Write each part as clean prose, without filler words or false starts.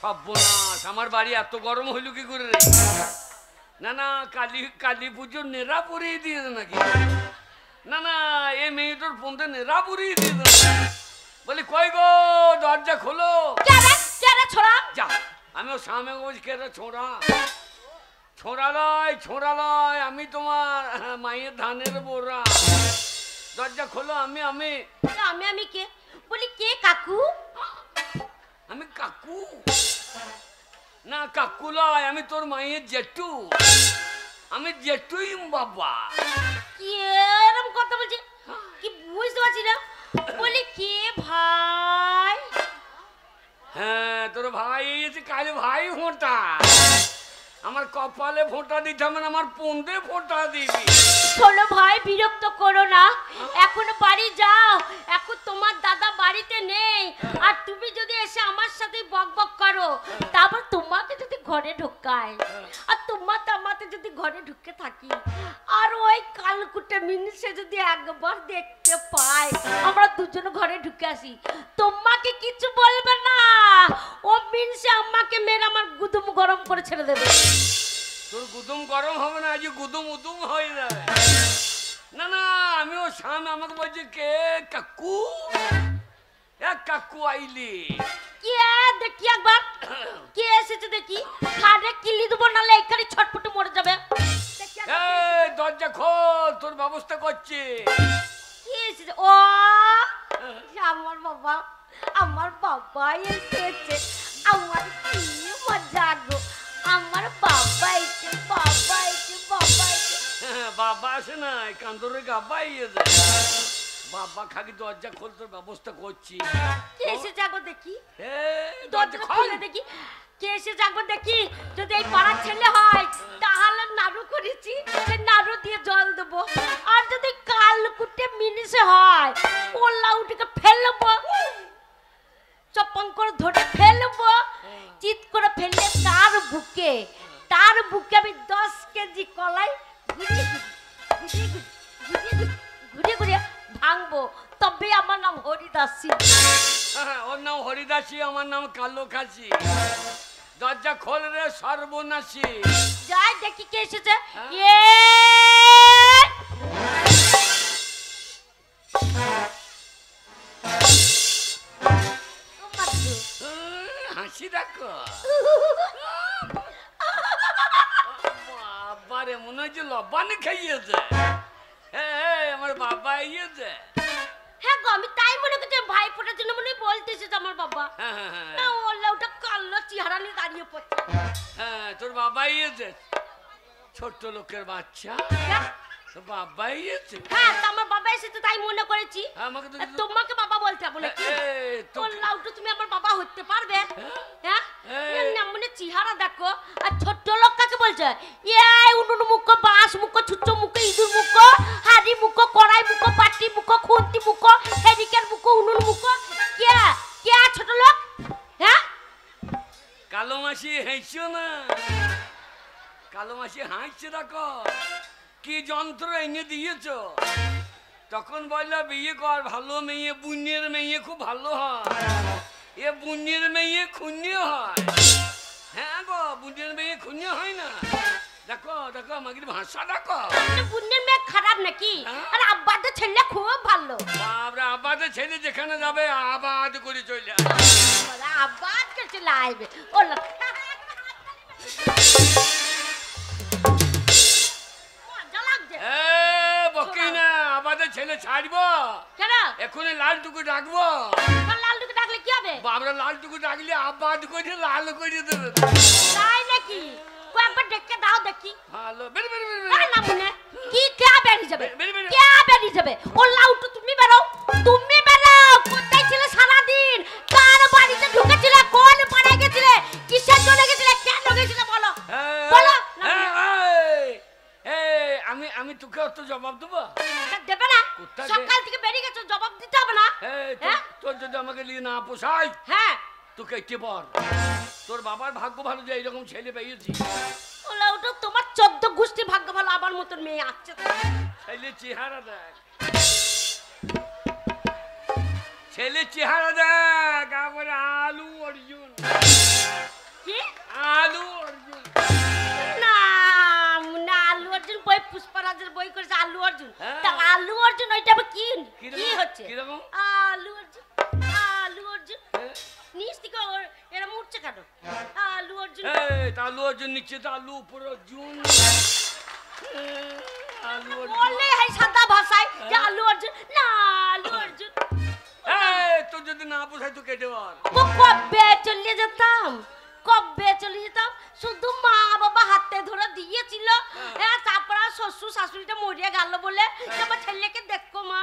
সর্বনাশ, আমার বাড়ি এত গরম হইল কি করে রে? না না, কালী পুজোর নেড়া পরিয়ে দিয়েছে নাকি? না না, এই মেয়েটার ফোনতে নেড়া পরিয়ে দিয়েছে। বলি কই গো, দরজা খোলো। যা, আমি ওর সামনে বলছি কে রে? ছোঁড়া ছোঁড়া লয়, আমি তোমার মায়ের ধানের বোরা। দরজা খোলো। আমি কে? বলি কে কাকু? আমি কাকু না, কাকু লয়, আমি তোর মায়ের জেঠু। আমি জেঠুই বাবা। কি এরকম কথা বলছি কি বুঝতে পারছি না। বলি কে ভাই? হ্যাঁ, তোর ভাই এসে কাল ভাই ফোঁটা। আমার কপালে ফোঁটা দিতে হবে না, আমার পন্দে ফোঁটা দিবি। শোনো ভাই, বিরক্ত করো না, এখন বাড়ি যাও। এখন তোমার দাদা বাড়িতে নেই, আর তুমি যদি এসে আমার সাথে বকবক করো, তারপর তোমাকে যদি ঘরে ঢোকায়, আর তোমার তামাতে যদি ঘরে ঢুকে থাকি, আর ওই কালকুটে মিনিসে যদি একবার দেখতে পাই, আমরা দুজন ঘরে ঢুকে আসি, তোমাকে কিছু বলবে না। ও মিনিসে আমাকে মেরে আমার গুদুম গরম করে ছেড়ে দেবে। তোর গুদুম গরম হবে না, আজ গুদুম উদুম হয়ে যাবে। না না, আমি ও সামনে আমাকে বলছি কে কাকু? এক কাকু আইলি। কে দেখি একবার, কে এসেছে দেখি। খাটে কিলি দেবো, নালে এখানে ছটফটে মরে যাবে। এই দরজা খোল, তোর ব্যবস্থা করছি। কে এসেছে? ও আমার বাবা এসেছে। আমার কি মজা গো, আমার বাবা এসে। বাবা আসে না, কান্দরে গাবাই যায়। বাবা খাকি দরজা খোল, তোর ব্যবস্থা করছি। কে এসে যাবো দেখি, দরজা খুলে দেখি কে এসে যাবো দেখি। যদি এই পাড়ার ছেলে হয় তাহলে নাড়ু করেছি, সে নাড়ু দিয়ে জল দেবো। আর যদি কালকুটে মিনিসে হয়, ও লাউটিকে ফেলবো, চপং করে ধরে ফেলবো, চিৎ করে ফেললে তার বুকে আমি 10 কেজি কলাই ঘুরিয়ে ভাঙবো। তবে আমার নাম হরিদাসী। ওর নাম হরিদাসী, আমার নাম কালো খাসি। দরজা খোল রে সর্বনাশী। যাই দেখি কে এসেছে। হাসি দেখো, বাবারে মনে হচ্ছে লবানি খাইয়েছে। আমার বাবা ইয়েছে। হ্যাঁ গো, আমি তাই মনে করছি ভাই ফোটার জন্য মনে বলতেছে আমার বাবা। না ওলা ওটা কালো চেহারা নিয়ে দাঁড়িয়ে পড়ছে। হ্যাঁ, তোর বাবা ইয়েছে, ছোট্ট লোকের বাচ্চা। বাবা ইয়েছে। হ্যাঁ, আমার বাবা এসেছে তাই মনে করেছি। তোমাকে বাবা বলতে বলে কি? লাউটা তুমি আমার বাবা হতে পারবে? হ্যাঁ, মনে চেহারা দেখো। আর ছোট্ট লোক কাকে বলছে? উনুন মুখ, বাঁশ মুখ, ছুচ্চ মুখ, ইঁদুর মুখ, হাড়ি মুখ, কড়াই মুখ, পাটি মুখ, খুন্তি মুখ, হেরিকের মুখ, উনুন মুখ। কে ছোট লোক? হ্যাঁ, কালো মাসি হাসছো না, কালো মাসি হাসছে দেখো। কি যন্ত্র এনে দিয়েছ? তখন বললো বিয়ে কর, ভালো মেয়ে, বুনের মেয়ে খুব ভালো হয়। এ বুনের মেয়ে খুঁজে হয়। হ্যাঁ গো, বুনের মেয়ে খুঁজে হয় না। দেখো আমাকে ভাষা দেখো। বুনের মেয়ে খারাপ নাকি? আর আব্বাদের ছেলে খুব ভালো। বাবরা, আব্বাদের ছেলে যেখানে যাবে আবাদ করে চলে আসবে। আবাদ কে চলে আসবে? ওলা আমাদের ছেলে ছাড়বো কেন? এখন লালটুকু ডাকবো। লালটুকু ডাকলে কি হবে? বাবরা, লালটুকু ডাকলে আবাদ করে লাল করে দেবে। তাই নাকি? একবার ডেকে দাও দেখি। ভালো না মনে কি কে বেরিয়ে যাবে? কে বেরিয়ে যাবে? ও লাউটু তুমি বেরো, তুমি বেরো। কোথায় ছিলে সারা দিন? কার বাড়িতে ঢুকেছিলে? কোন পাড়ায় গেছিলে? কিসের জন্য গেছিলে? কেন গেছিলে বলো বলো। আমি তোকে অত জবাব দেবো? দেবে না? সকাল থেকে বেরিয়ে গেছো, জবাব দিতে হবে না? তোর যদি আমাকে নিয়ে না পোষায়, হ্যাঁ তোকে একটি বল। তোর বাবার ভাগ্য ভালো যে এইরকম ছেলে পেয়েছি। ওলা ওটা তোমার 14 গোষ্ঠী ভাগ্য ভালো, আমার মতন মেয়ে আছে। ছেলে চেহারা দেখ, ছেলে চেহারা দেখ, আবার আলু অর্জুন। বই করেছে আলু অর্জুন, হ্যাঁ। তা আলু অর্জুন ওইটা আবার কি কি হচ্ছে? কিরকম? আলু অর্জুন, আলু অর্জুন হ্যাঁ। নিচ থেকে এরা উঠছে কেন? আলু অর্জুন এই তা আলু অর্জুন নিচ্ছে তো আলু উপর অর্জুন। আলু অর্জুন বললে হয় সাদা ভাষায় যে আলু অর্জুন না আলু অর্জুন। এই তো যদি না বোঝাই তো কেটে বল। কবে চলে যেতাম, কবে চলে যেতাম, শুধু মা বাবা হাতে ধরে দিয়েছিল। হ্যাঁ, তারপর আর শ্বশুর শাশুড়িটা মরিয়া গেল বলে যে আমার ছেলেকে দেখো মা,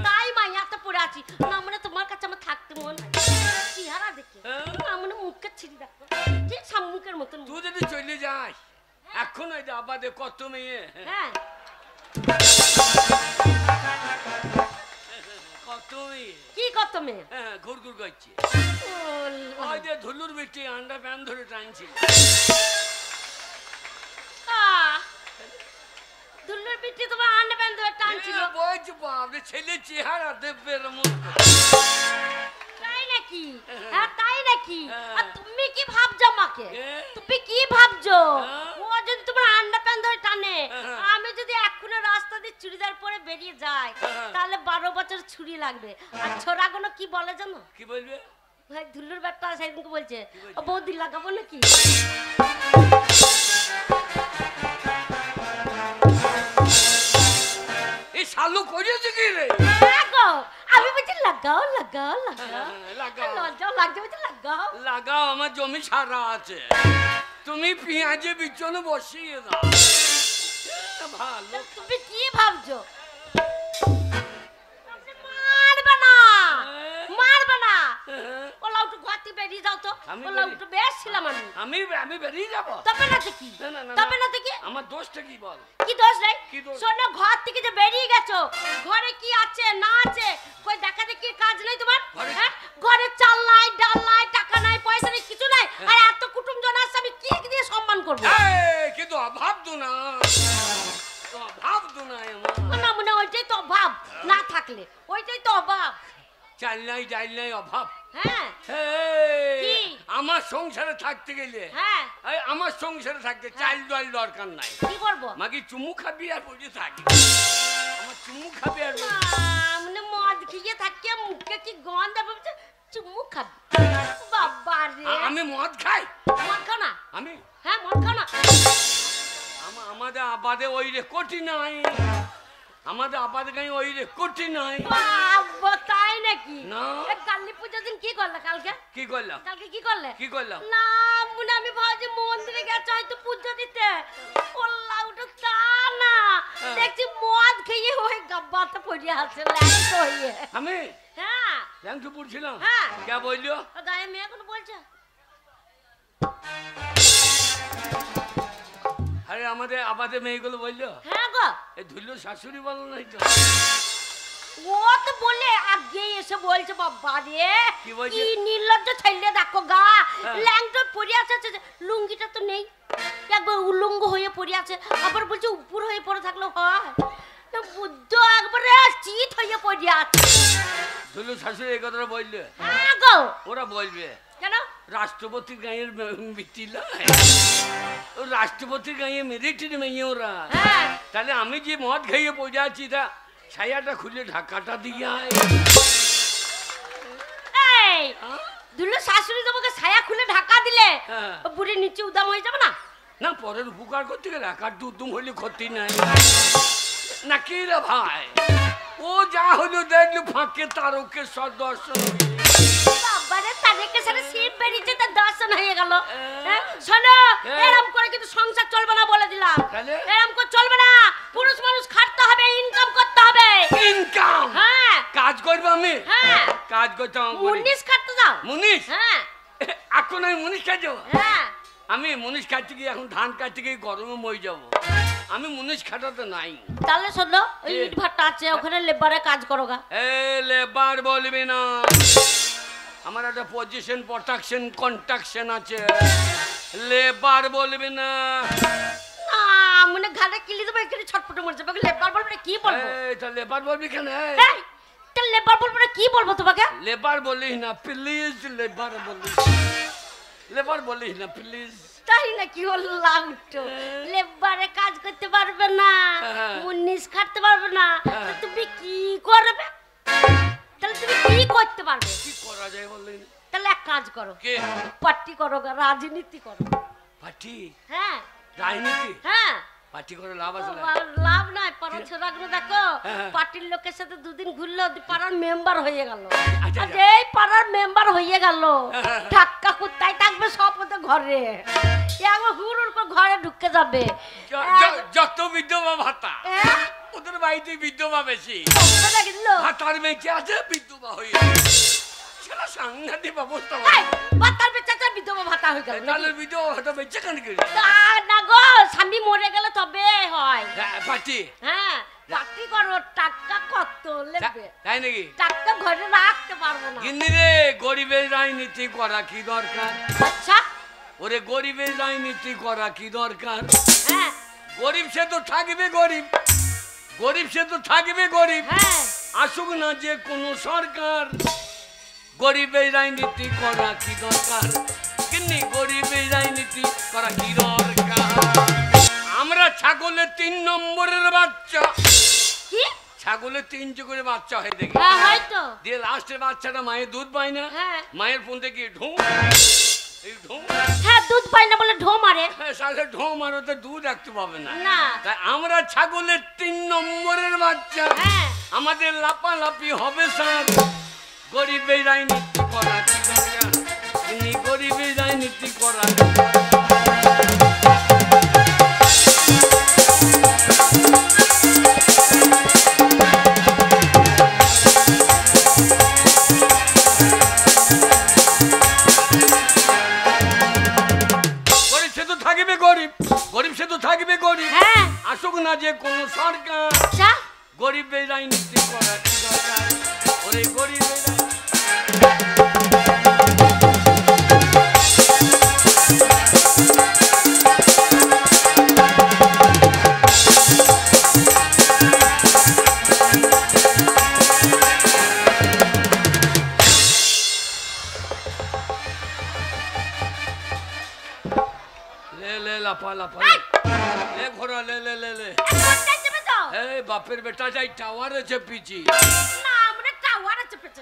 তাই মাইয়াতে পড়ে আছি। না মানে তোমার কাছে আমার থাকতে মন চেহারা দেখে না মানে মুখে ছিঁড়ি দেখো ঠিক শামুকের মতন। তুই যদি চলে যাস এখন ওই যে আবাদে কত মেয়ে, হ্যাঁ কত মেয়ে, কি কত মেয়ে? হ্যাঁ ঘুর ঘুর করছে। ওল- ওই যে ধুলুর বেটি আন্ডা প্যান ধরে টানছিল। আহ, দুল্লুর পিঠে তোমার আন্ডা প্যান্ট ধরে টানছিল। বলছি বাপরে ছেলে চেহারা দেবের মতো। তাই নাকি? হ্যাঁ তাই নাকি? হ্যাঁ। আর তুমি কি ভাবছো আমাকে? হ্যাঁ। তুমি কি ভাবছো? হ্যাঁ। ও যদি তোমার আন্ডা প্যান্ট ধরে টানে, হ্যাঁ। আমি যদি এখনো রাস্তা দিয়ে চুড়িদার পরে বেরিয়ে যাই, হ্যাঁ। তাহলে 12 বছর ছুরি লাগবে। আর ছোড়াগুলো কি বলে জানো? কি বলবে? ভাই ধুল্লুর ব্যাটটা সেদিনকে বলছে বলছে? ও বৌদি লাগাবো নাকি? এই শালু করেছে কি রে? হ্যাঁ গো, আমি বলছি লাগাও লাগাও লাগাও হ্যাঁ, লাগাও। লজ্জাও লাগছে, বলছি লাগাও। লাগাও, আমার জমি সারা আছে, তুমি পেঁয়াজে বিচনে বসিয়ে দাও। ভালো। তুমি কি ভাবছো? মারবে না, মারবে না। ওলা একটু ঘর থেকে বেরিয়ে যাও তো। আমি ওলা একটু বেশ ছিলাম আমি। আমি বেরিয়ে যাবো? তবে না দেখি, না, না, না, তবে না। না দেখি। আমার দোষটা কি বল? কি দোষ নাই? কি দোষ? শোনো, ঘর থেকে যে বেরিয়ে গেছো, ঘরে কি আছে না আছে কই দেখা দেখি কাজ নেই তোমার? ঘরে- হ্যাঁ, ঘরে চাল নাই, ডাল নাই, টাকা নাই, পয়সা নেই, কিছু নাই। আর এত কুটুমজন আসছে, আমি কি দিয়ে সম্মান করবো? এই, কিন্তু অভাব তো না, অভাব তো নাই আমার। না মনে হয় ওইটাই তো অভাব, না থাকলে ওইটাই তো অভাব। চাল নাই ডাল নাই অভাব। হ্যাঁ এই, কি? আমার সংসারে থাকতে গেলে হ্যাঁ, এই আমার সংসারে থাকতে চাল ডাল দরকার নাই। কি করবো? মাকে চুমু খাবি আর বসে থাকি, আমার চুমু খাবি আর বসে- মানে মদ খেয়ে থাকিয়ে মুখে কি গন্ধ ভাবছে, চুমু খাবি? বাবা রে, আমি মদ খাই? মদ খাও না? আমি হ্যাঁ মদ খাও না? আমাদের আবাদে ওই রে কোটি নাই, আমাদের আবাদে গায়ে ওই রে কোটি নাই। বাবা তাই নাকি? না। এ কালী পূজার দিন কি করলে কালকে? কি করলাম? কালকে কি করলে? কি করলাম? না মনে আমি ভাবছি মন্দিরে গেছে হয়তো পুজো দিতে। ওল্লা ওটা তা না, হ্যাঁ। দেখছি মদ খেয়ে ওই গাব্বাতে পড়ে আছে ল্যাংটো হয়ে। আমি হ্যাঁ, ল্যাংটু পড়ছিলাম। হ্যাঁ। কে বললো? ও গায়ে মেয়ে এখন বলছে আরে আমাদের আবাদে মেয়েগুলো বললো হ্যাঁ গো, এই ধুলো শাশুড়ি বলো নাই তো? ও তো বলে আগে এসে বলছে বাবা রে কি বলছে? কি নির্লজ্জ ছেলে দেখো গা, হ্যাঁ। ল্যাংটো পড়ে আছে, লুঙ্গিটা তো নেই, একবার উলঙ্গ হয়ে পড়ে আছে, আবার বলছে উপর হয়ে পড়ে থাকলো হয়, বুদ্ধ একবারে চিত হয়ে পড়ে আছে। ধুলো শাশুড়ি এই কথাটা বললে? হ্যাঁ গো, ওরা বলবে কেন? রাষ্ট্রপতির গাঁয়ের মিটি নয়, ও রাষ্ট্রপতির গাঁয়ে মেরিটের মেয়ে ওরা। হ্যাঁ তাহলে আমি যে মদ খাইয়ে পড়ে আছি তা ছায়াটা খুলে ঢাকাটা দিয়ে আয়। এই দুলো শাশুড়ি তোমাকে ছায়া খুলে ঢাকা দিলে হ্যাঁ। ও বুড়ি নিচে উদাম হয়ে যাবে না? না পরের উপকার করতে গেলে একার দুম হলে ক্ষতি নাই নাকি রে ভাই? ও যা হলো দেখলো ফাঁকে তারকে সদর্শন বাবারে তাদেরকে সাথে সিট বেরিয়েছে তার দর্শন হয়ে গেল। হ্যাঁ। হ্যাঁ, শোনো হ্যাঁ। এরকম করে কিন্তু সংসার চলবে না বলে দিলাম। তাহলে? এরকম করে চলবে না, পুরুষ মানুষ খাটতে হবে, ইনকাম করতে হবে। ইনকাম হ্যাঁ কাজ করবো আমি? হ্যাঁ, কাজ করতে আমার বাড়ি- মুনিশ খাটতে যাও। মুনিশ? হ্যাঁ এখন আমি মুনিশ কাজ যাবো? হ্যাঁ, আমি মুনিশ কাটতে গিয়ে এখন ধান কাটতে গিয়ে গরমে মই যাবো, আমি মুনিশ খাটাতে নাই। তাহলে শোনো ওই কি? ইট ভাটা আছে ওখানে লেবারে কাজ করো গা। এ লেবার বলবি না, আমার একটা পজিশন প্রোটেকশন কন্ট্রাকশন আছে, লেবার বলবি না। না মানে ঘাটে কিলি দেবো এখানে ছটপটে মরে যাবে, লেবার বলবো না কি বলবো? এই তা লেবার বলবি কেন? এই, তা লেবার বলবো না কি বলবো তোমাকে? লেবার বলিস না প্লিজ, লেবার বলিস, লেবার বলিস না প্লিজ। তাই নাকি ও লাউটো লেবারে কাজ করতে পারবে না, মুন্নিস খাটতে পারবে না, তো তুমি কি করবে? তাহলে তুমি কি করতে পারবে? কি করা যায় বললেন? তাহলে এক কাজ করো, কে? পার্টি করো, রাজনীতি করো। পার্টি? হ্যাঁ। রাজনীতি? হ্যাঁ। পার্টি করে লাভ আছে না? লাভ নাই, পাড়ার ছোড়াগুলো দেখো পার্টির লোকের সাথে দুদিন ঘুরলো, পাড়ার মেম্বার হয়ে গেল। আচ্ছা, আর এই পাড়ার মেম্বার হয়ে গেল, ঠাক্কা কুত্তাই থাকবে সব ওদের ঘরে, একবার হুড় করে ঘরে ঢুকে যাবে। যত বিধবা ভাতা ওদের বাড়িতে বিধবা বেশি, ভাতার বেঁচে আছে বিধবা হয়ে সেটা সাংঘাতিক অবস্থা। ভাতার বেঁচে আছে বিধবা ভাতা হয়ে গেল, তাহলে বিধবা ভাতা বেঁচে কেন কি? না গো, স্বামী মরে গেলে তবে হয় পার্টি। হ্যাঁ পার্টি করো, টাকা কত লাগবে? তাই নাকি? টাকা ঘরে রাখতে পারবো না। গিন্নি রে, গরিবের রাজনীতি করা কি দরকার? আচ্ছা ওরে গরিবের রাজনীতি করা কি দরকার? হ্যাঁ গরিব সে তো থাকবে গরিব, গরিব সে তো থাকবে গরিব, হ্যাঁ আসুক না যে কোনো সরকার। গরিবের রাজনীতি করা কি দরকার? কিন্তু গরিবের রাজনীতি করা কি দরকার? আমরা ছাগলের 3 নম্বরের বাচ্চা, কি ছাগলের 3 করে বাচ্চা হয় দেখি, হ্যাঁ হয়তো দিয়ে লাস্টের বাচ্চাটা মায়ের দুধ পায় না, হ্যাঁ মায়ের ফোন থেকে ঢুঁ এই ঢুঁ, হ্যাঁ দুধ পাই না বলে ঢো মারে সাথে ঢোঁ মারোতে দুধ রাখতে পাবে না। না তাই আমরা ছাগলের 3 নম্বরের বাচ্চা, হ্যাঁ আমাদের লাপালাপি হবে স্যার। গরিবের রাজনীতি করা কি দরকার? তিনি গরিবের রাজনীতি করা গরিব সে তো থাকবে গরিব, গরিব সে তো থাকবে গরিব, হ্যাঁ আসুক না যে কোনো সরকার। আচ্ছা গরিবের রাজনীতি করা কি দরকার? ওরে গরিবের লে লে লাফা লাফা লে ঘোড়া লে লে লে লে। এই বাপের বেটা যাই টাওয়ারে চেপেছি না আমরা টাওয়ারে চেপেছে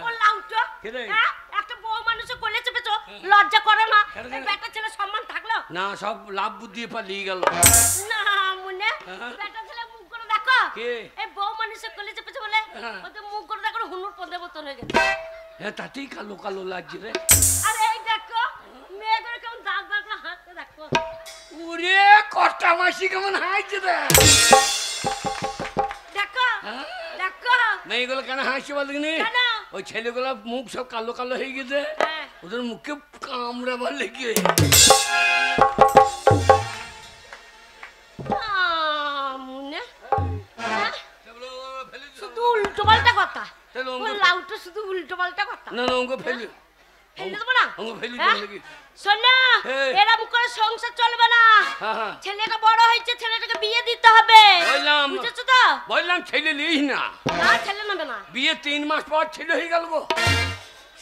ও লাউটো কেরে? হ্যাঁ একটা বউ মানুষ কোলে চেপেছো, লজ্জা করে না? কেন? এই বেটা ছেলে সম্মান থাকলো না, সব লাভ বুদ্ধি পালিয়ে গেল। না মনে বেটা ছেলে মুখ করে দেখো, কে? এই বউ মানুষ কোলে চেপেছে বলে হ্যাঁ। ওদের মুখ করে দেখো হুনুর পদে বোতল হয়ে গেছে। হ্যাঁ তাতেই কালো কালো লাগছে রে। আরে এই দেখো মেয়ে করে কেমন দাগ দাগ হাঁটতে দেখো। ওরে কষ্টা মাসি কেমন হাসছে রে। দেখো হ্যাঁ? দেখো মেয়েগুলো কেন হাসছে বলনি? কেন? ওই ছেলেগুলো মুখ সব কালো কালো হয়ে গেছে, হ্যাঁ। ওদের মুখে কামড়া বলে কি মনে শুধু উল্টো পাল্টা কথা, ও লাউটো শুধু উল্টো পাল্টা কথা। না না ওকে ফেলি ফেলে দেবো না? ওকে ফেলি হ্যাঁ? নাকি? শোন না, এই। এরকম করে সংসার চলবে না। হ্যাঁ হ্যাঁ ছেলেটা বড় হয়েছে, ছেলেটাকে বিয়ে দিতে হবে, বললাম বুঝেছো তো? বললাম ছেলে নিস না, না ছেলে নেবে না। বিয়ে 3 মাস পর ছেলে হয়ে গেল গো।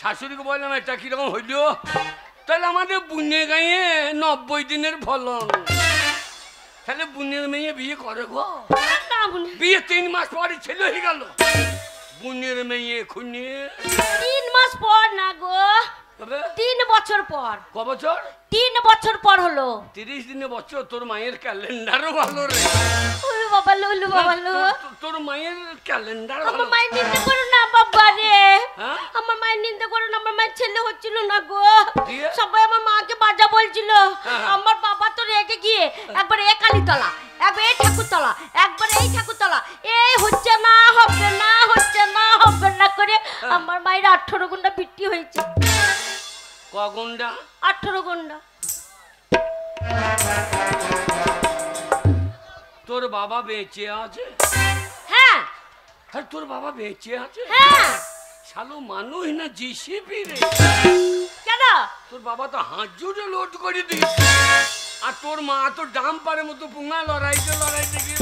শাশুড়িকে বললাম এটা কিরকম হইল, তাহলে আমাদের বুনে গায়ে 90 দিনের ফলন, তাহলে বুনের মেয়ে বিয়ে করে গো। না বুনি, বিয়ে 3 মাস পরে ছেলে হয়ে গেল, বুনের মেয়ে খুনে 3 মাস পর না গো, তবে 3 বছর পর। ক বছর? 3 বছর পর হলো। 30 দিনে বছর। তোর মায়ের ক্যালেন্ডারও ভালো রে। উলু বাবা লো, উলু বাবা লো। তোর মায়ের ক্যালেন্ডার আমার ভালো। মায়ের নিন্দে করো না বাবা রে, হ্যাঁ? আমার মায়ের নিন্দে করো না। আমার মায়ের ছেলে হচ্ছিল না গো, দিয়ে? সবাই আমার মাকে বাজা বলছিল। হ্যাঁ। আমার বাবা তো রেগে গিয়ে একবার এ কালীতলা, একবার এই ঠাকুরতলা, একবার এই ঠাকুরতলা, এই হচ্ছে না হবে না, হচ্ছে না হবে না করে আমার মায়ের 18 ঘন্টা বৃষ্টি হয়েছে। ক ঘন্টা? 18 ঘন্টা। তোর বাবা বেঁচে আছে? হ্যাঁ আর তোর বাবা বেঁচে আছে? হ্যাঁ। শালো মানুষ না জিসিপি রে। কেন? তোর বাবা তো হাত জুড়ে লোড করে দিস, আর তোর মা তো ডাম্পারের মতো পুঙ্গা লড়াইতে লড়াইতে গিয়ে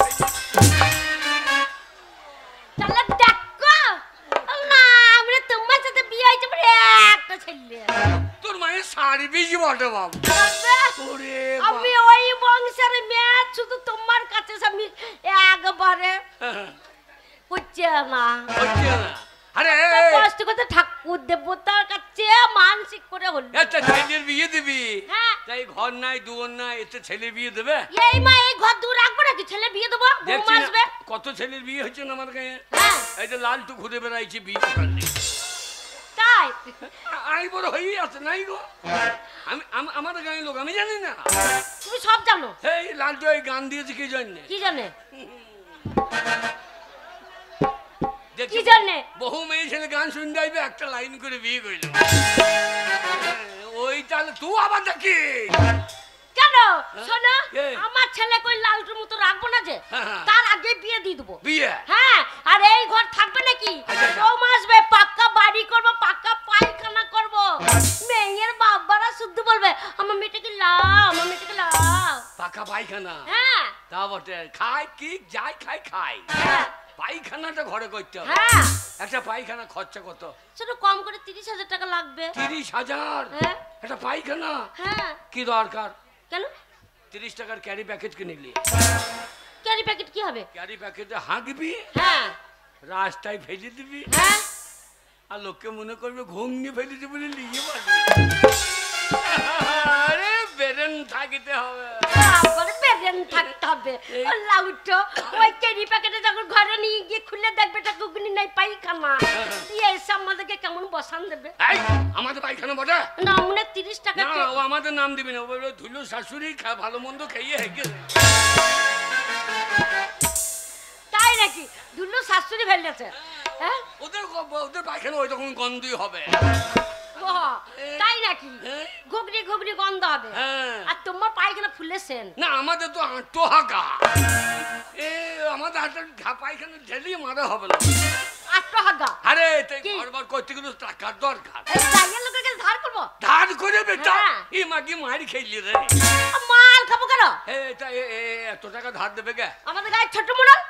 তাহলে দেখো না, আমরা তোমার সাথে বিয়ে হয়েছে বলে একটা ছেলে। তোর মায়ের সার্ভিস বটে বাবু। বাবা, ওরে আমি ওই বংশের মেয়ে, শুধু তোমার কাছে আমি একবারে হচ্ছে না। হচ্ছে না। আরে কষ্ট করতে ঠাকুর দেবতার কাছে মানসিক করে হল। একটা ছেলের বিয়ে দিবি, হ্যাঁ। তাই ঘর নাই দুয়ার নাই, এতে ছেলে বিয়ে দেবে? এই মা এই ঘর দূর রাখবো নাকি? ছেলে বিয়ে দেবো, বউ দেখছি না, আসবে। কত ছেলের বিয়ে হচ্ছে না আমার গায়ে। হ্যাঁ এই যে লালটু ঘুরে বেড়াইছে বিয়ে করতে। তাই আই বড় হয়েই আছে নাই গো। আমার গায়ে লোক আমি জানি না। তুমি সব জানো। এই লালটু এই গান দিয়েছে কি জন্য? কি জানে? দেখছি কি জানে? বহু মেয়ে ছেলে গান শুনতে আইবে, একটা লাইন করে বিয়ে করিল। ওই তাহলে তুই আবার দেখি কেন? শোনো, এ। আমার ছেলে কই লালটুর মতো রাখবো না যে, হ্যাঁ। তার আগে বিয়ে দিয়ে দেবো। বিয়ে? হ্যাঁ, আর এই ঘর থাকবে নাকি? আচ্ছা, আচ্ছা। বউ আসবে, পাক্কা বাড়ি করব, পাক্কা পায়খানা করব। মেয়ের বাবারা শুদ্ধ বলবে আমার মেয়েটাকে লাও, আমার মেয়েটাকে লাও। পাকা পায়খানা? হ্যাঁ তা বটে। খায় কি যাই খাই। হ্যাঁ পায়খানাটা ঘরে করতে হবে। হ্যাঁ। একটা পায়খানা খরচা কত? শুধু কম করে 30,000 টাকা লাগবে। 30,000? হ্যাঁ একটা পায়খানা? হ্যাঁ। কি দরকার? কেন? 30 টাকার ক্যারি প্যাকেট কিনলি। ক্যারি প্যাকেট কি হবে? ক্যারি প্যাকেটে হাঁকবি, হ্যাঁ রাস্তায় ফেলে দিবি, হ্যাঁ। আর লোককে মনে করবে ঘুমনি ফেলে দিবি বলে নিয়ে পারবি। আরে বেরেন থাকিতে হবে। তারপরে বেরেন থাকতে হবে। ও লাউটো, ওই ক্যারি প্যাকেটে যখন ঘরে নিয়ে গিয়ে খুলে দেখবে এটা গুগনি নাই পায়খানা, দিয়ে এসে আমাদেরকে কেমন বসান দেবে? এই আমাদের পায়খানা বটে না মনে 30 টাকা। না, ও আমাদের নাম দিবি না। ও বলবে ধুলো শাশুড়ি ভালো মন্দ খাইয়ে হেগে। তাই নাকি? দুলো শাশুড়ি ফেলেছে। হ্যাঁ ওদের পায়খানা ওই তখন গন্ধই হবে। বাহ, তাই নাকি? হ্যাঁ। ঘুগনি ঘুগনি গন্ধ হবে। হ্যাঁ। আর তোমার পায়খানা ফুলেছেন। না আমাদের তো আঁটো হাঁকা। আমাদের পায়খানা ঢেলিয়ে মারা হবে না। আটটা হাগা। আরে কি? ঘরবার করতে গেলে টাকার দরকার। এই জায়গার লোকের কাছে ধার করবো? ধার করে বেটা হ্যাঁ। এই মাগি মারি খেলি রে। মাল খাবো কেন? এত টাকা ধার দেবে কে? আমাদের গায়ে ছোট মোড়ল।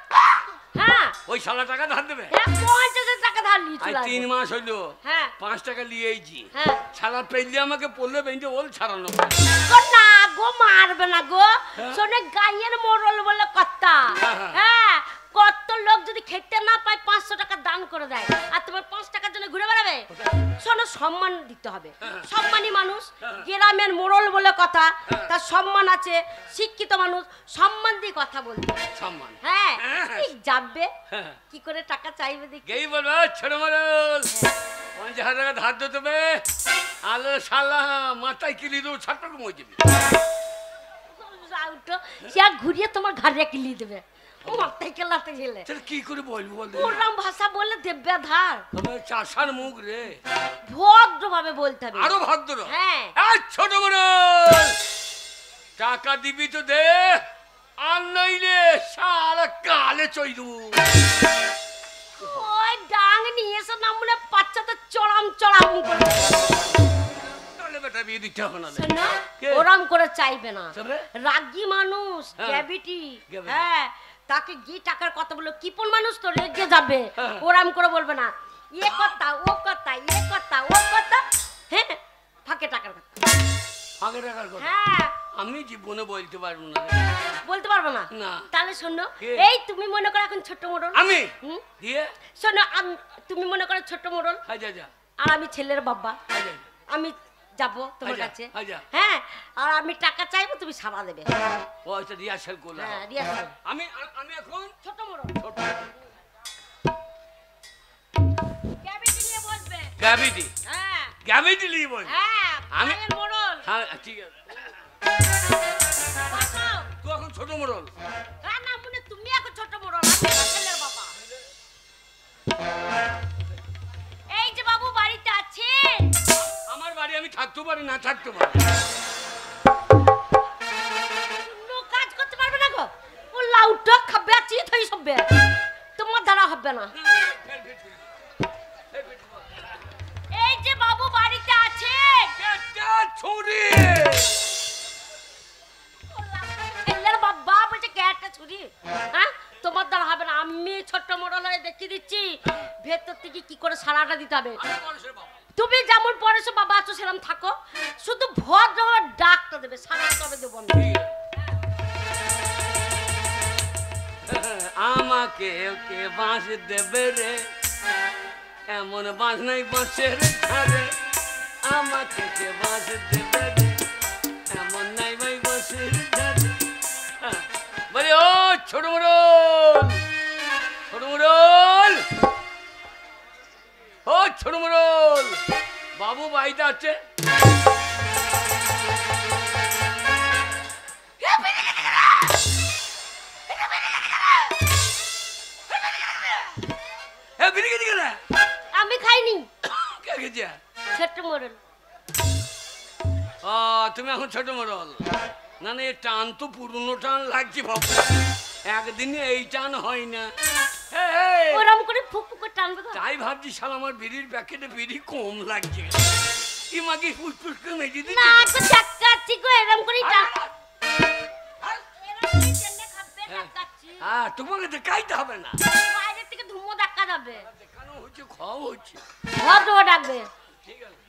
হ্যাঁ ওই শালা টাকা ধার দেবে? 50,000 টাকা ধার আজ নিয়েছিল। 3 মাস হইলো। হ্যাঁ 5 টাকা লিয়েছি। হ্যাঁ। শালা পেলে আমাকে পড়লে বেঁধে ওল ছাড়ানো। গো না গো, মারবে না গো। শোনে গায়ের মোড়ল বলে কথা। হ্যাঁ, কত লোক যদি খেতে না পায় 500 টাকা দান করে দেয়, আর তোমার 5 টাকার জন্য ঘুরে বেড়াবে? শোনো, সম্মান দিতে হবে। সম্মানী মানুষ, গ্রামের মোড়ল বলে কথা, তার সম্মান আছে। শিক্ষিত মানুষ সম্মান দিয়ে কথা বলবে। সম্মান। হ্যাঁ হ্যাঁ। ঠিক যাবে। হ্যাঁ। কি করে টাকা চাইবে দেখি? গেই বলবে ছোট মরল 50,000 টাকা ধার দিতে হবে। আলো শালা মাথায় কিলি দেবো, ছাত্রকে মজবি। সে আর ঘুরিয়ে তোমার ঘাড়ে কিলিয়ে দেবে। মাথায় কেলাতে গেলে তাহলে কি করে বলবো বল? ওরম ভাষা বলে দেবে ধার। চাষার মুখ রে, ভদ্র ভাবে বলতে হবে। আরো ভদ্র। হ্যাঁ। এই ছোট মরল টাকা দিবি তো দে, আর নইলে সারা কালে চইদু। ওই ডাং নিয়ে এসে না মনে বাচ্চাতে চড়াম চড়াম করে। তাহলে বেটা বিয়ে দিতে হবে না। শোনো, কে? ওরম করে চাইবে না। তবে? রাগী মানুষ, হ্যাঁ। গ্যাভিটি। গ্যাভিটি। হ্যাঁ, তাকে গিয়ে টাকার কথা বলো, কিপন মানুষ তো রেগে যাবে। হ্যাঁ। ওরম করে বলবে না, এ কথা ও কথা, এ কথা ও কথা। হ্যাঁ, ফাঁকে টাকার কথা। আগে টাকার কথা হ্যাঁ, আমি জীবনে বলতে পারবো না। বলতে পারবো না? না। তাহলে শোনো, কে? এই তুমি মনে করো এখন ছোট মোড়ল। আমি হুম? দিয়ে শোনো, তুমি মনে করো ছোট মোড়ল, আচ্ছা আচ্ছা আর আমি ছেলের বাবা। আচ্ছা আমি যাব তোমার আচ্ছা, কাছে। আচ্ছা। হ্যাঁ, আর আমি টাকা চাইবো, তুমি সারা দেবে। ও আচ্ছা রিহার্সাল করলাম। হ্যাঁ, রিয়াজ আমি আমি এখন ছোট মোড়ল ছোট ক্যাবিটি নিয়ে বসবে। গ্যাভিটি হ্যাঁ গ্যাভিটি নিয়ে বল। হ্যাঁ, আমি- পায়ের মোড়ল। হ্যাঁ ঠিক আছে। বসো। তুই এখন ছোট মরল। হ্যাঁ, না মনে তুমি এখন ছোট মোড়ল, আমি এখন ছেলের বাবা। এই যে বাবু বাড়িতে আছেন? আমার বাড়ি আমি থাকতে পারি না থাকতে পারি। কোনো কাজ করতে পারবে না গো? ও লাউটা খাবে, আর চিত হয়ে সববে। তোমার দ্বারা হবে না। এই যে বাবু বাড়িতে আছেন? ছুরি ছেলের বাবা বলছে ক্যাটটা ছুরি। হ্যাঁ, তোমার দ্বারা হবে না। আমি ছোট্ট মোড়ল হয়ে দেখিয়ে দিচ্ছি ভেতর থেকে কি করে সারাটা দিতে হবে। তুমি যেমন পড়েছো বাবা আছো সেরকম থাকো, শুধু ভদ্র ডাকটা দেবে, সারা তবে দেবো না। আমাকে কে বাঁশ দেবে রে, এমন বাঁশ নাই বাঁশের ধারে, আমাকে কে বাঁশ দেবে রে, এমন নাই ভাই বাঁশের ধারে। বলি ও ছোট মোড়ল, ছোট মোড়ল, ও ছোট মোড়ল, বাবু বাড়িতে আছে? আমি খাইনি। কে খেয়েছে? ছোট মোড়ল। তুমি এখন ছোট মোড়ল? না না, এই টান তো পুরনো টান লাগছে বাবু, একদিনে এই টান হয় না। ওরম করে ফুক ফুক করে টানবে তো। তাই ভাবছি শালা আমার বিড়ির প্যাকেটে বিড়ি কম লাগছে, কি মাকে ফুসফুস করে মেজে দিচ্ছে না তো চাকাচ্ছি গো, এরম করে টান। তোমাকে তো খাইতে হবে না, বাইরে থেকে ধুমো ধাক্কা যাবে, দেখানো হচ্ছে, খাওয়া হচ্ছে। ভদ্র ডাকবে। ঠিক আছে,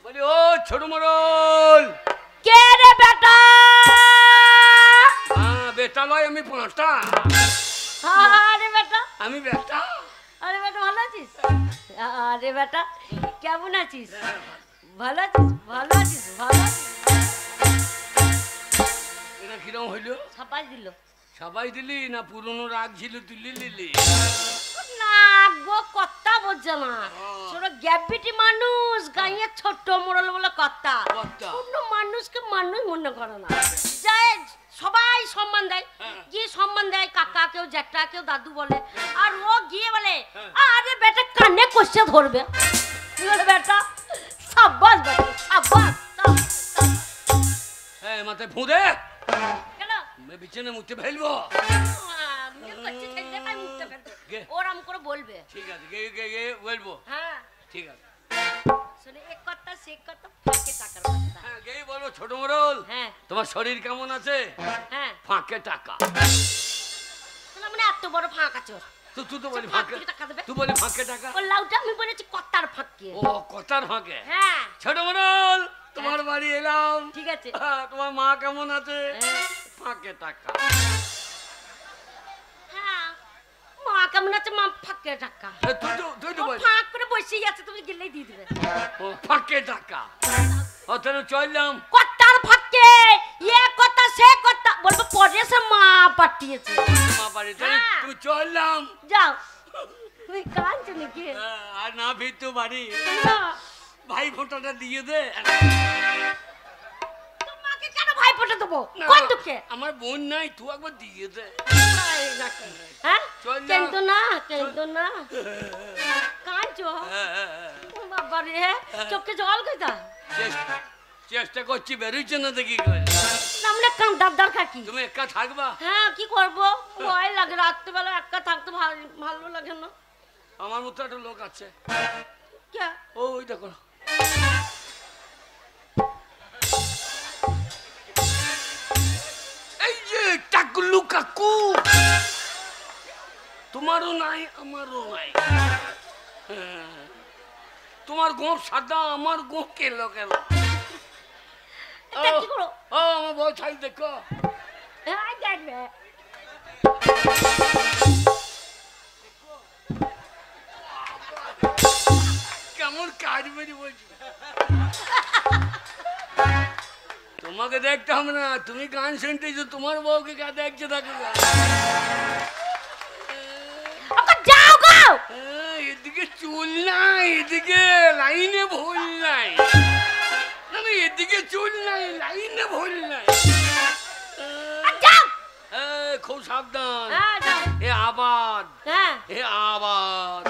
বলি ও ছোট মোড়ল। কে রে বেটা? বেটা লয়, আমি পাঁচটা। আরে বেটা, আমি বেটা। আরে বেটা ভালো আছিস? আরে বেটা কেমন আছিস? ভালো আছিস? ভালো আছিস? ভালো আছিস? এটা কিরম হইলো? ছাপাই দিল। সবাই দিলি না পুরনো রাগ ছিল তুলি নিলি? না গো, কথা বলছে না, ছোট গ্যাপিটি মানুষ, গাঁয়ের ছোট্ট মোড়ল বলে কথা, অন্য মানুষকে মানুষ মনে করে না, যায় সবাই সম্মান দেয়, গিয়ে সম্মান দেয়, কাকা কেউ জ্যাঠা কেউ দাদু বলে, আর ও গিয়ে বলে আরে বেটা কানে কষে ধরবে, বেটা সাব্বাস বেটা সাব্বাস। মাথায় ফুঁদে কেন বিছানে মুখতে ফেলবো? ওরম করে বলবে। ঠিক আছে, গে গে গে বলবো। হ্যাঁ ঠিক আছে, শুনে এক কথা সে কথা ফাঁকে টাকার কথা। হ্যাঁ গেই বলো ছোট মোড়ল। হ্যাঁ তোমার শরীর কেমন আছে? হ্যাঁ ফাঁকে টাকা। তাহলে মানে এত বড় ফাঁকা চোর, তুই তো বলি ফাঁকে টাকা দেবে, তুই বলি ফাঁকে টাকা। ও লাউটা আমি বলেছি কত্তার ফাঁকে। ও কথার ফাঁকে। হ্যাঁ ছোট মোড়ল তোমার বাড়ি এলাম, ঠিক আছে। তোমার মা কেমন আছে? হ্যাঁ। ফাঁকে টাকা। হ্যাঁ মা কেমন আছে? মা ফাঁকে টাকা। তুই তো বলি ফাঁক করে বসেই আছে, তুমি গেলেই দিয়ে দিবে। ও ফাঁকে টাকা। তাহলে চললাম কত্তার ফাঁকে, এ কথা সে কথা বলবো, পরে সে মা পাঠিয়েছে। মা বাড়ি, তাহলে তুমি চললাম। যাও তুই কাঁদছো নাকি? আর না ভিতু বাড়ি না ভাই ফোঁটাটা দিয়ে দে। তোমাকে কেন ভাই ফোঁটা দেবো? কোন দুঃখে? আমার বোন নাই, তুই একবার দিয়ে দে। হ্যাঁ কিন্তু না, কিন্তু না কাঁদছো বাবা রে, চোখে জল কইতা। চেষ্টা করছি, বেরোচ্ছে না দেখি করে। আমরা কাঁদার দরকার কি? তুমি একা থাকবা? হ্যাঁ কি করবো, ভয় লাগে, রাত্রিবেলা একা থাকতে ভালো লাগে না। আমার মতো একটা লোক আছে। কে? ওই দেখো, এই যে টাকলু কাকু। তোমারও নাই আমারও নাই। তোমার গোপ সাদা, আমার গোপ কেলো কেন? এটা কি করো? ও আমার বউ ছাই দেখো। হ্যাঁ দেখবে। কেমন কাজ বেরি বলছি। তোমাকে দেখতে হবে না, তুমি গান শুনতেছো, তোমার বউকে কে দেখছে দেখো। যাও গো, এদিকে চুল নাই, এদিকে লাইনে ভুল নাই। না এদিকে চুল নাই, লাইনে ভুল নাই। খুব সাবধান। এ আবাদ, এ আবাদ।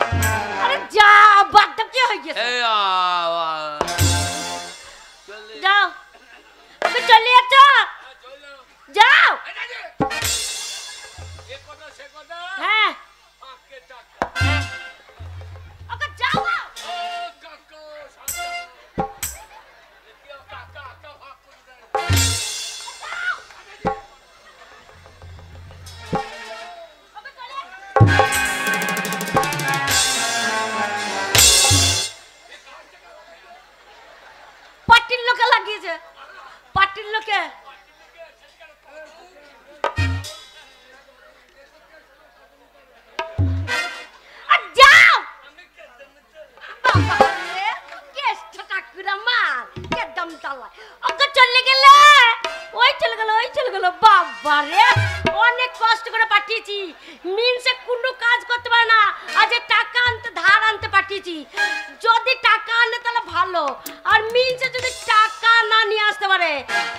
আরে যা, আবাদটা কি হয়ে গেছে? এ আবাদ। যাও, তুমি চলে যাচ্ছ? যাও। হ্যাঁ ওকে যাও গো। পার্টির লোকে যাও চলে গেলে ওই চলে গেল বাবা রে অনেক কষ্ট করে পাঠিয়েছি মিনসে কোনো কাজ করতে পারে না আজ টাকা আনতে ধার আনতে পাঠিয়েছি যদি টাকা আনলে তাহলে ভালো আর মিনসে যদি টাকা না নিয়ে আসতে পারে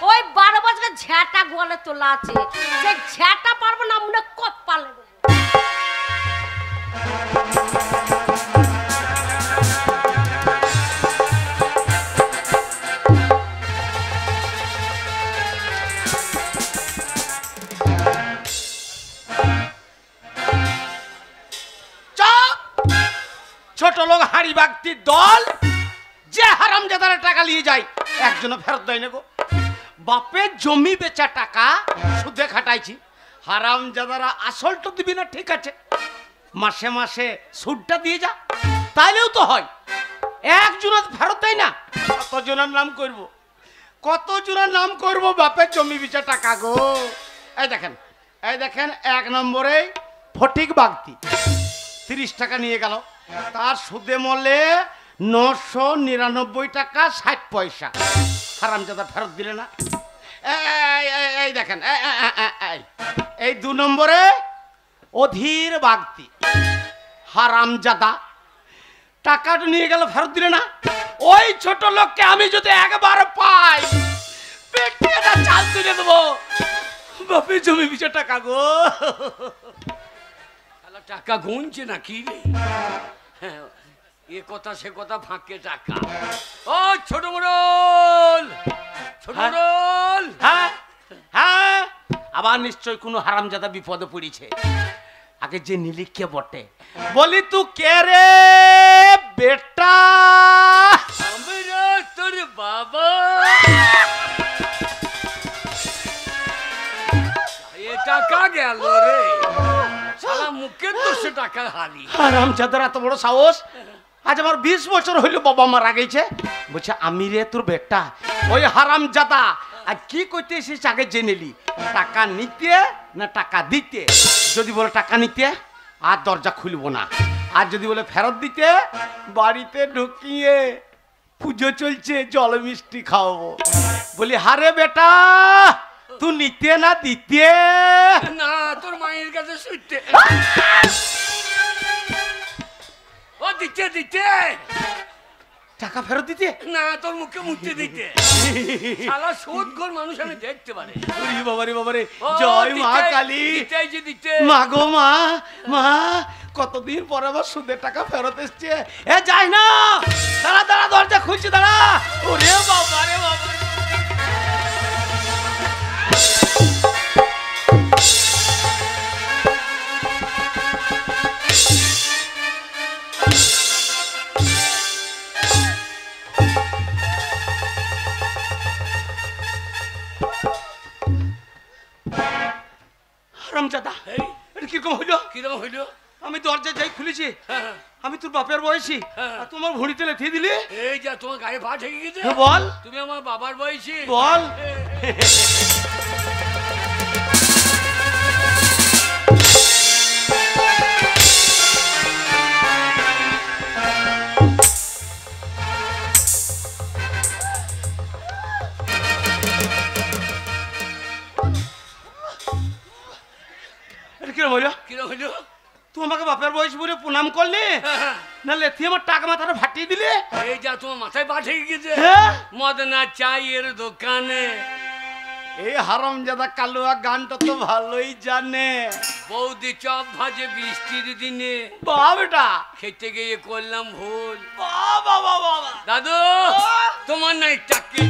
ওই 12 বছরের ঝ্যাটা গোয়ালে তোলা আছে সেই ঝ্যাটা পারবো না মনে কত পারলে ছোট লোক হাড়ি বাগতির দল যে হারামজাদারা টাকা নিয়ে যায় একজনও ফেরত দেয় না গো বাপের জমি বেচা টাকা সুদে খাটাইছি হারামজাদারা আসল তো দিবি না ঠিক আছে মাসে মাসে সুদটা দিয়ে যা তাইলেও তো হয় একজনও ফেরত দেয় না কতজনের নাম করব বাপের জমি বেচা টাকা গো এই দেখেন 1 নম্বরে ফটিক বাগতি 30 টাকা নিয়ে গেল তার সুদে মলে 999 টাকা 60 পয়সা হারামজাদা ফেরত দিলে না এই দেখেন এই 2 নম্বরে অধীর বাগতি হারামজাদা টাকাটা নিয়ে গেল ফেরত দিলে না ওই ছোট লোককে আমি যদি একবার পাই পেটিটা চাল তুলে দেবো বাপের জমি বিচে টাকা গো টাকা গুনছে না কি রে এ কথা সে কথা ফাঁকে টাকা ও ছোট মোড়ল হ্যাঁ হ্যাঁ আবার নিশ্চয় কোনো হারামজাদা বিপদে পড়েছে আগে যে নীলি কে বটে বলি তু কে রে বেটা তোর বাবা এ টাকা গেল রে শালা মুখে তো সে টাকা হালি হারামজাদার এত বড় সাহস আজ আমার 20 বছর হইল বাবা মারা গেছে বলছে আমি রে তোর বেটা ওই হারামজাদা আর কি কইতে এসেছিস আগে জেনে নিলি টাকা নিতে না টাকা দিতে যদি বলে টাকা নিতে আর দরজা খুলবো না আর যদি বলে ফেরত দিতে বাড়িতে ঢুকিয়ে পুজো চলছে জল মিষ্টি খাওয়াবো বলি হারে বেটা তুই নিতে না দিতে না তোর মায়ের কাছে শুইতে ও দিতে টাকা ফেরত দিতে না তোর মুখে মুখতে দিতে শালা সুদখোর মানুষ আমি দেখতে পারে বাবারে জয় মা কালী মা গো মা কতদিন পরে আবার সুদের টাকা ফেরত এসছে এ যাই না দাঁড়া দরজা খুলছি দাঁড়া ওরে বাবারে বাবা হারামজাদা এটা কিরকম হইলো আমি দরজা যাই খুলেছি আমি তোর বাপের বয়সী আর তোমার ভুঁড়িতে লেথিয়ে দিলি এই যা তোমার গায়ে পা ঠেকে গেছে বল তুমি আমার বাবার বয়সী বল কিরম হইলো তুই আমাকে বাপের বয়স বলে প্রণাম করলি না লেথি আমার টাকা মাথাটা ফাটিয়ে দিলে এই যা তোমার মাথায় পা ঠেকে গেছে মদ না চাইয়ের দোকানে এই হারামজাদা কালুয়া গানটা তো ভালোই জানে বৌদি চপ ভাজে বৃষ্টির দিনে বাবাটা খেতে গিয়ে করলাম ভুল বাবা দাদু তোমার নাই টাকি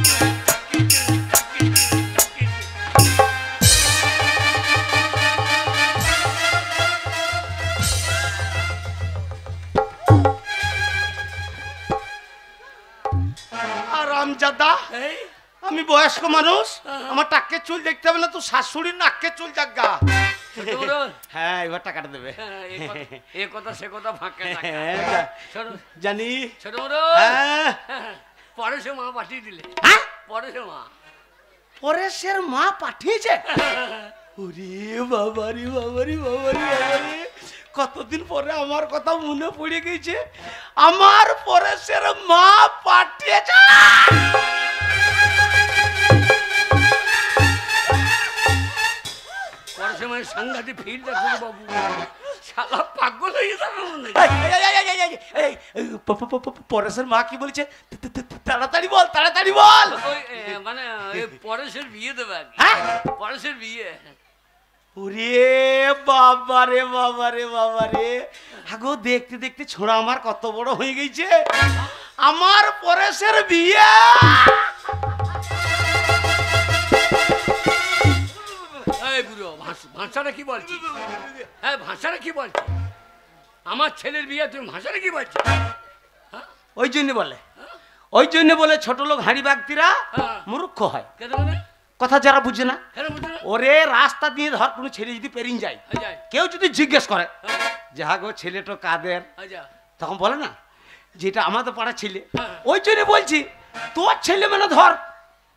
হারামজাদা আমি বয়স্ক মানুষ আমার টাকের চুল দেখতে হবে না তো শাশুড়ির নাকের চুল জাগা হ্যাঁ এবার টাকাটা দেবে এ কথা সে কথা ফাঁকা জানি ছোট পরে সে মা পাঠিয়ে দিলে পরে সে মা পরেশের মা পাঠিয়েছে। ওরে বাবারি বাবারি বাবারি বাবারি, কতদিন পরে আমার কথা মনে পড়ে গেছে, আমার পরেশের মা পাঠিয়েছে। পরেশের মায়ের সাংঘাতিক ফিল দেখো বাবু, শালা পাগল হয়ে যাবে মনে হয়। পরেশের মা কি বলছে? তাড়াতাড়ি বল, তাড়াতাড়ি বল। ওই মানে পরেশের বিয়ে দেবে আর কি। হ্যাঁ? পরেশের বিয়ে। ওরে বাবারে বাবারে বাবারে, আগো দেখতে দেখতে ছোড়া আমার কত বড় হয়ে গেছে, আমার পরেশের বিয়ে। এই বুড়ো ভাষাটা কি বলছি? হ্যাঁ ভাষাটা কি বলছি? আমার ছেলের বিয়ে তুমি ভাষাটা কি বলছো? ওই জন্য বলে, ওই জন্য বলে ছোট লোক হাঁড়ি ব্যক্তিরা হ্যাঁ। মূর্খ হয়, কেন মানে? কথা যারা বুঝে না। কেন বুঝো না? ওরে রাস্তা দিয়ে ধর কোনো ছেলে যদি পেরিয়ে যায়, হ্যাঁ, যাই। কেউ যদি জিজ্ঞেস করে হ্যাঁ, যে হ্যাঁ গো ছেলেটা কাদের, আচ্ছা। তখন বলে না যেটা আমাদের পাড়ার ছেলে। হ্যাঁ। ওই জন্য বলছি তোর ছেলে মানে ধর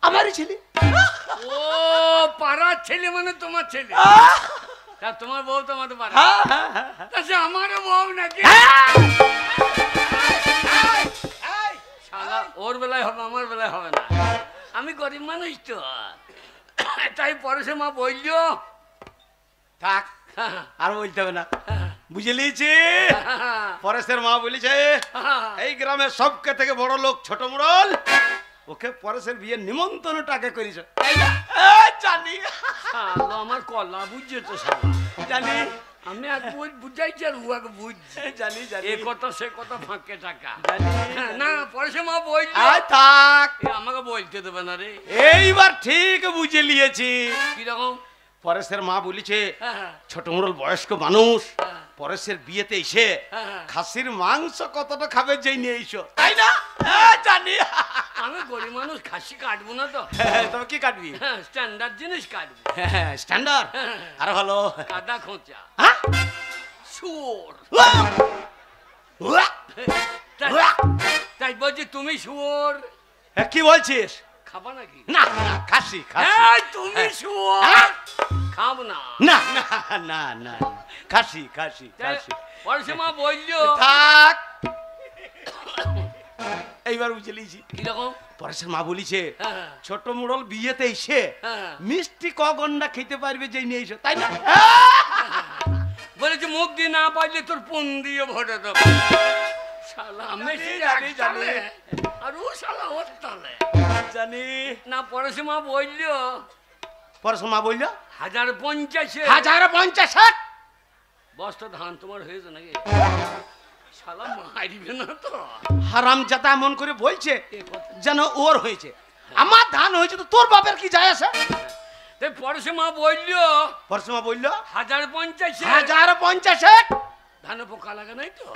আমারই ছেলে। ও পাড়ার ছেলে মানে তোমার ছেলে। তা তোমার বউ তো আমাদের পাড়া। তা সে আমারও বউ নাকি? শালা ওর বেলায় হবে, আমার বেলায় হবে না। আমি গরিব মানুষ তো, তাই পরেশে মা বললো থাক আর বলতে হবে না, বুঝে লিয়েছি। পরেশের মা বলেছে এই গ্রামের সবকে থেকে বড় লোক ছোট মোড়ল, ওকে পরেশের বিয়ে নিমন্ত্রণ টাকা করেছে। জানি শালা আমার কলা বুঝছে তো শালা। জানি আমি আর বুঝাইছি আর উহাকে বুঝছি। জানি জানি এ কথা সে কথা ফাঁকে টাকা। জানি। না পরেশে মা বললো আয় থাক, আমাকে বলতে দেবে না রে। এইবার ঠিক বুঝে লিয়েছি। কিরকম? পরেশের মা বলেছে হ্যাঁ, ছোট মোড়ল বয়স্ক মানুষ, হ্যাঁ। পরেশের বিয়েতে এসে হ্যাঁ। খাসির মাংস কতটা খাবে যেই নিয়ে এসো, তাই না? জানি। আমি গরিব মানুষ, খাসি কাটবো না তো। তবে কি কাটবি? স্ট্যান্ডার্ড জিনিস কাটবো। স্ট্যান্ডার্ড আর ভালো। কাদা খোঁচা হ্যাঁ? শুয়োর। উয়া! উয়া! তাই- তাই বলছি তুমি শুয়োর কি বলছিস? খাবা নাকি? না না, খাসি খাসি। এই, তুমি শুয়োর হ্যাঁ? খাবো না। না না না না, খাসি খাসি খাসি। পরেশে মা বললো থাক, এইবার বুঝে লিয়েছি। কিরকম? পরেশের মা বলিছে হ্যাঁ, ছোট মোড়ল বিয়েতে এসে হ্যাঁ। মিষ্টি ক গন্ডা খেতে পারবে যেই নিয়ে এসো, তাই না? বলেছে মুখ দিয়ে না পাইলে তোর পুন দিয়ে ভরে দেবো। শালা আমি জানি, জানি। আর ও শালা ওর তালে জানি। না। পরেশে মা বললো পরেশের মা বললো 1050 1050 বস্তা ধান তোমার হয়েছে নাকি? শালা মারিবে না তো? হারামজাদা এমন করে বলছে এ কথা। যেন ওর হয়েছে, আমার ধান হয়েছে তো তোর বাপের কি যায় আসে? তাই পরেশে মা বললো পরেশের মা বললো 1050 1050 ধানে পোকা লাগা নাই তো?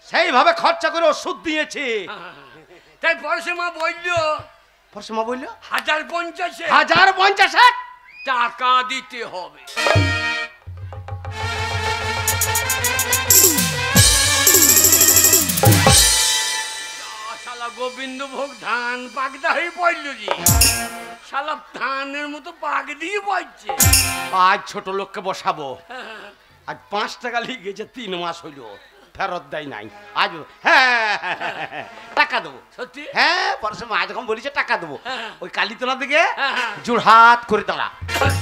সেইভাবে খরচা করে ওষুধ দিয়েছি। তাই পরেশে মা বললো পরেশের মা বললো 1050 1050 টাকা দিতে হবে। শালা গোবিন্দভোগ ধান পাকদা হয়ে পড়লো জি। শালা ধানের মতো পাক দিয়ে পড়ছে। আজ ছোট লোককে বসাবো, আজ 5 টাকা লিখে গেছে, 3 মাস হইল ফেরত দেয় নাই। আজ টাকা দেবো। সত্যি? হ্যাঁ, পরেশের মা যখন বলেছে টাকা দেবো, হ্যাঁ। ওই কালীতলা থেকে হ্যাঁ। জোড়হাত করে দাঁড়া।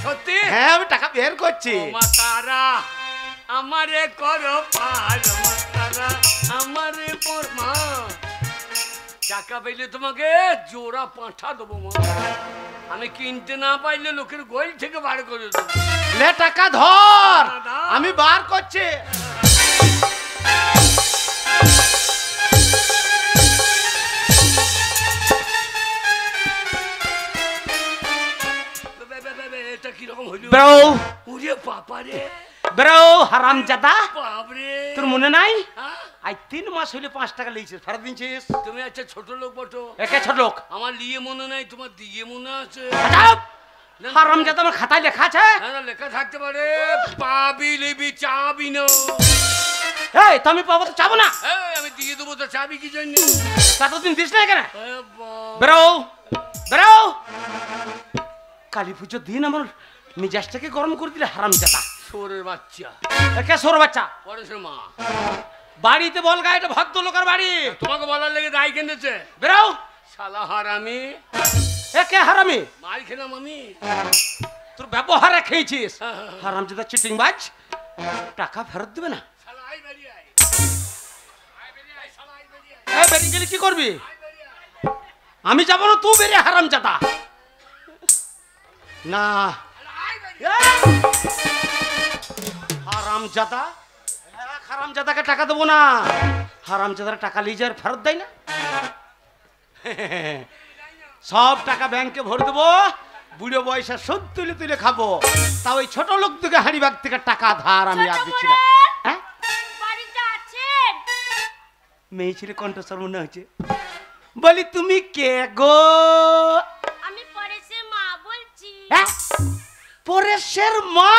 সত্যি? হ্যাঁ, আমি টাকা বের করছি। ও মা তারা আমারে করো পার, মা তারা আমারে পর মা। টাকা পাইলে তোমাকে জোড়া পাঁঠা দেবো মা। আমি কিনতে না পাইলে লোকের গোল থেকে বার করে দেবো। লে টাকা ধর, দাদা। আমি বার করছি। এটা কিরকম হইল? বেরো উড়ে পাপা রে, বেরো হারামজাদা, বাপরে। তোর মনে নাই হ্যাঁ? আজ 3 মাস হইলে 5 টাকা লিয়েছিস, ফেরত দিয়েছিস। তুমি একটা ছোট লোক বটো, একে ছোট লোক আমার লিয়ে মনে নাই, তোমার দিয়ে মনে আছে। হারামজাদা, আমার খাতায় লেখা আছে। হ্যাঁ, না, লেখা থাকতে পারে পাবি লিবি চাবি না। এই তো আমি পাবো তো চাবো না, এই, আমি দিয়ে দেবো তো চাবি কি জন্য? ততদিন দিস না কেন? এ বাবা। বেরো বেরো কালী পুজোর দিন আমার মিজাজটাকে গরম করে দিলে হারামজাদা। সোরের বাচ্চা। কে সর বাচ্চা? পরেশের মা। বাড়িতে বল গা, এটা ভদ্রলোকের বাড়ি। তোমাকে বলার লেগে দায় কেঁদেছে। বেরাও। শালা হারামি। কে হারামি? মার খেলাম আমি। তোর ব্যবহারে খেয়েছিস। হারামজাদা চিটিং বাজ, টাকা ফেরত দেবে না। শালা আই বেরিয়ে আয়। আয় বেরিয়ে আয়, শালা আই বেরিয়ে আয়। বেরিয়ে গেলে কি করবি? আমি যাবো না, তুই বেরিয়ে হারামজাদা। না হারামজাদা, হারামজাদাকে টাকা দেবো না। হারামজাদার টাকা নিয়ে যাওয়ার ফেরত দেয় না। সব টাকা ব্যাংকে ভরে দেবো, বুড়ো বয়সে সুদ তুলে তুলে খাবো। তা ওই ছোট লোক থেকে হাড়িবাগ থেকে টাকা ধার আমি আর দিচ্ছি না। হ্যাঁ, মেয়ে ছেলে কণ্ঠস্বর মনে হচ্ছে। বলি তুমি কে গো? আমি পরেশের মা বলছি। পরেশের মা?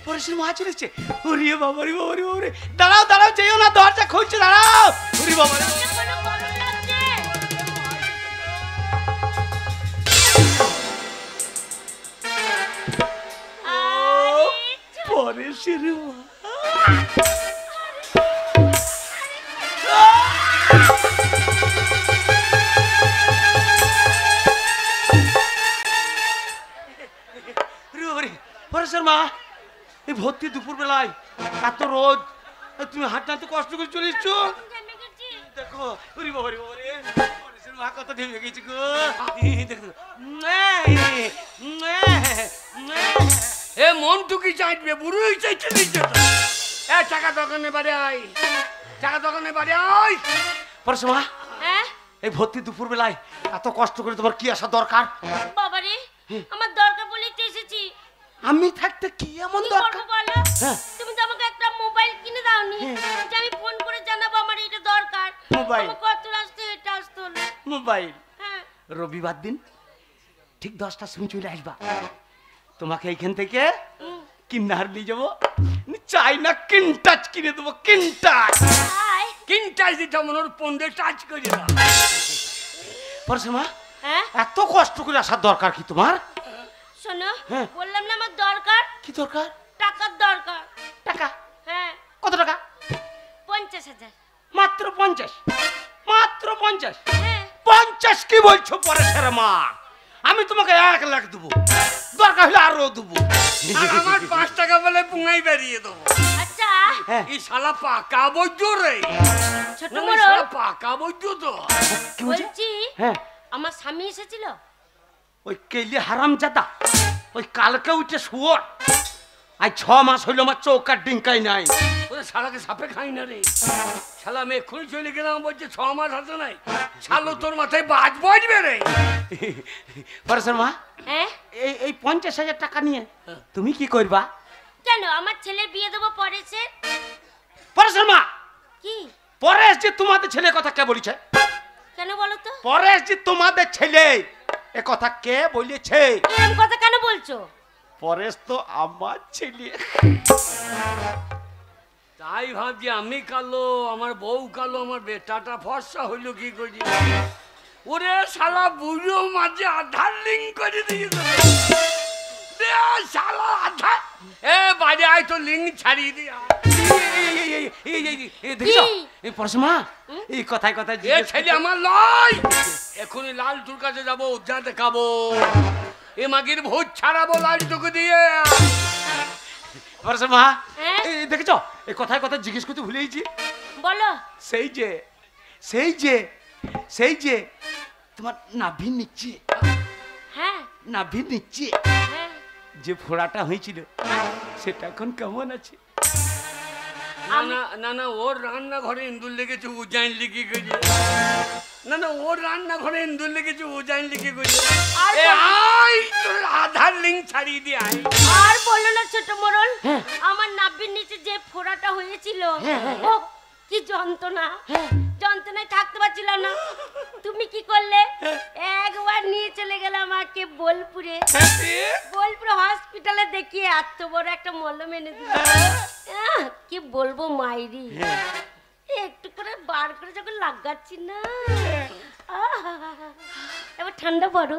পরেশের মা চলেছে। ওরে বাবা রে বাবা রে বাবা রে। দাঁড়াও দাঁড়াও, যেও না, দরজা খুলছে, দাঁড়াও। ওরে বাবা রে। পরেশের মা। পরেশের মা, এই ভর্তি দুপুর বেলায় এত রোদ, তুমি হাঁটতে হাঁটতে কষ্ট করে চলে এসছো। দেখো ওরে বাবা রে বাবা রে, পরেশের মা কত ঢেমে গেছে গো। দেখো এ মন টুকি চাইবে, বুড়োই চাইছে দিচ্ছে। এ টাকা দোকানে বাড়ি আয়, টাকা দোকানে বাড়ি আয়। পরেশের মা, এই ভর্তি দুপুর বেলায় এত কষ্ট করে তোমার কি আসা দরকার? বাবারে, আমার দরকার বলেই তো এসেছি। আমি থাকতে কি এমন দরকার? বলো, তুমি তো আমাকে একটা মোবাইল কিনে দাওনি যে আমি ফোন করে জানাবো আমার এটা দরকার। মোবাইল? কত রাস্তা এটা আসতে হলো। মোবাইল? হ্যাঁ। রবিবার দিন ঠিক 10টার সময় চলে আসবা। তোমাকে এইখান থেকে কিন্নার নিয়ে যাবো, চাই না কিনটাচ কিনে দেবো। কিনটাচ? কিনটাচ দিতে মনে পন্দে টাচ করে দাও। পরেশের মা, এত কষ্ট করে আসার দরকার কি তোমার? শোনো, বললাম না আমার দরকার। কি দরকার? টাকার দরকার। টাকা? হ্যাঁ। কত টাকা? 50,000। মাত্র 50? মাত্র 50? হ্যাঁ। 50 কি বলছো পরেশের মা? আমি তোমাকে 1 লাখ দেবো, দরকার হলে আরো দেবো। আমার 5 টাকা বলে পুঙ্গাই বেরিয়ে দেবো। আচ্ছা, এই শালা পাকা বৈদ্য রে। ছোট ওই বড় শালা পাকা বৈদ্য তো। বলছি, হ্যাঁ, আমার স্বামী এসেছিল। ওই কেলি হারামজাদা, ওই কালকে উঠে শুয়োর। আজ 6 মাস হইলো আমার চৌকার ডিঙ্কাই নাই। ওরে শালাকে সাপে খাই না রে। শালা মেয়ে খুলে চলে গেলাম, বলছে 6 মাস হাতে নাই। শালো তোর মাথায় বাজ বাজবে রে। পরেশের মা, হ্যাঁ, এই 50,000 টাকা নিয়ে তুমি কি করবা? কেন? আমার ছেলের বিয়ে দেবো পরেশের। পরেশের মা, কি? পরেশ যে তোমাদের ছেলে কথা কে বলেছে? কেন বলো তো? পরেশ যে তোমাদের ছেলে এ কথা কে বলেছে? এরকম কথা কেন বলছো? পরেশ তো আমার ছেলে। তাই ভাবছি আমি কালো, আমার বউ কালো, আমার বেটাটা ফর্সা হইল কি করি। ওরে শালা বুড়ো মাঝে আধার লিঙ্ক করে দিয়েছে। শালা আধার, এ বাড়ি আয় তো লিঙ্ক ছাড়িয়ে দিয়া। পরেশের মা, এই কথায় কথায় এ ছেলে আমার লয়। এখনই লাল টুর কাছে যাবো, যা দেখাবো। এ মাগির ভোজ ছাড়াবো লাল টুকু দিয়ে। পরেশের মা, দেখেছো এই কথায় কথা জিজ্ঞেস করতে ভুলে গেছি। বলো। সেই যে সেই যে সেই যে তোমার নাভির নিচে, হ্যাঁ, নাভির নিচে হ্যাঁ, যে ফোড়াটা হয়েছিল সেটা এখন কেমন আছে? না না না না, ওর রান্নাঘরে ইন্দুর লেগেছে, ও জানলি কি করে? না না, ওর রান্নাঘরে ইন্দুর লেগেছে, ও জানলি কি করে? এ আই তোর আধার লিঙ্ক ছাড়িয়ে দিয়ে আই। আর বললো না ছোট মোড়ল, আমার নাভির নিচে যে ফোড়াটা হয়েছিল, ও কি যন্ত্রণা! যন্ত্রণায় থাকতে পারছিলাম না। তুমি কি করলে? একবার নিয়ে চলে গেলাম আমাকে বোলপুরে। বোলপুরে হসপিটালে দেখিয়ে এত বড় একটা মলম এনে দিল। কি বলবো মাইরি, একটু করে বার করে যখন লাগাচ্ছি না, আহা, এবার ঠান্ডা বড়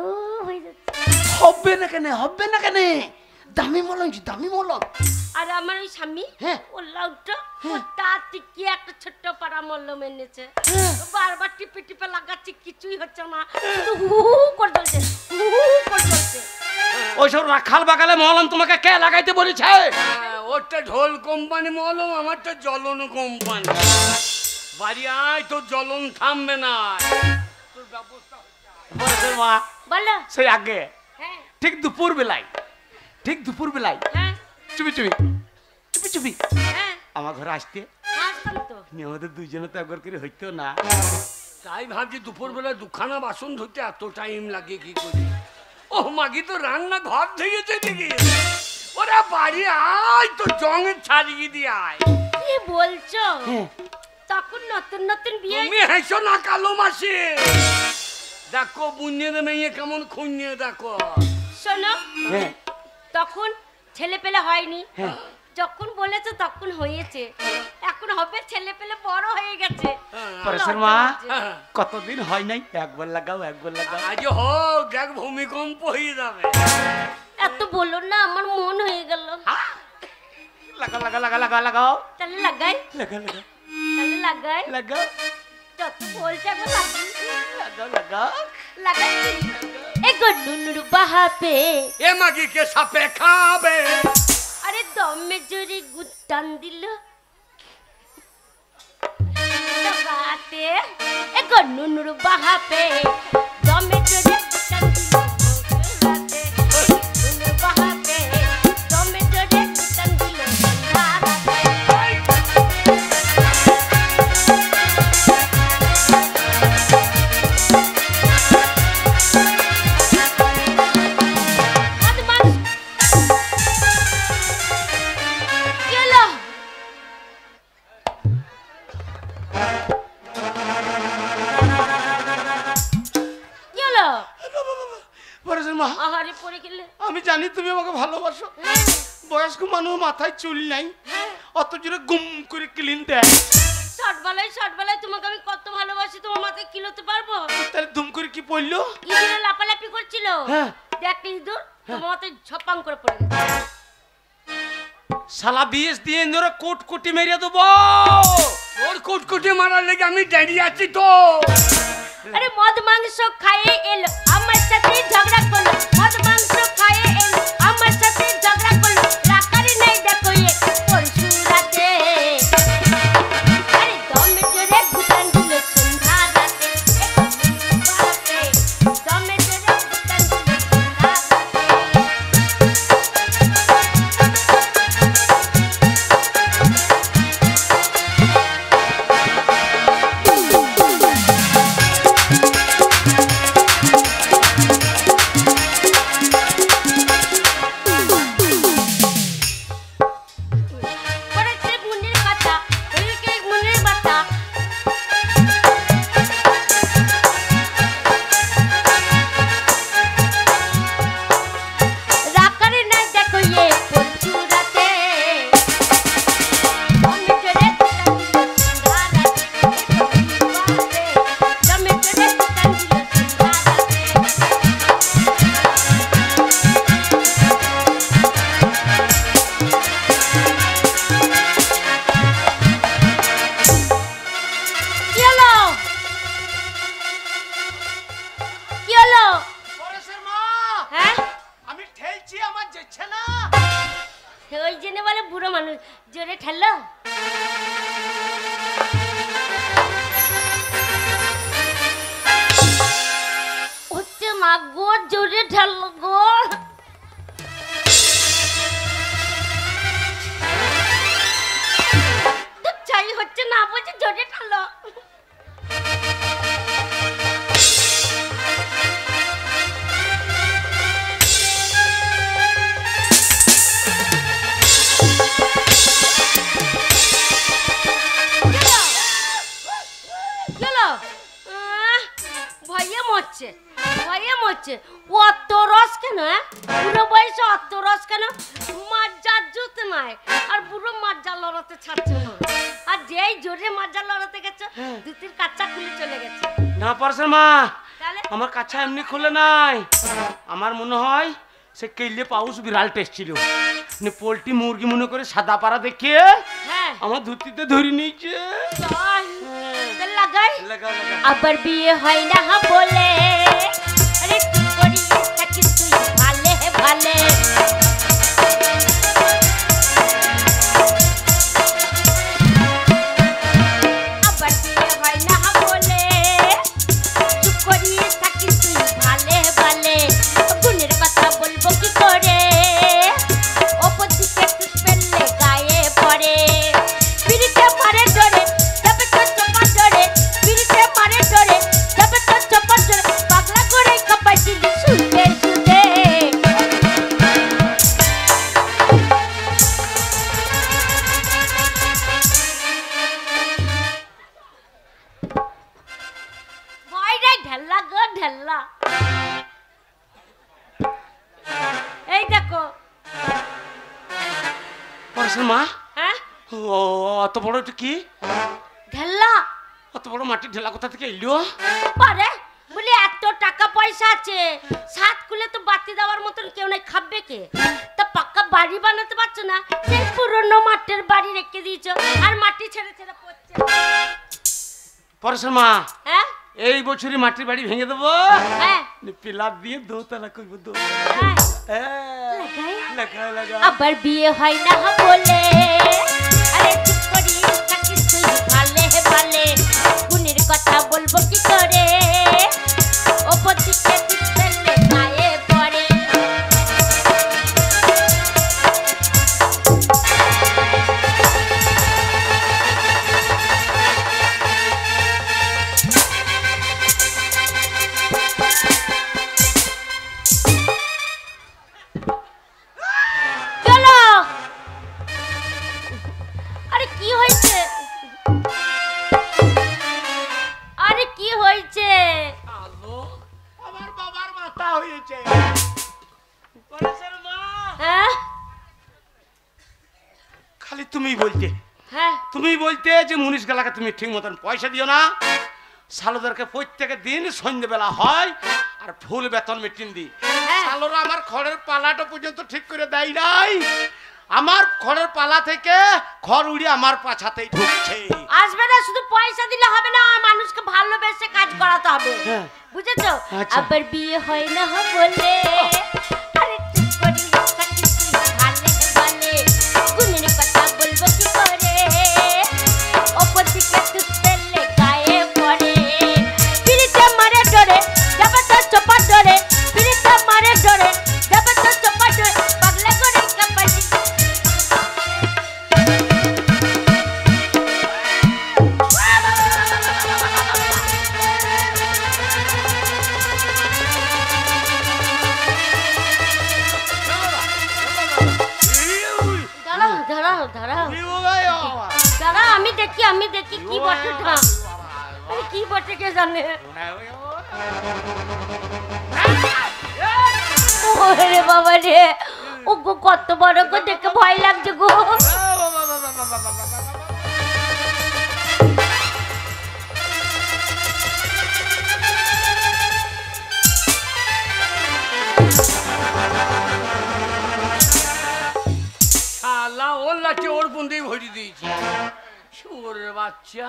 হয়ে যাচ্ছে। হবে না কেন, হবে না কেন, দামি মলম, দামি মলম। আর আমার ওই স্বামী, হ্যাঁ। ও লাউটা, ও তার থেকে একটা ছোট্ট পাড়া মল্লম এনেছে। বারবার টিপে টিপে লাগাচ্ছি, কিছুই হচ্ছে না, শুধু হু হু করে জ্বলছে, হু হু করে জ্বলছে। ওইসব রাখাল বাগালে মলম তোমাকে কে লাগাইতে বলেছে? ওরটা ঢোল কোম্পানি মলম, আমারটা জ্বলন কোম্পানি। বাড়ি আয়, তোর জ্বলন থামবে না। তোর ব্যবস্থা পরেশের মা বলো। সেই আগে হ্যাঁ ঠিক দুপুর বেলায়, ঠিক দুপুর বেলায় হ্যাঁ চুপি চুপি চুপি চুপি হ্যাঁ, আমার ঘরে আসতে। আসতাম তো। আমাদের দুইজনে তো একবার করে হইতো না। তাই ভাবছি দুপুরবেলা দুখানা বাসন ধুতে এত টাইম লাগে কি করি। ও মাগি তো রান্না ঘর থেকে যেতে গিয়ে, ওরা বাড়ি আয়, তো জঙের ছাড়িয়ে দিয়ে আয়। কি বলছো? হ্যাঁ। তখন নতুন নতুন বিয়ে। তুমি হেসো না কালো মাসি, দেখো বুনিয়ে মেয়ে কেমন খুঁজে দেখো। শোনো, হ্যাঁ তখন ছেলে পেলে হয়নি, হ্যাঁ। যখন বলেছে তখন হয়েছে, এখন হবে ছেলে পেলে বড় হয়ে গেছে। পরেশের মা হ্যাঁ। কতদিন হয় নাই, একবার লাগাও, একবার লাগাও। আজ হোক, দেখ ভূমিকম্প হয়ে যাবে। এত বলো না, আমার মন হয়ে গেল। লাগা লাগা লাগা লাগা লাগাও, তাহলে লাগাই, লাগা লাগা তাহলে লাগাই, লাগাও, যত বলছে একবার লাগাই, লাগাও লাগাও। লাগাচ্ছি। এগো নুনুর বাহাপে, এ মাগি কে সাপে খাবে। আরে দমে জোরে গুটান দিল জগাতে। এগো নুনুর বাহাপে, দমে জোরে গুটান দিল জগাতে। নুনুর বাহাপে, দমে জোরে গুটান দিল জগাতে। বদমাস, কি হলো? কি হলো? পরেশের মা আহারে পড়ে গেলে। আমি জানি তুমি আমাকে ভালোবাসো। হ্যাঁ, বয়স্ক মানুষ মাথায় চুল নাই, হ্যাঁ। অত জোরে গুম করে ক্লিন দেয়। ষাটবেলায় তোমাকে আমি কত ভালোবাসি, তোমার মাথায় কিলোতে পারবো? তাহলে দুম করে কি পড়লো? ইঁদুরে লাপালাপি করছিল, হ্যাঁ। দেখ ইঁদুর তোমার মাথায় ঝপাং করে পড়ে গেছে। শালা বিষ দিয়ে ধরে কোট কোটি মেরিয়ে দেবো। ওর কুটকুটি মারার লেগে আমি দাঁড়িয়ে আছি তো। আরে মদ মাংস খাইয়ে এলো, আমার সাথে ঝগড়া করলো। মদ মাংস খাইয়ে এলো, আমার সাথে ঝগড়া করলো। রাখারি নাই দেখো এ পরশু রাতে। আরে দমে জোরে ঘুটান দিল সন্ধ্যা রাতে। দমে জোরে ঘুটান দিল সন্ধ্যা রাতে। মরছে ভয়ে মরছে। অত রস কেন? বুড়ো বয়সে অত রস কেন? মাজার জুত নাই আর বুড়ো মাজার লড়াতে ছাড়ছে না। আর যেই জোরে মাজার লড়াতে গেছে দুটির কাচ্চা খুলে চলে গেছে। না পারছেন মা, তাহলে আমার কাছে এমনি খুলে নাই। আমার মনে হয় সে কেলে পাউস বিড়াল টেস্ট ছিল, পোল্ট্রি মুরগি মনে করে সাদা পাড়া দেখে হ্যাঁ আমার ধুতিতে ধরে নিয়েছে। লাগাই লাগা লাগা। আবার বিয়ে হয় না বলে আরে কি করি থাকি তুই ভালে ভালে। আবার বিয়ে হয় না বলে চুপ করি থাকি তুই ভালে ভালে। গুণের কথা বলবো কি করে ওপর দিকে তুই ফেললে গায়ে পড়ে। পিড়িতে মারে ডরে তবে তো চোপা ডরে। পিড়িতে মারে ডরে তবে তো চোপা ডরে। পাগলা করে কাপাই দিলি শুতে শুতে। ভয় রে ঢেল্লা গো ঢেল্লা। এই দেখো পারছেন মা? হ্যাঁ ও অত বড় এটা কি? ঢেল্লা অত বড় মাটির ঢেলা কোথা থেকে এলো? পারে বলি এত টাকা পয়সা আছে সাত খুলে তো বাতি দেওয়ার মতন কেউ নাই, খাবে কে? তা পাক্কা বাড়ি বানাতে পারছো না, সেই পুরনো মাটির বাড়ি রেখে দিয়েছো আর মাটি ছেড়ে ছেড়ে পড়ছে। পারছেন মা, হ্যাঁ এই বছরই মাটির বাড়ি ভেঙে দেবো, হ্যাঁ পিলার দিয়ে দোতলা করবো। হ্যাঁ। হ্যাঁ, লাগাই? লাগা লাগা। আবার বিয়ে হয় না বলে আরে চুপ করি থাকি তুই ভালে ভালে। গুণের কথা বলবো কি করে ওপর দিকে তুই ফেললে গায়ে পড়ে। চলো আরে কি হয়েছে? আরে কি হয়েছে? আলো আমার বাবার মাথা হয়েছে। পারছেন মা, হ্যাঁ খালি তুমি বলতে, হ্যাঁ তুমি বলতে যে মুনিশ গেলাকে তুমি ঠিক মতন পয়সা দিও না। সালোদেরকে প্রত্যেকের দিন সন্ধ্যেবেলা হয় আর ফুল বেতন মিটিং দিই। হ্যাঁ। সালোরা আমার খড়ের পালাটা পর্যন্ত ঠিক করে দেয় নাই। আমার খড়ের পালা থেকে খড় উড়ে আমার পাছাতেই ঢুকছে। আসবে না, শুধু পয়সা দিলে হবে না, মানুষকে ভালোবেসে কাজ করাতে হবে। হ্যাঁ। বুঝেছো? আচ্ছা। আবার বিয়ে হয় না বলে আরে চুপ করি থাকি তুই ভালে ভালে। গুণের কথা বলবো কি করে ওপর দিকে তুই ফেললে গায়ে পড়ে। পিড়িতে মারে ডরে যাবে তো চোপা ডরে। পিড়িতে মারে ডরে যাবে তো চোপা ডরে। পাগলা করে কাপাই দাঁড়াও দাঁড়াও দাঁড়াও দাঁড়াও, আমি দেখি কি বটে ঢাম। আরে কি বটে কে জানে? ওরে বাবা রে, ও গো কত বড় গো, দেখে ভয় লাগছে গো। শালা ওর লাঠি ওর বন্ধেই ভরি দিয়েছি। শুয়োরের বাচ্চা।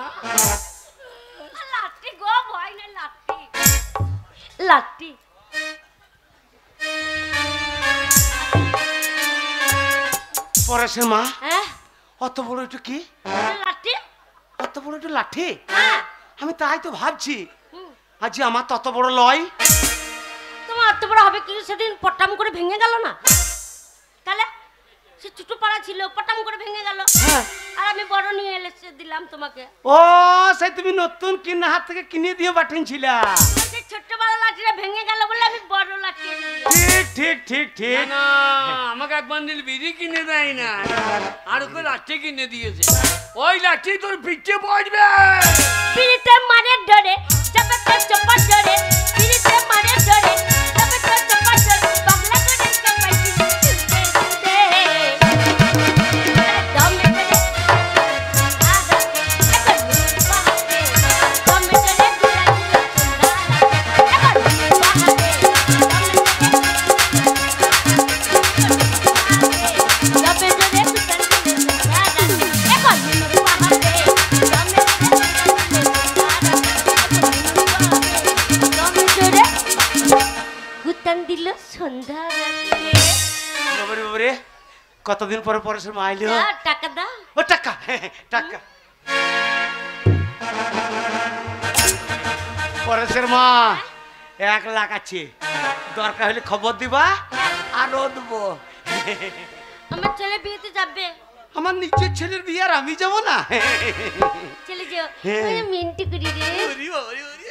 লাঠি গো, ভয় না লাঠি। লাঠি পরেশের মা, হ্যাঁ অত বড় একটু কি? লাঠি অত বড় একটু লাঠি? হ্যাঁ আমি তাই তো ভাবছি হুম। আজ আমার তত বড় লয়। তোমার এত বড় হবে কি? সেদিন পটাম করে ভেঙে গেল না? তাহলে সে ছোট পাড়া ছিল, পটাম করে ভেঙে গেল। হ্যাঁ। আর আমি বড় নিয়ে এসে দিলাম তোমাকে। ও সেই তুমি নতুন কিনা হাত থেকে কিনে দিয়ে পাঠিয়েছিলা। সে ছোট বড় লাঠিটা ভেঙে গেল বলে আমি বড় লাঠি এনে দিলাম। ঠিক ঠিক ঠিক ঠিক। না আমাকে এক বান্ডিল বিড়ি কিনে দেয় না, আর ওকে লাঠি কিনে দিয়েছে। ওই লাঠি তোর পিঠে পড়বে। পিড়িতে মারে ডরে যাবে তো চোপা ডরে। পিড়িতে সন্ধ্যা বাবারে বাবারে, কতদিন পরে পরেশের মা আইলো। টাকা দাও। ও টাকা, টাকা। পরেশের মা 1 লাখ আছে, দরকার হলে খবর দিবা, আরো দেবো। আমার ছেলে বিয়েতে যাবে। আমার নিজের ছেলের বিয়ে আর আমি যাবো না? চলে যাও। হ্যাঁ। ওই মিন্টু করি রে। ওরে বাবারে বাবারে।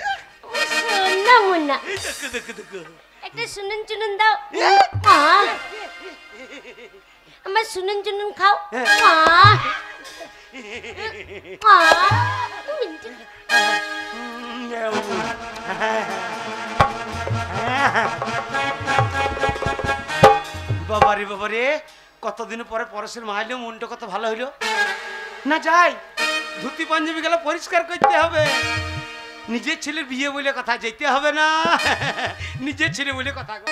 সোনা মোনা। এই দেখো দেখো দেখো। একটা শুনুন চুনুন দাও। আমার শুনুন চুনুন খাও। মিন্টু। বাবারে বাবারে, কতদিন পরে পরেশের মা এলো, মনটা কত ভালো হইলো। না যাই, ধুতি পাঞ্জাবি গেলে পরিষ্কার করতে হবে। নিজের ছেলের বিয়ে বলে কথা, যেতে হবে না। নিজের ছেলে বলে কথা গো।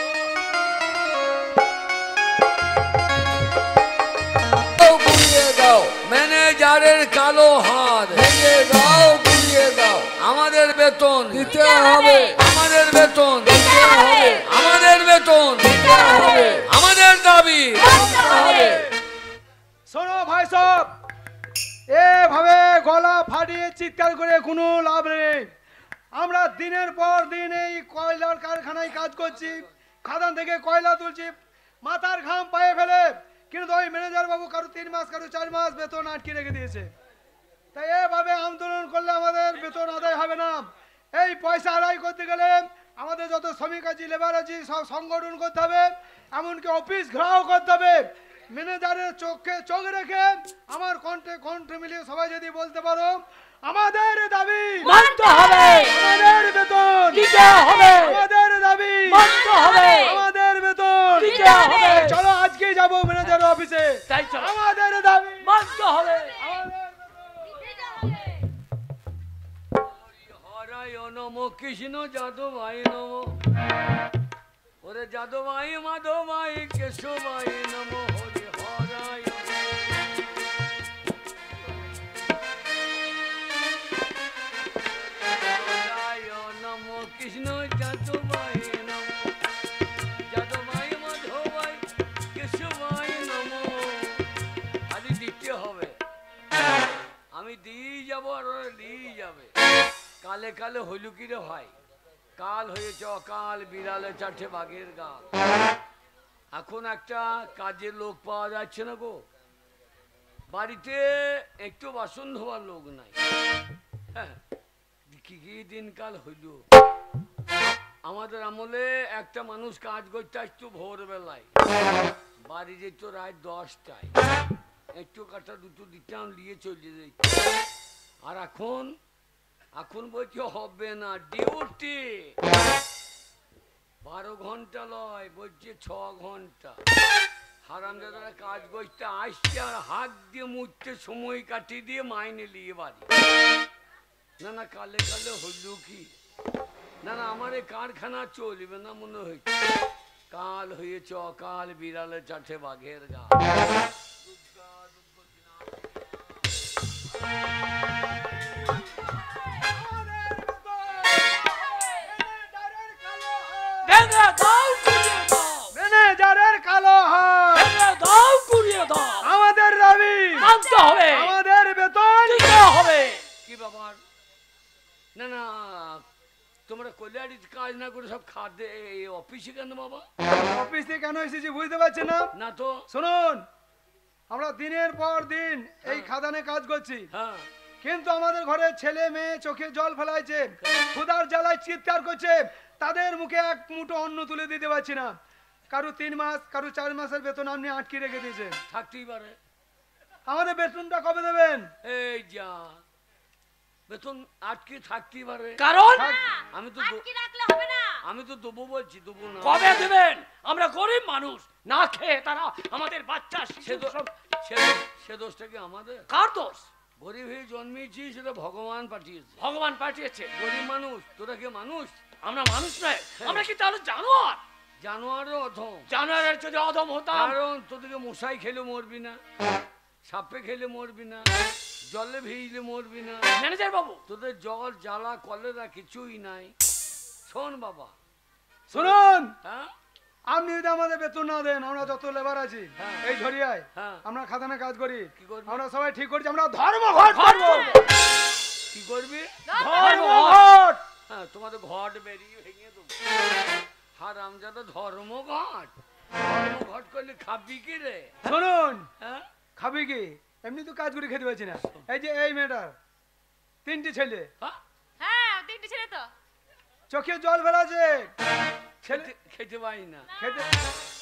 ম্যানেজারের কালো হাত ভেঙে দাও, গুলিয়ে দাও। আমাদের বেতন দিতে হবে, আমাদের বেতন দিতে হবে, আমাদের বেতন দিতে হবে, আমাদের দাবি মানতে হবে। শোনো ভাই সব, এভাবে গলা ফাটিয়ে চিৎকার করে কোনো লাভ নেই। আমরা দিনের পর দিন এই কয়লার কারখানায় কাজ করছি, খাদান থেকে কয়লা তুলছি, মাথার ঘাম পায়ে ফেলে, কিন্তু ওই ম্যানেজার বাবু কারো 3 মাস কারো 4 মাস বেতন আটকে রেখে দিয়েছে। তাই এভাবে আন্দোলন করলে আমাদের বেতন আদায় হবে না। এই পয়সা আদায় করতে গেলে আমাদের যত শ্রমিক আছে, লেবার আছে, সব সংগঠন করতে হবে, এমনকি অফিস ঘেরাও করতে হবে। ম্যানেজারের চোখে চোখ রেখে আমার কণ্ঠে কণ্ঠ মিলিয়ে সবাই যদি বলতে পারো, আমাদের দাবি মানতে হবে, আমাদের বেতন দিতে হবে, আমাদের দাবি মানতে হবে, আমাদের বেতন দিতে হবে। চলো আজকে যাবো ম্যানেজার অফিসে, তাই চলো, আমাদের দাবি মানতে হবে। হরায় নম কৃষ্ণ যাদবাই নম, ওরে যাদবাই মাধবাই কেশবাই নম, হরি হরায় নম কৃষ্ণ যাদবাই নম, যাদবাই মাধবাই কেশবাই নম। আজ দিতে হবে, আমি দিয়ে যাব আর ওরা দিয়ে যাবে। কালে কালে হইল কি রে ভাই, কাল হয়েছে অকাল, বিড়ালে চারটে বাঘের গাল। এখন একটা কাজের লোক পাওয়া যাচ্ছে না গো, বাড়িতে একটু বাসন ধোয়ার লোক নাই। হ্যাঁ, কি কি দিনকাল হইল। আমাদের আমলে একটা মানুষ কাজ করতে আসতো ভোরবেলায়, বাড়ি যেত রাত 10টায়, একটু কাটা দুটো দিতাম, নিয়ে চলে যেত। আর এখন এখন বলছি হবে না, ডিউটি 12 ঘন্টা লয়, বলছে 6 ঘন্টা। হারামজাদারা কাজ করতে আসছে আর হাত দিয়ে মুছতে সময় কাটিয়ে দিয়ে মাইনে নিয়ে বাড়ি। না না, কালে কালে হইল কি, না না আমার এই কারখানা চলবে না মনে হয়েছে। কাল হয়েছে অকাল, বিড়ালে চাটে বাঘের গা। ভেঙে দাও, গুলিয়ে দাও, ম্যানেজারের কালো হাত, ভেঙে দাও, গুলিয়ে দাও। আমাদের দাবি মানতে হবে, আমাদের বেতন দিতে হবে। কি ব্যাপার? না না, তোমরা কল্যাণীর কাজ না করে সব খাদ্যে অফিসে কেন বাবা? অফিসে কেন এসেছি বুঝতে পারছেন না? না তো। শুনুন, আমরা দিনের পর দিন এই খাদানে কাজ করছি, হ্যাঁ, কিন্তু আমাদের ঘরে ছেলে মেয়ে চোখে জল ফেলাইছে, ক্ষুধার জ্বালায় চিৎকার করছে, তাদের মুখে এক মুঠো অন্ন তুলে দিতে পারছি না। কারো 3 মাস কারো 4 মাসের বেতন আপনি আটকে রেখে দিয়েছেন। থাকতেই পারে। আমাদের বেতনটা কবে দেবেন? এই যা, বেতন আটকে থাকতেই পারে। কারণ আমি তো আটকে রাখলে হবে না। আমি তো দেবো বলছি, দেবো না। কবে দেবেন? আমরা গরিব মানুষ, না খেয়ে তারা আমাদের বাচ্চা সে শিশু দোষ, সব। সে দোষটা কি আমাদের? কার দোষ? গরিব হয়ে জন্মেছি, সেটা ভগবান পাঠিয়েছে। ভগবান পাঠিয়েছে। গরিব মানুষ, তোরা কি মানুষ? আমরা মানুষ নয়, আমরা কি তাহলে জানোয়ার? জানোয়ারও অধম। জানোয়ারের যদি অদম হতাম, কারণ তোদেরকে মশাই খেলে মরবি না, সাপে খেলে মরবি না, জলে ভিজলে মরবি না। ম্যানেজার বাবু, তোদের জল জ্বালা কলেরা কিছুই নাই। শোন বাবা, শুনুন, হ্যাঁ, আপনি যদি আমাদের বেতন না দেন, আমরা যত লেবার আছি হ্যাঁ। এই ঝরিয়ায় হ্যাঁ। আমরা খাদানে কাজ করি, কি করবি? আমরা সবাই ঠিক করছি আমরা ধর্মঘট করব। কি করবি? ধর্মঘট। হ্যাঁ, তোমাদের ঘট বেরিয়ে ভেঙে দেবো। হারামজাদা ধর্মঘট। ধর্মঘট করলে খাবি কি রে? শুনুন, হ্যাঁ? খাবি কি? এমনি তো কাজ করে খেতে পারছি না। এই যে এই মেয়েটার 3টি ছেলে, হ্যাঁ? হ্যাঁ 3টে ছেলে তো। চোখে জল ফেলাছে, খেতে পারি না, খেতে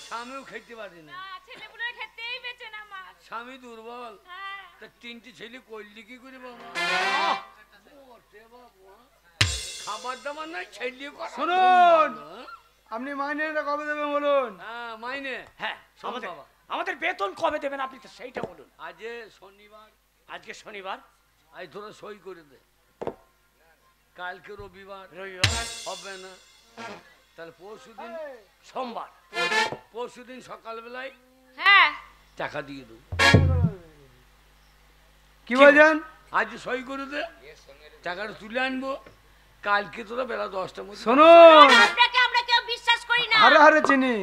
স্বামীও খেতে পারি না, ছেলেগুলো খেতেই বেচে না মা। স্বামী দুর্বল। হ্যাঁ। তা 3টি ছেলে করলি কি করে বাবা? ওরে বাবা, খাবার দাবার নাই ছেলে করা শুনুন। ভালো, হ্যাঁ? আপনি মাইনেটা কবে দেবেন বলুন? হ্যাঁ, মাইনে। হ্যাঁ শোন আমাদের বাবা, আমাদের বেতন কবে দেবেন আপনি তো সেইটা বলুন। আজ শনিবার, আজকে শনিবার, আজ তোরা সই করে দে। কালকে রবিবার, রবিবার, হবে না। তাহলে পরশুদিন, সোমবার। পরশুদিন সকালবেলায় হ্যাঁ। টাকা দিয়ে দেবো। কি বলছেন? আজ সই করে দে, টাকাটা তুলে আনবো। কালকে তোরা বেলা 10টার মধ্যে। শুনুন, আপনাকে আমরা কেউ বিশ্বাস করি না। হারে হারে চিনি,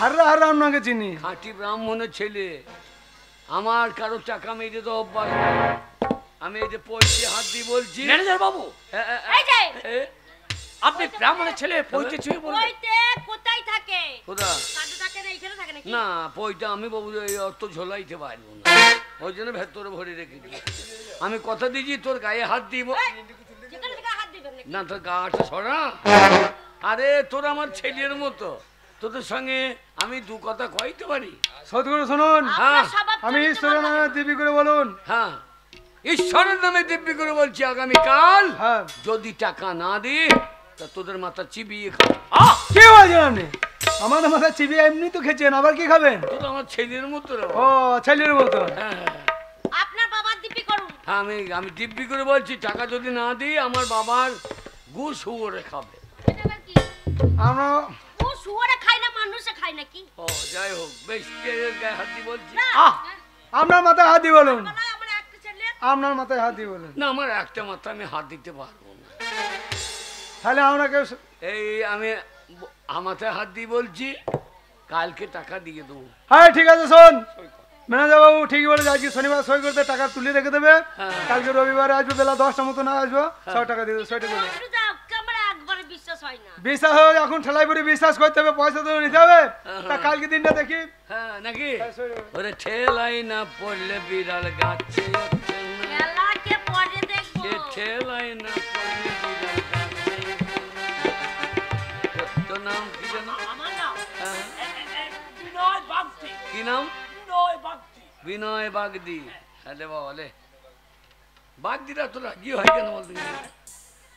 হারে হারে আপনাকে চিনি। খাঁটি ব্রাহ্মণের ছেলে, আমার কারো টাকা মেরে তো অভ্যাস নেই। আমি এই যে পয়সে হাত দিয়ে বলছি। ম্যানেজার বাবু, এই যে আপনি ব্রাহ্মণের ছেলে পৌঁছে ছুঁয়ে বলবেন। ওইতে কোথায় থাকে? কোথা? কাজে থাকে না, এখানে থাকে নাকি? না, পয়টা আমি বাবু এই অত ঝোলাইতে পারবো না, ওই জন্য ভেতরে ভরে রেখেছি। আমি কথা দিয়েছি তোর গায়ে হাত দিব যেখানে থেকে হাত দিবেন নাকি? না, তোর গাটা সরা। আরে তোর আমার ছেলের মতো, তোদের সঙ্গে আমি দু কথা কইতে পারি। সদগুরু শুনুন, হ্যাঁ, আপনার স্বভাব আমি চরিত্র ঈশ্বরের ভালো নামে লাগে না। দিবি করে বলুন। হ্যাঁ, ঈশ্বরের নামে দিব্যি করে বলছি, আগামীকাল হ্যাঁ, যদি টাকা না দিই তা তোদের মাথা চিবিয়ে খাবো। কি বলছেন আপনি? আমাদের মাথায় চিবিয়ে এমনি তো খেয়েছেন, আবার কি খাবেন? তোর আমার ছেলের মতো রে। ও ছেলের মতো। হ্যাঁ, হ্যাঁ, আপনার বাবার দিব্যি করুন। হ্যাঁ, আমি দিব্যি করে বলছি, টাকা যদি না দিই আমার বাবার গু শুয়োরে খাবে। এটা আবার কি? আমরা ও শুয়োরে খায় না, মানুষে খায় নাকি? ও যাই হোক, বেশ কে গায়ে হাত দিয়ে বলছি। না, আপনার মাথায় হাত দিয়ে বলুন, বলা আমার একটা ছেলে। আপনার মাথায় হাত দিয়ে বলুন। না, আমার একটা মাথা আমি হাত দিতে পারবো না। তাহলে আমরা কেউ এই আমি আমাতে হাত দিয়ে বলছি, কালকে টাকা দিয়ে দেবো। হ্যাঁ ঠিক আছে। শোন ম্যানেজার বাবু ঠিকই বলেছে, আজকে শনিবার সই করতে টাকা তুলে রেখে দেবে। হ্যাঁ। কালকে রবিবারে আসবে বেলা 10টার মতো না আসবো, 100 টাকা দিয়ে দেবে, সইটা করে দেবে। একটু যাও, আমার একবারে বিশ্বাস হয় না। বিশ্বাস হয়ে এখন ঠেলাই পরে বিশ্বাস করতে হবে, পয়সা তো নিতে হবে। তা কালকে দিনটা দেখি। হ্যাঁ নাকি? হ্যাঁ, সই করে। ওরে ঠেলাই না পড়লে বিড়াল গাছে ওঠে না। মেলাকে পরে দেখবো। সে ঠেলাই না পড়লে বিড়াল গাছে ওঠে না। তোর নাম কি জানো? আমার নাম হ্যাঁ, বিনয় বাগদি। কি নাম? বিনয় বাগদি। বিনয় বাগদি। আরে বাবা লে, বাগদিরা তো রাজি হয় কেন বলতে গেলে?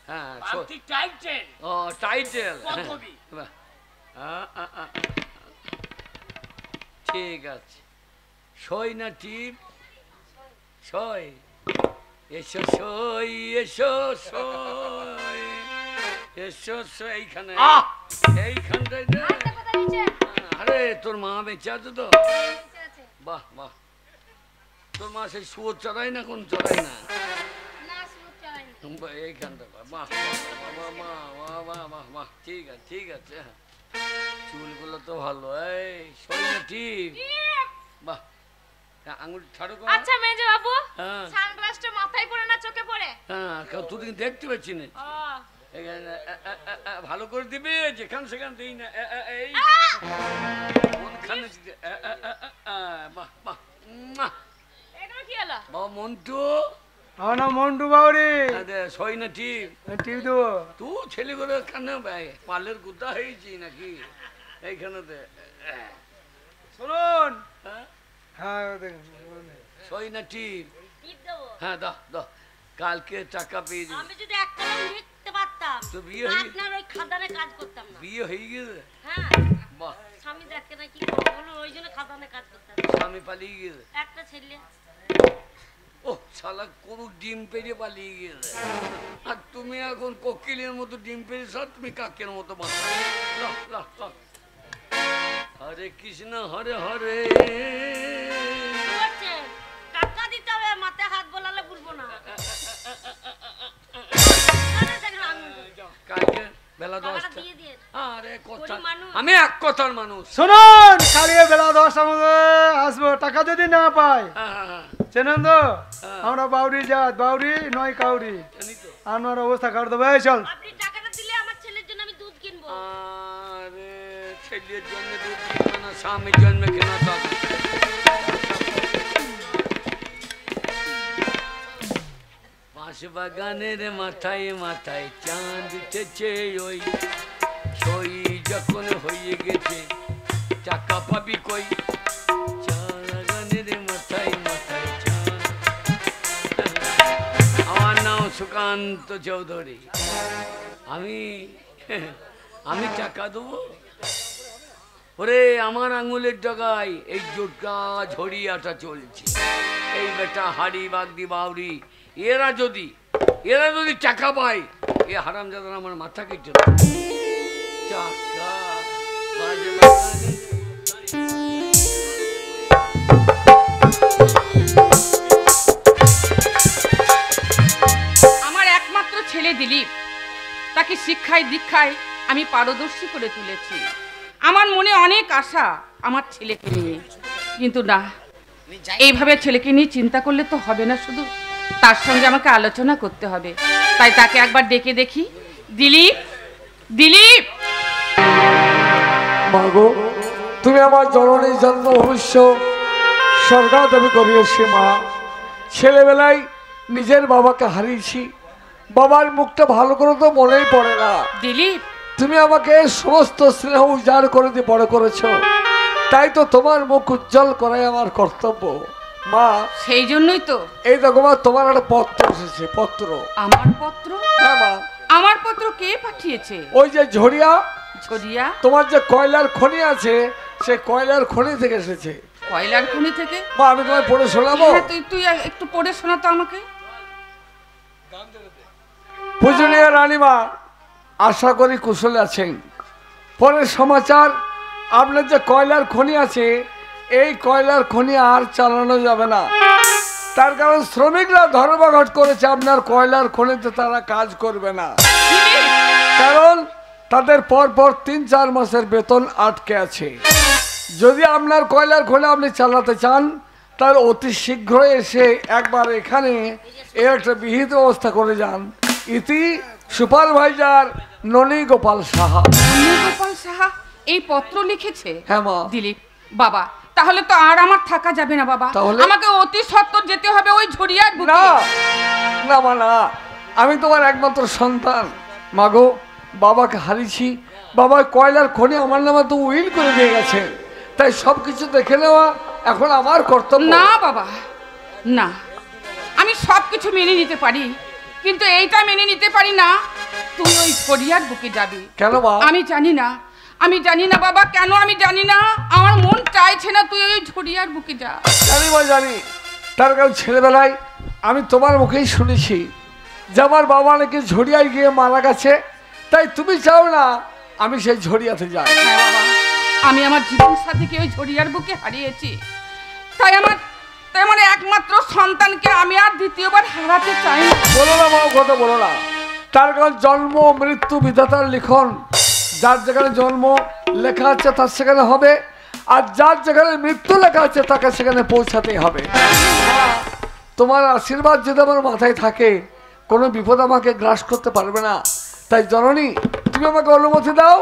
হ্যাঁ, বাগদি টাইটেল। ও টাইটেল। পদবী। বাহ, ঠিক আছে। সই না টিপ? সই। এসো সই, এসো সই, এসো সই। এইখানে, এইখানটাই দে। আচ্ছা, কোথায় নিচে? আরে তোর মা বেঁচে আছে তো? নিচে আছে। বাহ বাহ, তোর মা সেই শুয়োর চড়াই না, কোন চড়াই না? না, সুদ চালাইনি। এইখানটা বাহ বাহ বাহ বাহ বাহ বাহ বাহ বাহ, ঠিক আছে ঠিক আছে। চুলগুলো তো ভালো। এই সই না টিপ? বাহ, আঙুল ছাড়ো কর। আচ্ছা মেজো বাবু, হ্যাঁ সানগ্লাসটা মাথায় পড়ে না চোখে পড়ে? হ্যাঁ, কেউ তুই দেখতে পাচ্ছি না। ও এখানে, ভালো করে দিবি, যেখান সেখান দিই না। এই কোনখানে দিতে? বাহ বাহ, এটা কি হলো? বাবা মন্টু। আমার নাম মন্টু বাউরি। সই না টিপ? টিপ দেবো। তুই ছেলেগুলো এখানে পালের গুদা হয়েছি নাকি এইখানেতে? শুনুন, হ্যাঁ, হ্যাঁ সই না টিপ? টিপ দেবো। হ্যাঁ দাও দাও, কালকে টাকা পেয়ে যাবি। আমি যদি একটা লোক লিখতে পারতাম, তো বিয়ে হয়ে- আপনার ওই খাদানে কাজ করতাম না। বিয়ে হয়ে গেছে? হ্যাঁ, বাহ, স্বামী দেখে না কি করবো বলুন, ওই জন্য খাদানে কাজ করতাম। স্বামী পালিয়ে গেছে? একটা ছেলে। ও শালা গরু ডিম পেড়ে পালিয়ে গেছে, আর তুমি এখন কোকিলের মতো ডিম পেড়েছ, তুমি কাকের মতো বাঁচা। হরে কৃষ্ণ হরে হরে। কি করছেন? টাকা দিতে হবে, মাথায় হাত বোলালে ভুলবো না। কালকে বেলা টাকাটা 10টা। দিয়ে দিয়ে আরে কথা, গরিব মানুষ। আমি এক কথার মানুষ। শুনুন, কালিয়ে বেলা 10টার মধ্যে আসবো। টাকা যদি না পাই, হ্যাঁ, চেনেন তো আমরা বাউরি জাত, বাউরি নয় কাউরি। জানি তো। আমার অবস্থা কাট দেবে। এই চল। আপনি টাকাটা দিলে আমার ছেলের জন্য আমি দুধ কিনবো। আরে ছেলের জন্য দুধ কিনবে না, স্বামীর জন্য কেনা থাকে। বাঁশ বাগানের মাথায় মাথায় চাঁদ উঠেছে, ওই ছই যখন হয়ে গেছে টাকা পাবি কই। চা বাগানের মাথায় মাথায় চাঁদ। আমার নাম সুকান্ত চৌধুরী। আমি টাকা দেবো? ওরে আমার আঙুলের ডগায় এই জোটকা ঝড়িয়াটা চলছে। এই বেটা হাড়ি বাগদি বাউরি এরা যদি টাকা পায়, এ হারামজাদার আমার মাথা কেটে দেবে। টাকা বাজে বাগানে। আমার একমাত্র ছেলে দিলীপ, তাকে শিক্ষায় দীক্ষায় আমি পারদর্শী করে তুলেছি। আমার মনে অনেক আশা আমার ছেলেকে নিয়ে, কিন্তু না, এইভাবে ছেলেকে নিয়ে চিন্তা করলে তো হবে না, শুধু তার সঙ্গে আমাকে আলোচনা করতে হবে। তাই তাকে একবার ডেকে দেখি। দিলীপ, দিলীপ। মাগো, তুমি আমার জননী জন্ম ভবিষ্য স্বর্গা দাবি করিয়েছি মা। ছেলেবেলায় নিজের বাবাকে হারিয়েছি, বাবার মুখটা ভালো করে তো মনেই পড়ে না। দিলীপ, তুমি আমাকে সমস্ত স্নেহ উজাড় করে দিয়ে বড় করেছো, তাই তো তোমার মুখ উজ্জ্বল করাই আমার কর্তব্য মা। সেই জন্যই তো এই দেখো মা, তোমার একটা পত্র এসেছে। পত্র? আমার পত্র? হ্যাঁ মা। আমার পত্র কে পাঠিয়েছে? ওই যে ঝরিয়া, ঝরিয়া? তোমার যে কয়লার খনি আছে, সে কয়লার খনি থেকে এসেছে। কয়লার খনি থেকে? মা, আমি তোমায় পড়ে শোনাবো? হ্যাঁ, তুই একটু পড়ে শোনা তো আমাকে। পূজনীয় রানীমা, আশা করি কুশলে আছেন। পরের সমাচার, আপনার যে কয়লার খনি আছে, এই কয়লার খনি আর চালানো যাবে না। তার কারণ শ্রমিকরা ধর্মঘট করেছে, আপনার কয়লার খনিতে তারা কাজ করবে না। কারণ তাদের পরপর 3-4 মাসের বেতন আটকে আছে। যদি আপনার কয়লার খনি আপনি চালাতে চান, তার অতি শীঘ্রই এসে একবার এখানে এর একটা বিহিত ব্যবস্থা করে যান। ইতি সুপারভাইজার ননী গোপাল সাহা। গোপাল সাহা এই পত্র লিখেছে? হ্যাঁ মা। দিলীপ বাবা, তাহলে তো আর আমার থাকা যাবে না বাবা। তাহলে? আমাকে অতি সত্বর যেতে হবে ওই ঝরিয়ার বুকে। না না মা, না, আমি তোমার একমাত্র সন্তান। মাগো, বাবাকে হারিয়েছি, বাবা কয়লার খনি আমার নামে তো উইল করে দিয়ে গেছে, তাই সব কিছু দেখে নেওয়া এখন আমার কর্তব্য। না বাবা, না, আমি সব কিছু মেনে নিতে পারি, কিন্তু এইটা মেনে নিতে পারি না তুই ওই ঝরিয়ার বুকে যাবি। কেন মা? আমি জানি না বাবা, কেন আমি জানি না, আমার মন চাইছে না তুই ওই ঝরিয়ার বুকে যা। জানি মা, জানি। তার কারণ ছেলেবেলায় আমি তোমার মুখেই শুনেছি যে আমার বাবা নাকি ঝরিয়ায় গিয়ে মারা গেছে, তাই তুমি চাও না আমি সেই ঝরিয়াতে যাই। হ্যাঁ বাবা, আমি আমার জীবন সাথীকে ওই ঝরিয়ার বুকে হারিয়েছি, তাই আমার একমাত্র সন্তানকে আমি আর দ্বিতীয়বার হারাতে চাই না। বলো না মা, কথা বলো না। তার কারণ জন্ম মৃত্যু বিধাতার লিখন, যার যেখানে জন্ম লেখা আছে তার সেখানে হবে, আর যার যেখানে মৃত্যু লেখা আছে তাকে সেখানে পৌঁছাতেই হবে। তোমার আশীর্বাদ যদি আমার মাথায় থাকে, কোনো বিপদ আমাকে গ্রাস করতে পারবে না। তাই জননী, তুমি আমাকে অনুমতি দাও,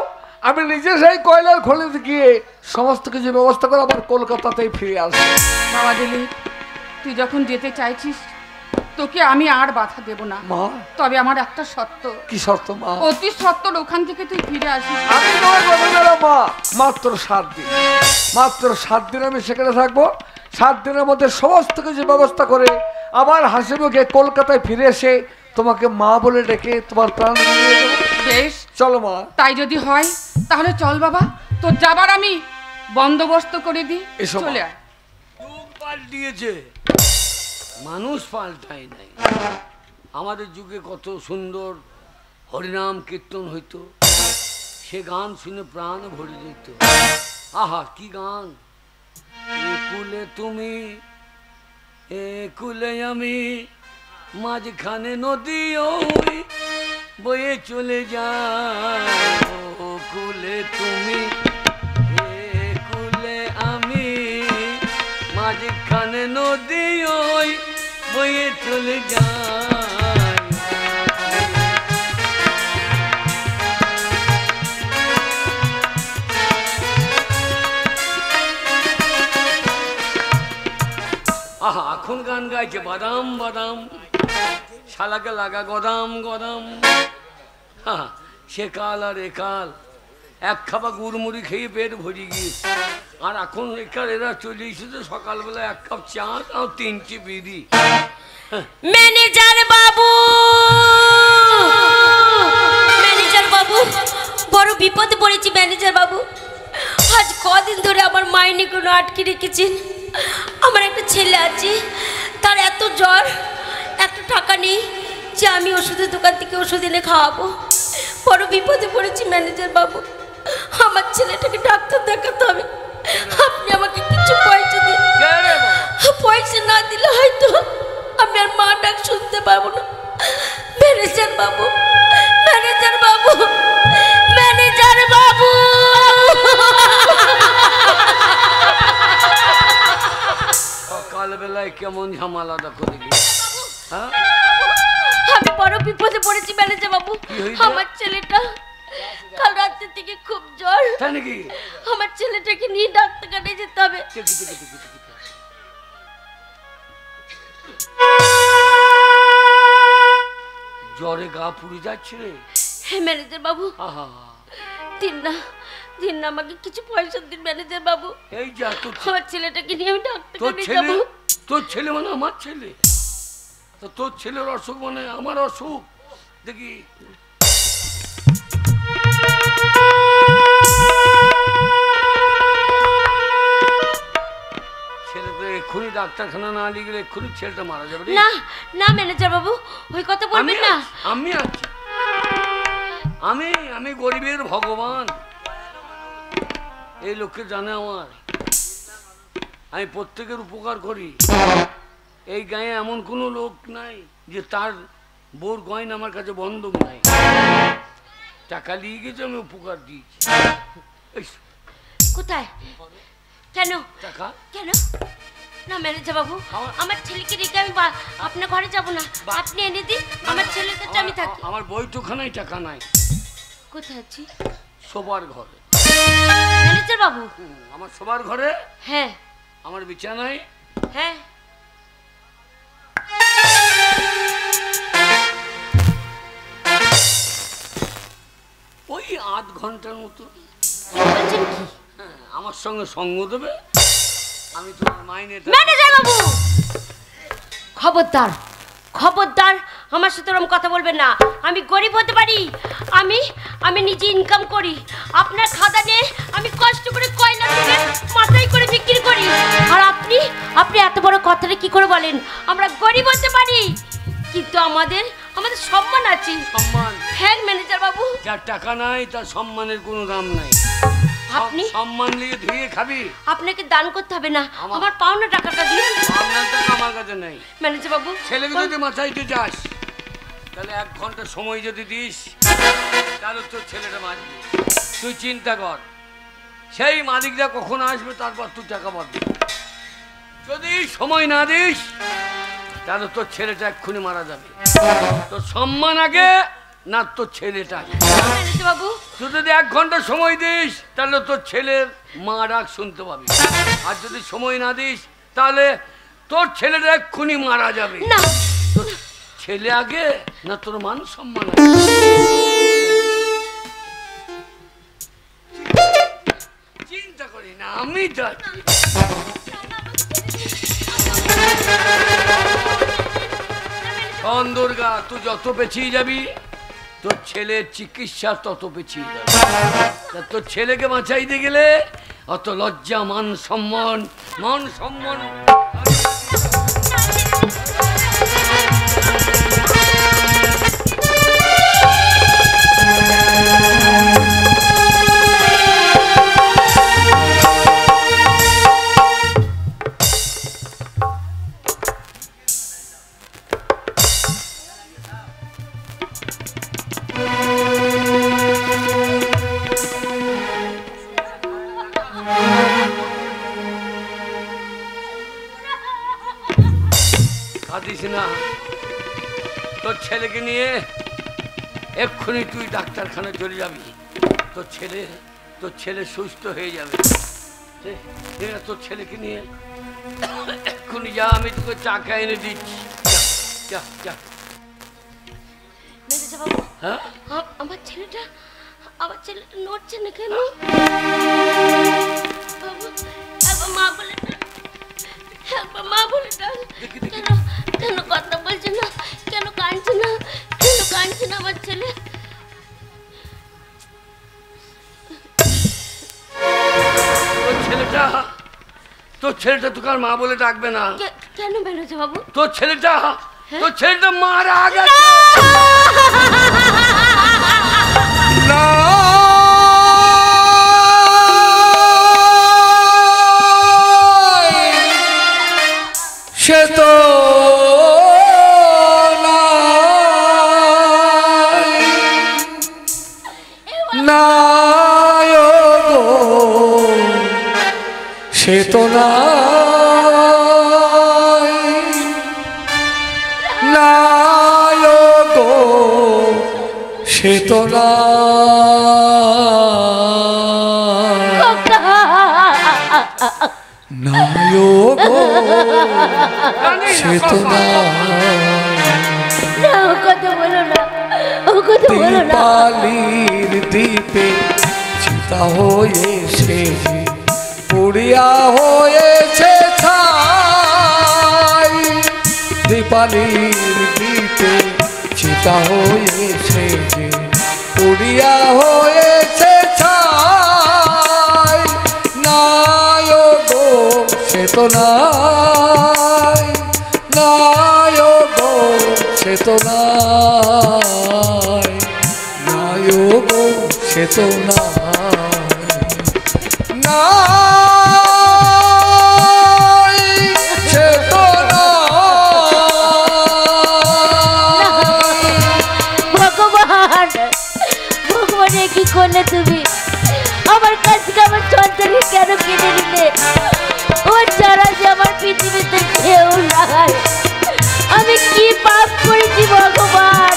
আমি নিজে সেই কয়লার খনিতে গিয়ে সমস্ত কিছু ব্যবস্থা করে আবার কলকাতাতেই ফিরে আসবো। বাবা দিলীপ, তুই যখন যেতে চাইছিস তোকে আমি আর বাধা দেব না মা। তবে আমার একটা শর্ত। কি শর্ত মা? অতি সত্তর ওখান থেকে তুই ফিরে আসিস। আমি তোমার বলে দিলাম মা, মাত্র 7 দিন, মাত্র 7 দিন আমি সেখানে থাকবো। 7 দিনের মধ্যে সমস্ত কিছু ব্যবস্থা করে আবার হাসি মুখে কলকাতায় ফিরে এসে তোমাকে মা বলে ডেকে তোমার প্রাণ দিয়ে দেবো। বেশ, চলো মা। তাই যদি হয় তাহলে চল বাবা, তোর যাবার আমি বন্দোবস্ত করে দিই। এসো মা। চলে আয়। যুগ পাল্টিয়েছে, মানুষ পাল্টায় নাই। আমাদের যুগে কত সুন্দর হরিনাম কীর্তন হইতো, সে গান শুনে প্রাণ ভরে যেত। আহা কি গান! এ কুলে তুমি, এ কুলে আমি, মাঝখানে নদী ওই বয়ে চলে যায়, ও কুল তুমি, এ কুলে আমি, মাঝখানে নদী ওই বয়ে চলে যায়। আহা, এখন গান গাইছে বাদাম বাদাম, শালাকে লাগা গদাম গদাম। হ্যাঁ, সে কাল আর একাল এক খাবা গুড়মুড়ি খেয়ে পেট ভরে গিয়েছে। আর এখন একাল এরা চলে এসেছে সকালবেলা এক কাপ চা আর 3টি বিড়ি। ম্যানেজার বাবু, ম্যানেজার বাবু, বড় বিপদে পড়েছি ম্যানেজার বাবু। আজ কদিন ধরে আমার মাইনে কোনো আটকে রেখেছেন। আমার একটা ছেলে আছে, তার এত জ্বর, এত টাকা নেই যে আমি ওষুধের দোকান থেকে ওষুধ এনে খাওয়াবো। বড় বিপদে পড়েছি ম্যানেজার বাবু, আমার ছেলেটাকে ডাক্তার দেখাতে হবে। আপনি আমাকে কিছু পয়সা দিন। পয়সা না দিলে হয়তো আমি আর মা ডাক শুনতে পাবো না। ম্যানেজার বাবু, ম্যানেজার বাবু, ম্যানেজার বাবু। সকালবেলায় কেমন ঝামেলা দেখো দেখি। হ্যাঁ, আমি বড় বিপদে পড়েছি ম্যানেজার বাবু। আমার ছেলেটা কাল রাত্রে থেকে খুব জ্বর। তাই নাকি? আমার ছেলেটাকে নিয়ে ডাক্তারখানায় যেতে হবে। জ্বরে গা পুড়ে যাচ্ছে রে। হ্যাঁ ম্যানেজার বাবু, আহা, দিন না, দিন না, আমাকে কিছু পয়সা দিন ম্যানেজার বাবু। এই যা তোর আমার ছেলেটাকে নিয়ে আমি তোর ডাক্তারখানায় ছেলে, যাবো। তোর ছেলে মানে আমার ছেলে, তো তোর ছেলের অসুখ মানে আমার অসুখ। দেখি ছেলে তো এক্ষুনি ডাক্তারখানা না নিয়ে গেলে এক্ষুনি ছেলেটা মারা যাবে রে। না না ম্যানেজার বাবু, ওই কথা বলবেন না। আমি আছি, আমি আমি গরিবের ভগবান। এই লোককে জানে আমার, আমি প্রত্যেকের উপকার করি। এই গায়ে এমন কোনো লোক নাই যে তার বোর গয়না আমার কাছে বন্ধক নাই। টাকা নিয়ে গেছে, আমি উপকার দিয়েছি। কোথায়? কেন টাকা কেন? না ম্যানেজার বাবু, আমার ছেলেকে রেখে আমি আপনার ঘরে যাব না। আপনি এনে দিন, আমার ছেলের কাছে আমি থাকি। আমার বইটুখানাই টাকা নাই। কোথায় আছি? শোবার ঘরে। ম্যানেজার বাবু, আমার শোবার ঘরে, হ্যাঁ আমার বিছানায়। হ্যাঁ, ওই 8 ঘন্টার মতো বলছেন কি? আমার সঙ্গে সঙ্গ দেবে। আমি তোমার মাইনে। ম্যানেজার বাবু, খবরদার খবরদার, আমার সাথে ওরকম কথা বলবেন না। আমি গরিব হতে পারি, আমি নিজে ইনকাম করি। আপনার খাদানে আমি কষ্ট করে কয়লা তুলে মাথায় করে বিক্রি করি। আর আপনি এত বড় কথাটা কি করে বলেন? আমরা গরিব হতে পারি, কিন্তু আমাদের সম্মান আছে। সম্মান? হ্যাঁ ম্যানেজার বাবু। যার টাকা নাই তার সম্মানের কোনো দাম নাই। আপনি সম্মান নিয়ে ধুয়ে খাবি? আপনাকে দান করতে হবে না, আমার পাওনা টাকাটা দিন। আপনার টাকা আমার কাছে নেই ম্যানেজার বাবু। ছেলেকে যদি মাথাইতে যাস, তাহলে 1 ঘন্টা সময় যদি দিস, তাহলে তোর ছেলেটা বাঁচবে। তুই চিন্তা কর, সেই মালিকরা কখন আসবে, তারপর তুই টাকা পাবি। যদি সময় না দিস, তাহলে তোর ছেলেটা এক্ষুনি মারা যাবে। তোর সম্মান আগে না তোর ছেলেটা? বাবু, তুই যদি 1 ঘন্টা সময় দিস, তাহলে তোর ছেলের মা ডাক শুনতে পাবি। আর যদি সময় না দিস, তাহলে তোর ছেলেটা এক্ষুনি মারা যাবে। না, তোর ছেলে আগে না তোর মান সম্মান আগে? চিন্তা করি না, আমি যাচ্ছি। শোন দুর্গা, তুই যত পেছিয়ে যাবি, তোর ছেলের চিকিৎসা তত পেছিয়ে যাবে। তোর ছেলেকে বাঁচাইতে গেলে অত লজ্জা, মান সম্মান করিস না। তোর ছেলেকে নিয়ে এক্ষুনি তুই ডাক্তারখানা চলে যাবি। তোর ছেলে সুস্থ হয়ে যাবে। তোর ছেলেকে নিয়ে এক্ষুনি যা, আমি তোকে চাকা এনে দিচ্ছি। যা যা। হ্যাঁ, আমার ছেলেটা নড়ছে না কেন? বাবু, একবার মা বলে ডাক। কেন কথা বলছে না? কেন কাঁদছে না? আমার ছেলে? তোর ছেলেটা তোকে আর মা বলে ডাকবে না। কেন ম্যানেজার বাবু? তোর ছেলেটা মারা গেছে। না সে তো সে তো সে তো সে তো দীপালির দ্বীপে চিতা হয়েছে, পুড়িয়া হয়েছে ছাই। দীপালির দ্বীপে চিতা হয়েছে, পুড়িয়া হয়েছে ছাই। নাই গো সে তো নাই, নাই গো সে তো নাই, নাই গো সে তো নাই। কি করলে তুমি? আমার কাছ থেকে আমার সন্তানকে কেন কেড়ে নিলে? ও ছাড়া যে আমার পৃথিবীতে কেউ নাই। আমি কি পাপ করেছি ভগবান,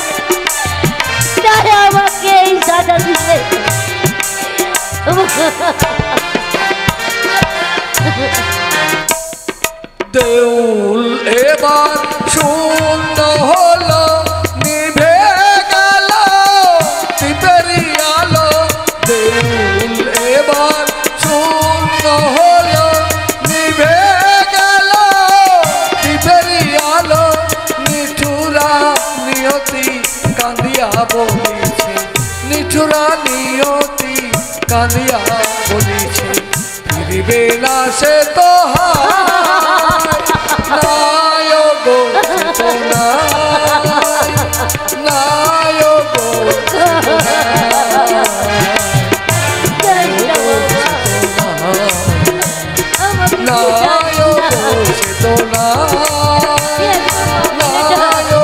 তাই আমাকে এই সাজা দিলে? দেউল এবার শূন্য হলো, নিভে গেল দ্বীপেরই আলো। দেউল এবার শূন্য হলো, নিভে গেল দ্বীপেরই আলো। নিঠুরা নিয়তি কাঁদিয়া বলিছে, নিঠুরা নিয়তি কাঁদিয়া বলিছে, ফিরিবে না সে তো নাই গো সে তো নাই, নাই গো নাই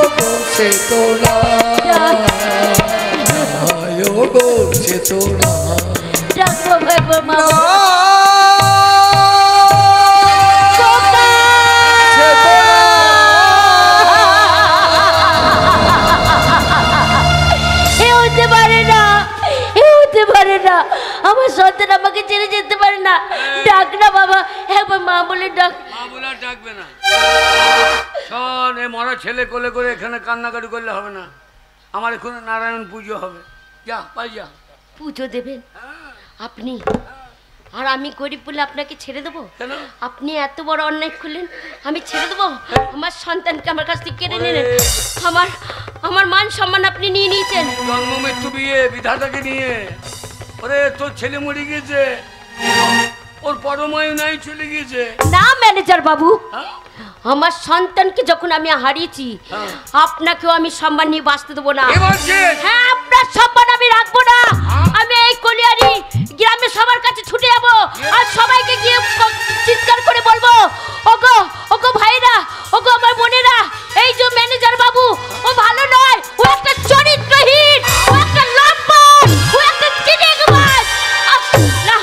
গো সে তো নাই, নাই গো সে তো নাই, নাই গো সে তো নাই। আমার সন্তান আমাকে ছেড়ে যেতে পারে না। ডাক না বাবা, একবার মা বলে ডাক। মা বলে ডাকবে না। শোন, এ মরা ছেলে কোলে করে এখানে কান্নাকাটি করলে হবে না। আমার এখানে নারায়ণ পুজো হবে। যা পাই যা। পুজো দেবেন আপনি? আর আমি গরিব বলে আপনাকে ছেড়ে দেবো? কেন? আপনি এত বড় অন্যায় করলেন, আমি ছেড়ে দেবো? আমার সন্তানকে আমার কাছ থেকে কেড়ে নিলেন। আমার মান সম্মান আপনি নিয়ে নিয়েছেন। জন্ম মৃত্যু বিয়ে বিধাতাকে নিয়ে। ওরে তোর ছেলে মরে গিয়েছে, ওর পরমায়ু নাই, চলে গিয়েছে। না ম্যানেজার বাবু, আমার সন্তানকে যখন আমি হারিয়েছি, আপনাকেও আমি সম্মান নিয়ে বাঁচতে দেবো না। হ্যাঁ, আপনার সম্মান আমি রাখবো না। আমি এই কলিয়ারি গ্রামে সবার কাছে ছুটে যাবো, আর সবাইকে গিয়ে চিৎকার করে বলবো, ওগো ওগো ভাইরা, ওগো আমার বোনেরা, এই যে ম্যানেজার বাবু, ও ভালো নয়, ও একটা চরিত্রহীন, ও একটা লম্পট, ও একটা চিনিংবাজ। না,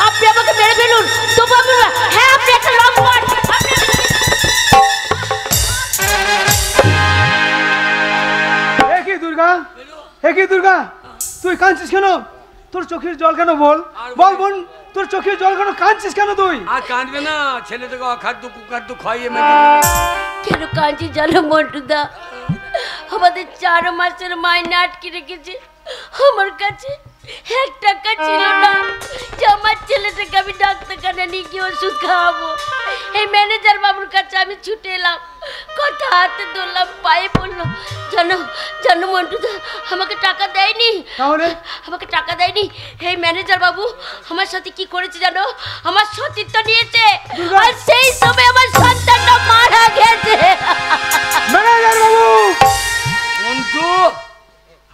আপনি আমাকে মেরে ফেলুন, তবু আমি, হ্যাঁ আপনি একটা লম্পট। দুর্গা, তুই কাঁদছিস কেন? তোর চোখের জল কেন বল? বল বোন, তোর চোখের জল কেন? কাঁদছিস কেন তুই? আর কাঁদবে না, ছেলেটাকে অখাদ্য কুখাদ্য খাইয়ে মেরে কেন কাঁদছি জানো মন্টুদা? আমাদের 4 মাসের মাইনে আটকে রেখেছে। আমার কাছে 1 টাকা ছিল না যে আমার ছেলেটাকে আমি ডাক্তারখানা নিয়ে গিয়ে ওষুধ খাওয়াবো। এই ম্যানেজার বাবুর কাছে আমি ছুটে এলাম, কথা হাতে ধরলাম, পায়ে পড়লো। জানো জানো মন্টুদা, আমাকে টাকা দেয়নি। তাহলে আমাকে টাকা দেয়নি। এই ম্যানেজার বাবু আমার সাথে কি করেছে জানো? আমার সতীত্ব নিয়েছে, আর সেই সময় আমার সন্তানটা মারা গেছে। ম্যানেজার বাবু, মন্টু,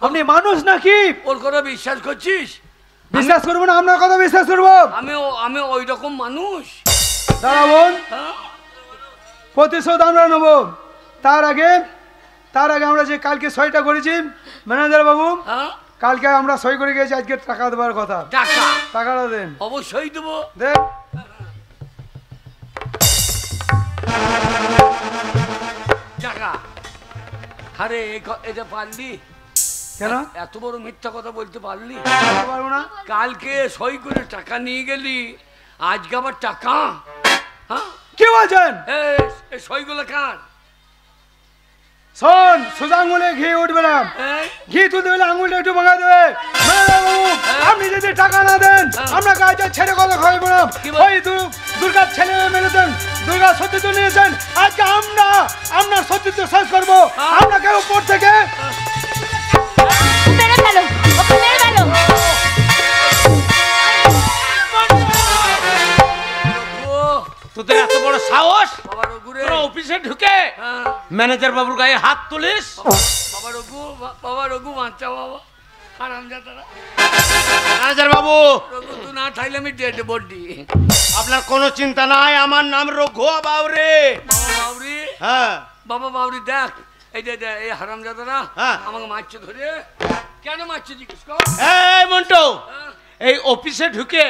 আপনি মানুষ নাকি? ওর কথা বিশ্বাস করছিস? বিশ্বাস করবো না, আপনার কথা বিশ্বাস করবো? আমি ওই রকম মানুষ? দাঁড়া বোন, হ্যাঁ? প্রতিশোধ আমরা নেবো। তার আগে আমরা যে কালকে সইটা করেছি ম্যানেজার বাবু, হ্যাঁ? কালকে আমরা সই করে গেছি, আজকে টাকা দেওয়ার কথা। টাকাটা দেন। অবশ্যই দেবো। দেন। টাকা? আরে এটা পারলি? কেন এত বড় মিথ্যা কথা বলতে পারলি? পারবো না? কালকে সই করে টাকা নিয়ে গেলি, আজকে আবার টাকা? হ্যাঁ, কি বলছেন? এই সইগুলো কার? শোন, সোজা আঙুলে ঘি উঠবে না, ঘি তুলতে হলে আঙুলটা একটু ভাঙা দেবে। ম্যানেজার বাবু, আপনি যদি টাকা না দেন আমরা কাজে ছেড়ে কথা খাওয়াবো না। ওই দুর্গার ছেলে মেরে দেন, দুর্গা সতীত্ব নিয়েছেন, আজকে আমরা আপনার সতীত্ব শেষ করবো। আপনাকে উপর থেকে মেরে ফেলো, ওকে মেরে ফেলো। তোদের এত বড় সাহস, বাবা রঘুরে, তোরা অফিসে ঢুকে ম্যানেজার বাবুর গায়ে হাত তুলিস? বাবা রঘু বাচ্চা বাবা, হারামজাদারা। ম্যানেজার বাবু, রঘু তুই না থাকলে আমি ডেড বডি। আপনার কোনো চিন্তা নাই, আমার নাম রঘু বাউরি। বাবা বাউরি, হ্যাঁ বাবা বাউরি, দেখ এই যে এই হারামজাদারা হ্যাঁ। আমাকে মারছে ধরে। কেন মারছে জিজ্ঞেস কর। এই মন্টু, হ্যাঁ। এই অফিসে ঢুকে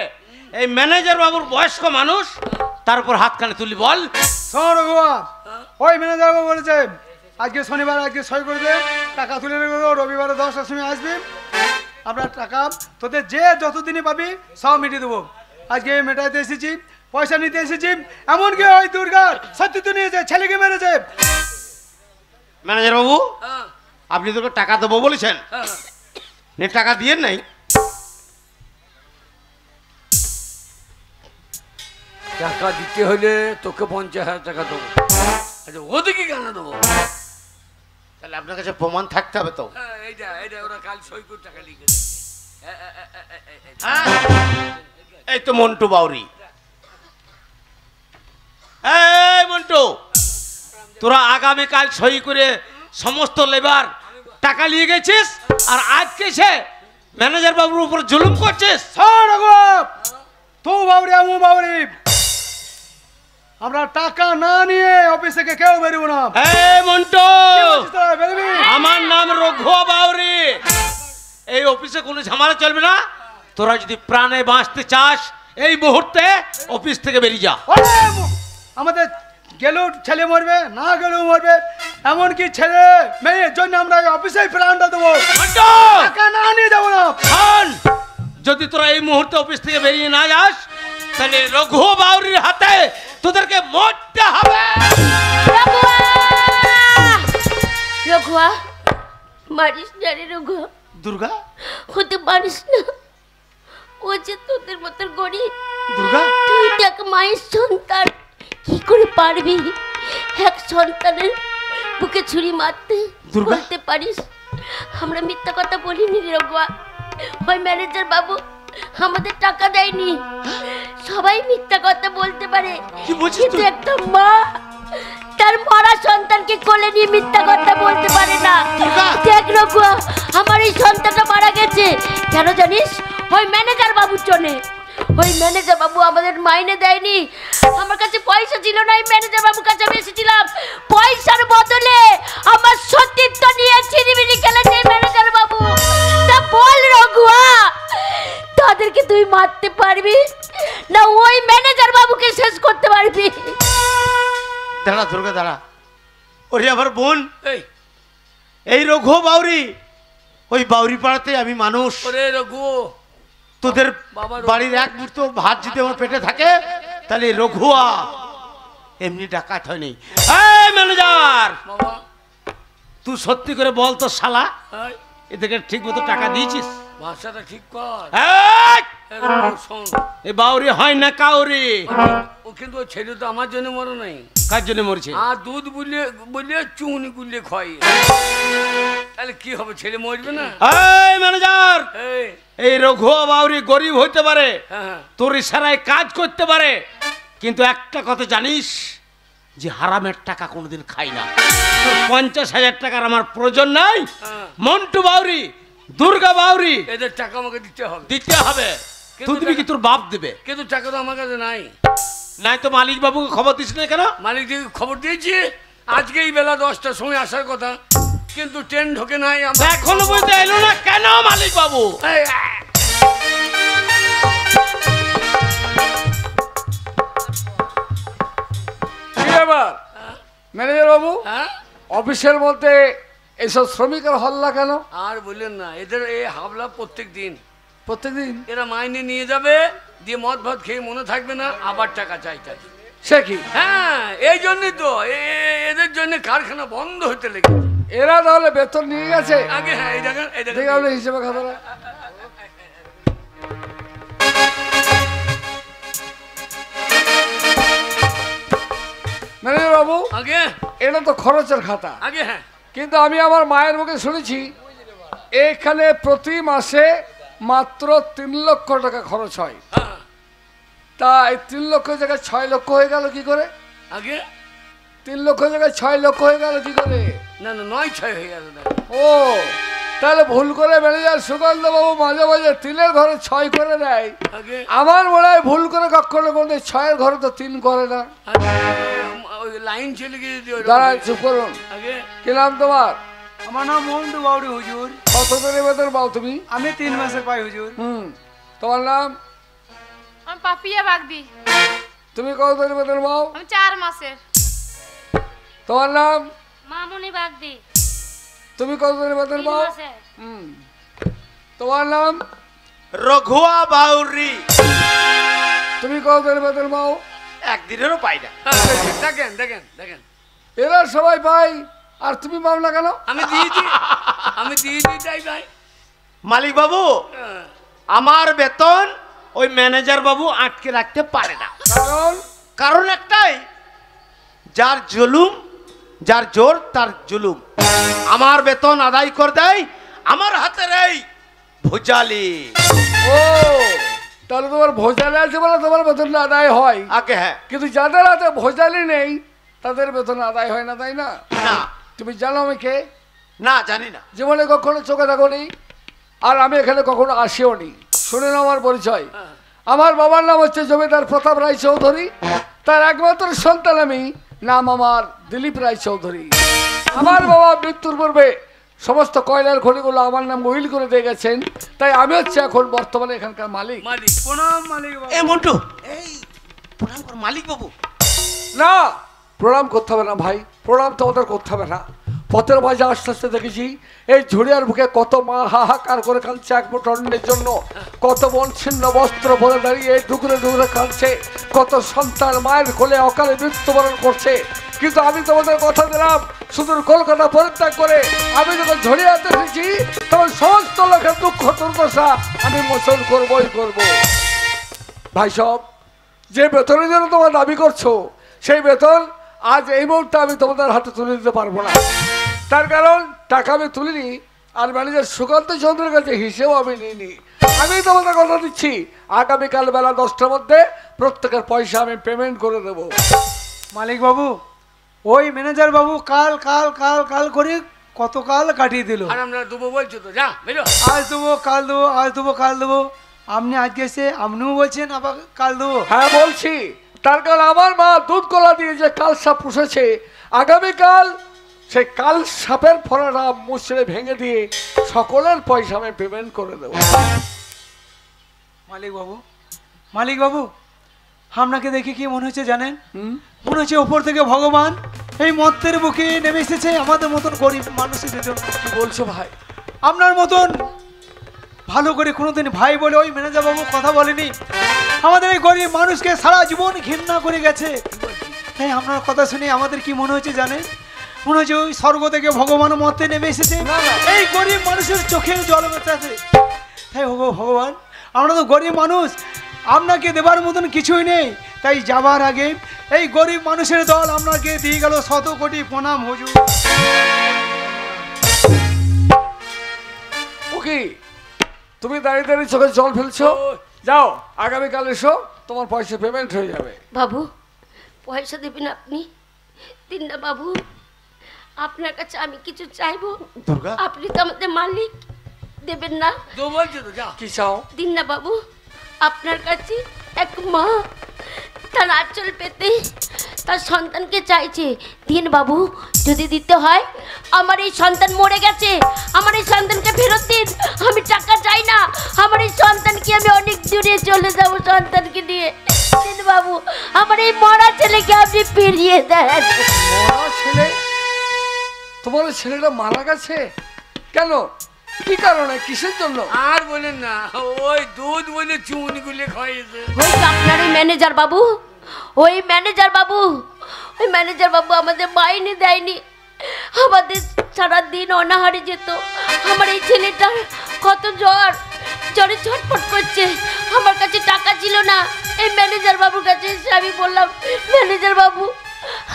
এই ম্যানেজার বাবুর বয়স্ক মানুষ, তার উপর হাত কানে তুলি বল? শোন রঘুয়া, ওই ম্যানেজার বাবু বলেছে আজকে শনিবার, আজকে সই করে দে, টাকা তুলে রেখে দেবো, রবিবারে 10টার সময় আসবি, আমরা টাকা তোদের যে যতদিনই পাবি সব মিটিয়ে দেবো। আজকে মেটাইতে এসেছি, পয়সা নিতে এসেছি, এমনকি ওই দুর্গার সত্যি নিয়েছে, ছেলেকে মেরেছে। ম্যানেজার বাবু, হ্যাঁ, আপনি তোকে টাকা দেবো বলেছেন, হ্যাঁ। নে টাকা দিয়ে নাই? টাকা দিতে হলে তোকে 50,000 টাকা দেবো। আচ্ছা, ওদিকে কেন দেবো? তাহলে আপনার কাছে প্রমাণ থাকতে হবে তো। এইটা ওরা কাল সই করে টাকা লিখে হ্যাঁ? এই তো মন্টু বাউরি। এই মন্টু, তোরা আগামীকাল সই করে সমস্ত লেবার টাকা নিয়ে গেছিস, আর আজকে সে ম্যানেজার বাবুর উপর জুলুম করছিস। শোন রঘুয়া, তুই বাবরি আমু বাবরি, আমরা টাকা না নিয়ে অফিস থেকে কেউ বেরোবো না। এই মন্টু, কি বলছিস তোরা, বেরোবি? আমার নাম রঘু বাউরি। এই অফিসে কোনো ঝামেলা চলবে না। তোরা যদি প্রাণে বাঁচতে চাস, এই মুহূর্তে অফিস থেকে বেরিয়ে যা। আমাদের গেলেও ছেলে মরবে, না গেলেও মরবে, এমনকি ছেলে মেয়ের জন্য আমরা অফিসে প্রাণটা দেবো, মন্টু, টাকা না নিয়ে যাবো না। শোন, যদি তোরা এই মুহূর্তে অফিস থেকে বেরিয়ে না যাস, তাহলে রঘু বাউরির হাতে তোদেরকে মরতে হবে। রঘুয়া, মারিস না রে রঘুয়া, দুর্গা, হতে পারিস না। ও যে তোদের মতো গরিব, দুর্গা, তুই দেখ মায়ের সন্তান, কি করে পারবি এক সন্তানের বুকে ছুরি মারতে? দুর্গা, বলতে পারিস আমরা মিথ্যা কথা বলিনি রে রঘুয়া। ওই ম্যানেজার বাবু আমাদের টাকা দেয়নি, সবাই মিথ্যা কথা বলতে পারে, কি বলছিস কিন্তু তুই? একটা মা তার মরা সন্তানকে কোলে নিয়ে মিথ্যা কথা বলতে পারে না। দেখ রঘুয়া, আমার এই সন্তানটা মারা গেছে কেন জানিস? ওই ম্যানেজার বাবুর জন্যে। ওই ম্যানেজার বাবু আমাদের মাইনে দেয়নি, আমার কাছে পয়সা ছিল না, এই ম্যানেজার বাবুর কাছে আমি এসেছিলাম, পয়সার বদলে আমার সতীত্ব নিয়ে চিনিমিনি খেলেছে ম্যানেজার বাবু। তা বল রঘুয়া, তাদেরকে তুই মারতে পারবি না ওই ম্যানেজার বাবুকে শেষ করতে পারবি? দাঁড়া দুর্গা, দাঁড়া। ওরে আমার বোন, এই এই রঘু বাউরি ওই বাউরি পাড়াতে আমি মানুষ। ওরে রঘু, তোদের বাবার বাড়ির এক মুহূর্ত ভাত যদি আমার পেটে থাকে তাহলে রঘুয়া এমনি ডাকাত হয়নি। এই ম্যানেজার, বাবা তুই সত্যি করে বল তো শালা, এই, এদেরকে ঠিক মতো টাকা দিয়েছিস? ভাষাটা ঠিক কর। এই! এই রঘু, শোন, এ বাউরি হয় না কাউরি। ও কিন্তু ওই ছেলে তো আমার জন্য মরে নাই, কার জন্য মরছে? আর দুধ বুলিয়ে বুলিয়ে চুনি গুলিয়ে খাই, তাহলে কি হবে, ছেলে মরবে না? এই ম্যানেজার, এই, এই রঘুয়া বাউরি গরিব হইতে পারে, হ্যাঁ হ্যাঁ, তোর ইশারায় কাজ করতে পারে, কিন্তু একটা কথা জানিস যে হারামের টাকা কোনোদিন খাই না। তোর 50,000 টাকার আমার প্রয়োজন নাই। হ্যাঁ। মন্টু বাউরি, দুর্গা বাউরি এদের টাকা আমাকে দিতে হবে, দিতে হবে। কিন্তু তুই দিবি কি তোর বাপ দেবে? কিন্তু টাকা তো আমার কাছে নাই। নাই তো মালিক বাবুকে খবর দিস না কেন? মালিককে খবর দিয়েছি আজকে এই বেলা 10টার সময় আসার কথা, কিন্তু ট্রেন ঢোকে নাই। আমরা এখনো বলতে এলো না কেন মালিক বাবু? এই, কি ব্যাপার ম্যানেজার বাবু, হ্যাঁ, অফিসের মধ্যে এইসব শ্রমিকের হল্লা কেন? আর বললেন না, এদের এই হাবলা প্রত্যেক দিন। প্রত্যেকদিন এরা মাইনে নিয়ে যাবে, দিয়ে মদ ভাত খেয়ে মনে থাকবে না, আবার টাকা চাইতে। সে কি? হ্যাঁ, এই জন্যই তো এদের জন্য কারখানা বন্ধ হতে লেগেছে। এরা তাহলে বেতন নিয়ে গেছে? আগে হ্যাঁ, এই দেখেন, এই দেখে দেখেন, আপনি হিসেবে খাতাটা। ম্যানেজার বাবু, আগে এটা তো খরচের খাতা, আগে হ্যাঁ, কিন্তু আমি আমার মায়ের মুখে শুনেছি এখানে প্রতি মাসে মাত্র 3 লক্ষ টাকা খরচ হয়। হ্যাঁ, তা এই 3 লক্ষ জায়গায় 6 লক্ষ হয়ে গেল কি করে? আগে 3 লক্ষ জায়গায় 6 লক্ষ হয়ে গেল কি করে? না না, 9-6 হয়ে গেল না। ও, তাহলে ভুল করে ম্যানেজার সুগন্ধ বাবু মাঝে মাঝে 3-এর ঘরে 6 করে দেয়। আগে আমার মনে হয় ভুল করে কখনো কোনো 6-এর ঘরে তো 3 করে না। আগে ওই লাইন চলে গিয়ে দিও। দাঁড়ান, চুপ করুন। আগে কি নাম তোমার? আমার নাম মন্টু বাউরি হুজুর। কত করে বেতন পাও তুমি? আমি 3 মাসের পাই হুজুর। তোমার নাম? আমি পাপিয়া বাগদি, তুমি কত করে বেতন পাও? আমি 4 মাসের। তোমার নাম? মামুনি বাগদি, তুমি কত করে বেতন 3 পাও? মাসে। তোমার নাম? রঘুয়া বাউরি। তুমি কত করে বেতন পাও? একদিনেরও পাই না। দেখেন দেখেন দেখেন, এরা সবাই পাই, আর তুমি পাও না কেন? আমি দিয়ে দিই চাই ভাই। মালিক বাবু, হ্যাঁ, আমার বেতন ওই ম্যানেজার বাবু আটকে রাখতে পারে না। কারণ কারণ একটাই, যার জুলুম, যার জোর তার জুলুম। আমার বেতন আদায় করে দেয় আমার হাতের এই ভুজালি। ও, তাহলে তোমার ভোজালি আছে বলে তোমার বেতন আদায় হয়। আগে হ্যাঁ, কিন্তু যাদের হাতে ভোজালি নেই তাদের বেতন আদায় হয় না, তাই না? না তুমি জানো আমি কে? না জানি না। জীবনে কখনো চোখে থাকোনি, আর আমি এখানে কখনো আসিও নি। শুনে নাও আমার পরিচয়। আমার বাবার নাম হচ্ছে জমিদার প্রতাপ রায় চৌধুরী, তার একমাত্র সন্তান আমি, নাম আমার দিলীপ রায় চৌধুরী। আমার বাবা মৃত্যুর পূর্বে সমস্ত কয়লার খনিগুলো আমার নাম উইল করে দিয়ে গেছেন, তাই আমি হচ্ছে এখন বর্তমানে এখানকার মালিক। মালিক। প্রণাম মালিক বাবু। এ মন্টু, এই প্রণাম কর মালিক বাবু। না, প্রণাম করতে হবে না ভাই, প্রণাম তো ওদের করতে হবে না। পথের মাঝে আস্তে আস্তে দেখেছি এই ঝুড়িয়ার বুকে কত মা হাহাকার করে কাঁদছে এক মুঠো অন্নের জন্য, কত বোন ছিন্ন বস্ত্র পরে দাঁড়িয়ে ডুকরে ডুকরে কাঁদছে, কত সন্তান মায়ের কোলে অকালে মৃত্যুবরণ করছে। কিন্তু আমি তোমাদের কথা দিলাম, সুদূর কলকাতা পরিত্যাগ করে আমি যখন ঝুড়িয়াতে এসেছি তখন সমস্ত লোকের দুঃখ দুর্দশা আমি মোচন করবই করব। ভাই সব, যে বেতনের জন্য তোমরা দাবি করছো সেই বেতন আজ এই মুহূর্তে আমি তোমাদের হাতে তুলে দিতে পারবো না। তার কারণ টাকা আমি তুলিনি, আর ম্যানেজার সুকান্ত চৌধুরীর কাছে হিসেব আমি নিইনি। আমি তোমাদের কথা দিচ্ছি, আগামীকাল বেলা 10টার মধ্যে প্রত্যেকের পয়সা আমি পেমেন্ট করে দেবো। মালিক বাবু, ওই ম্যানেজার বাবু কাল কাল কাল কাল করে কত কাল কাটিয়ে দিল। আর আমরা দেবো বলছো তো, যা বেরো। আজ দেবো, কাল দেবো, আজ দেবো, কাল দেবো। আপনি আজকে এসে আপনিও বলছেন আবার কাল দেবো। হ্যাঁ বলছি, তার কারণ আমার মা দুধ কলা দিয়ে যে কাল সাপ পুষেছে, আগামীকাল সেই কাল সাপের ফলাটা মুচড়ে ভেঙে দিয়ে সকলের পয়সা আমি পেমেন্ট করে দেবো। মালিক বাবু, মালিক বাবু, আপনাকে দেখে কি মনে হচ্ছে জানেন? মনে হচ্ছে ওপর থেকে ভগবান এই মর্তের বুকে নেমে এসেছে আমাদের মতন গরিব মানুষদের জন্য। কি বলছো ভাই? আপনার মতন ভালো করে কোনোদিন ভাই বলে ওই ম্যানেজার বাবু কথা বলেনি। আমাদের এই গরিব মানুষকে সারা জীবন ঘৃণা করে গেছে। তাই আপনার কথা শুনে আমাদের কি মনে হচ্ছে জানেন? মনে হচ্ছে ওই স্বর্গ থেকে ভগবান মরতে নেমে এসেছে, এই গরিব মানুষের চোখে জল বেঁচেছে। তাই ভগবান, আমরা তো গরিব মানুষ, আপনাকে দেবার মতন কিছুই নেই। তাই যাবার আগে এই গরিব মানুষের দল আপনাকে দিয়ে গেল 100 কোটি প্রণাম হুজুর। ওকে, তুমি দাঁড়িয়ে দাঁড়িয়ে চোখে জল ফেলছো, যাও আগামীকাল এসো, তোমার পয়সা পেমেন্ট হয়ে যাবে। বাবু, পয়সা দেবেন আপনি? দিন না বাবু, আপনার কাছে আমি কিছু চাইবো। দুর্গা, আপনি তো আমাদের মালিক, দেবেন না? তো বলছো তো, যা। কি চাও? দিন না বাবু, আপনার কাছে এক মা তার আঁচল পেতে তার সন্তানকে চাইছে, দিন বাবু। যদি দিতে হয়, আমার এই সন্তান মরে গেছে, আমার এই সন্তানকে ফেরত দিন। আমি টাকা চাই না, আমার এই সন্তানকে আমি অনেক দূরে চলে যাব সন্তানকে নিয়ে। দিন বাবু, আমার এই মরা ছেলেকে আপনি ফিরিয়ে দেন। মরা ছেলে? তোমার ছেলেটা মারা গেছে কেন? কি কারণে, কিসের জন্য? আর বলেন না, ওই দুধ বলে চুনি গুলে খাইয়েছে। ওই তো আপনার ওই ম্যানেজার বাবু, ওই ম্যানেজার বাবু, ওই ম্যানেজার বাবু আমাদের মাইনে দেয়নি, আমাদের সারাদিন অনাহারে যেত। আমার এই ছেলেটার কত জ্বরে ছটফট করছে, আমার কাছে টাকা ছিল না। এই ম্যানেজার বাবুর কাছে এসে আমি বললাম, ম্যানেজার বাবু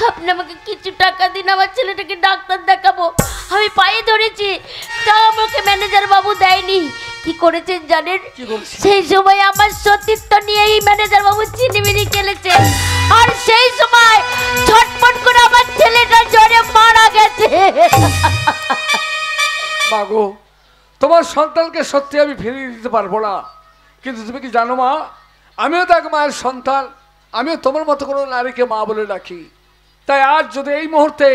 আপনি আমাকে কিছু টাকা দিন, আমার ছেলেটাকে ডাক্তার দেখাবো। আমি পায়ে ধরেছি, তা আমাকে ম্যানেজার বাবু দেয়নি। কি করেছেন জানেন? সেই সময় আমার সতীত্ব নিয়ে এই ম্যানেজার বাবু চিনিমিনি খেলেছে, আর সেই সময় ছটফট করে আমার ছেলেটা জ্বরে মারা গেছে। মাগো, তোমার সন্তানকে সত্যি আমি ফিরিয়ে দিতে পারবো না, কিন্তু তুমি কি জানো মা, আমিও তো এক মায়ের সন্তান, আমিও তোমার মতো কোনো নারীকে মা বলে ডাকি। তাই আজ যদি এই মুহূর্তে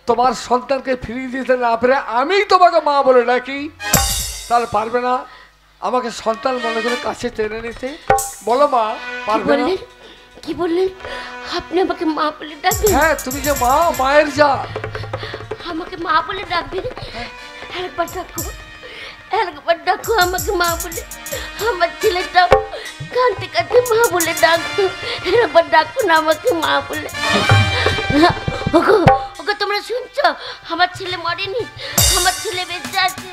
তোমার সন্তানকে ফিরিয়ে দিতে না পারে আমি তোমাকে মা বলে ডাকি, তাহলে পারবে না আমাকে সন্তান মনে করে কাছে টেনে নিতে? বলো মা, পারবে না? কি বললেন আপনি? আমাকে মা বলে ডাকবেন? হ্যাঁ, তুমি যে মা, মায়ের যা, আমাকে মা বলে ডাকবেন? একবার ডাকো, একবার ডাকো আমাকে মা বলে। আমার ছেলেটাও কাঁদতে কাঁদতে মা বলে ডাকতো, একবার ডাকো না আমাকে মা বলে। ওগো ওগো, তোমরা শুনছো? আমার ছেলে মরেনি, আমার ছেলে বেঁচে আছে,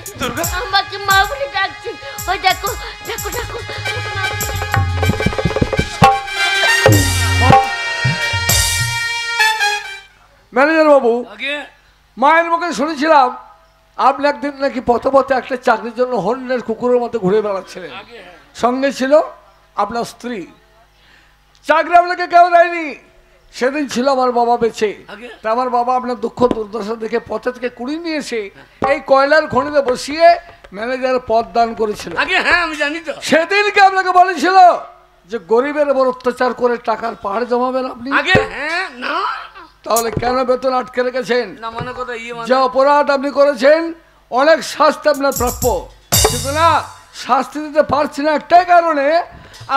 আমাকে মা বলে ডাকছে। ওই দেখো, ডাকো ডাকো, আমাকে মা বলে ডাকো। ম্যানেজার বাবু, আগে মায়ের মুখে শুনেছিলাম আপনি একদিন নাকি পথে পথে একটা চাকরির জন্য হরিণের কুকুরের মতো ঘুরে বেড়াচ্ছিলেন, সঙ্গে ছিল আপনার স্ত্রী। চাকরি আপনাকে কেউ দেয়নি, সেদিন ছিল আমার বাবা বেঁচে। তা আমার বাবা আপনার দুঃখ দুর্দশা দেখে পথে থেকে কুড়িয়ে নিয়ে এসে এই কয়লার খনিতে বসিয়ে ম্যানেজার পদ দান করেছিল। আগে হ্যাঁ, আমি জানি তো। সেদিনকে আপনাকে বলেছিল যে গরিবের উপর অত্যাচার করে টাকার পাহাড় জমাবেন আপনি। আগে হ্যাঁ, না তাহলে কেন বেতন আটকে রেখেছেন? না মানে কথা ইয়ে মানে যে অপরাধ আপনি করেছেন অনেক শাস্তি আপনার প্রাপ্য, কিন্তু না শাস্তি দিতে পারছি না একটাই কারণে,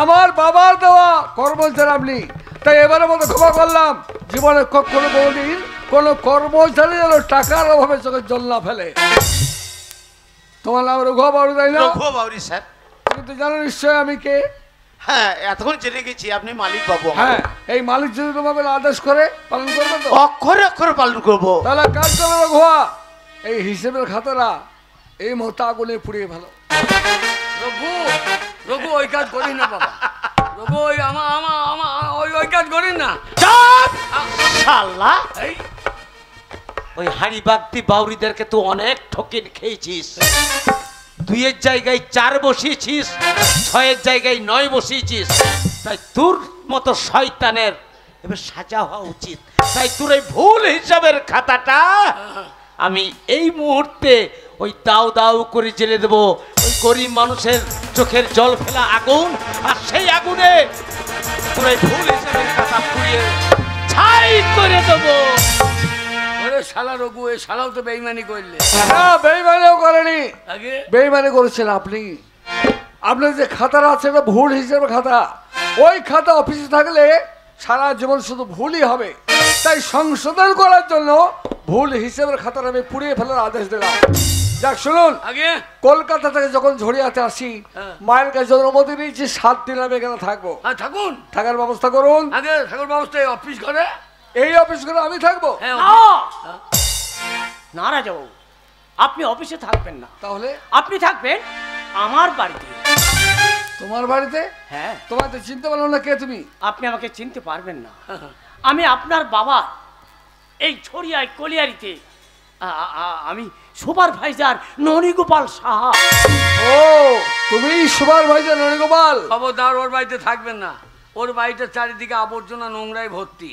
আমার বাবার দেওয়া কর্মচারী আপনি। তাই এবারের মতো ক্ষমা করলাম, জীবনে কখনো কোনোদিন কোনো কর্মচারী যেন টাকার অভাবে চোখে জল না ফেলে। তোমার নাম রঘু বাবু, তাই না? রঘু বাউরি স্যার। তুমি তো জানো নিশ্চয় আমি কে। হ্যাঁ, এতক্ষণ জেনে গেছি আপনি মালিক বাবু। হ্যাঁ, এই মালিক যদি তোমাকে আদেশ করে পালন করবে তো? অক্ষরে অক্ষরে পালন করবো। তাহলে কাজ করো রঘুয়া, এই হিসেবের খাতাটা এই মুহূর্তে আগুনে পুড়িয়ে ভালো। রঘু, রঘু ওই কাজ করি না বাবা, রঘু ওই ওই কাজ করি না। শালা, এই ওই হাড়ি বাগদি বাউরিদেরকে তো অনেক ঠকিন খেয়েছিস। 2-এর জায়গায় 4 বসিয়েছিস, 6-এর জায়গায় 9 বসিয়েছিস। তাই তোর মতো শয়তানের এবার সাজা হওয়া উচিত। তাই তোর এই ভুল হিসাবের খাতাটা আমি এই মুহূর্তে ওই দাও দাও করে জ্বেলে দেবো। ওই গরিব মানুষের চোখের জল ফেলা আগুন, আর সেই আগুনে তোর এই ভুল হিসাবের খাতা পুড়িয়ে ছাই করে দেবো। ওরে শালা রঘু, এই শালাও তো বেইমানি করলে। না, বেইমানিও করেনি, আগে বেইমানি করেছেন আপনি। আপনার যে খাতাটা আছে এটা ভুল হিসেবে খাতা। ওই খাতা অফিসে থাকলে সারা জীবন শুধু ভুলই হবে। তাই সংশোধন করার জন্য ভুল হিসেবের খাতাটা আমি পুড়িয়ে ফেলার আদেশ দিলাম। যাক শুনুন, আগে কলকাতা থেকে যখন ঝড়িয়াতে আসি হ্যাঁ। মায়ের কাছে অনুমতি নিয়েছি 7 দিন আমি এখানে থাকবো। হ্যাঁ থাকুন, থাকার ব্যবস্থা করুন। আগে ঠাকুর ব্যবস্থায় অফিস করে। এই অফিস করে আমি থাকবো। হ্যাঁ না হ্যাঁ। না রাজাবাবু, আপনি অফিসে থাকবেন না, তাহলে আপনি থাকবেন আমার বাড়িতে। তোমার বাড়িতে? হ্যাঁ, তোমাকে চিনতে পারলো না কে তুমি? আপনি আমাকে চিনতে পারবেন না। আমি আপনার বাবা, এই ছড়িয়ায় কলিয়ারিতে আমি সুপারভাইজার ননীগোপাল সাহা। ও, তুমি সুপারভাইজার ননীগোপাল? খবরদার ওর বাড়িতে থাকবেন না। ওর বাড়িতে চারিদিকে আবর্জনা নোংরায় ভর্তি,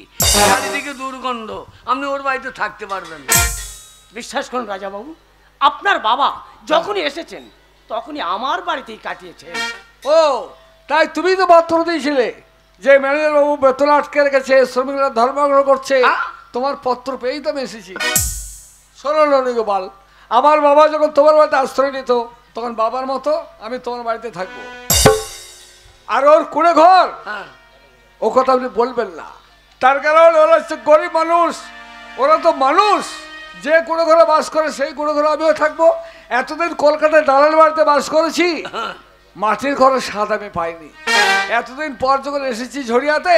চারিদিকে দুর্গন্ধ। আপনি ওর বাড়িতে থাকতে পারবেন না। বিশ্বাস করুন রাজাবাবু, আপনার বাবা যখনই এসেছেন তখনই আমার বাড়িতেই কাটিয়েছেন। ও, তাই তুমি তো পত্র দিয়েছিলে যে ম্যানেজার বাবু বেতন আটকে রেখেছে, শ্রমিকরা ধর্মঘট করছে। তোমার পত্র পেয়েই তো আমি এসেছি। শোনো ননীগোপাল, আমার বাবা যখন তোমার বাড়িতে আশ্রয় নিত তখন বাবার মতো আমি তোমার বাড়িতে থাকবো। আর ওর কুড়ে ঘর, হ্যাঁ ও কথা আপনি বলবেন না। তার কারণ ওরা হচ্ছে গরিব মানুষ, ওরা তো মানুষ। যে কুড়ে ঘরে বাস করে সেই কুড়ে ঘরে আমিও থাকবো। এতদিন কলকাতায় দালাল বাড়িতে বাস করেছি, মাটির ঘরের স্বাদ আমি পাইনি। এতদিন পর যখন এসেছি ঝড়িয়াতে,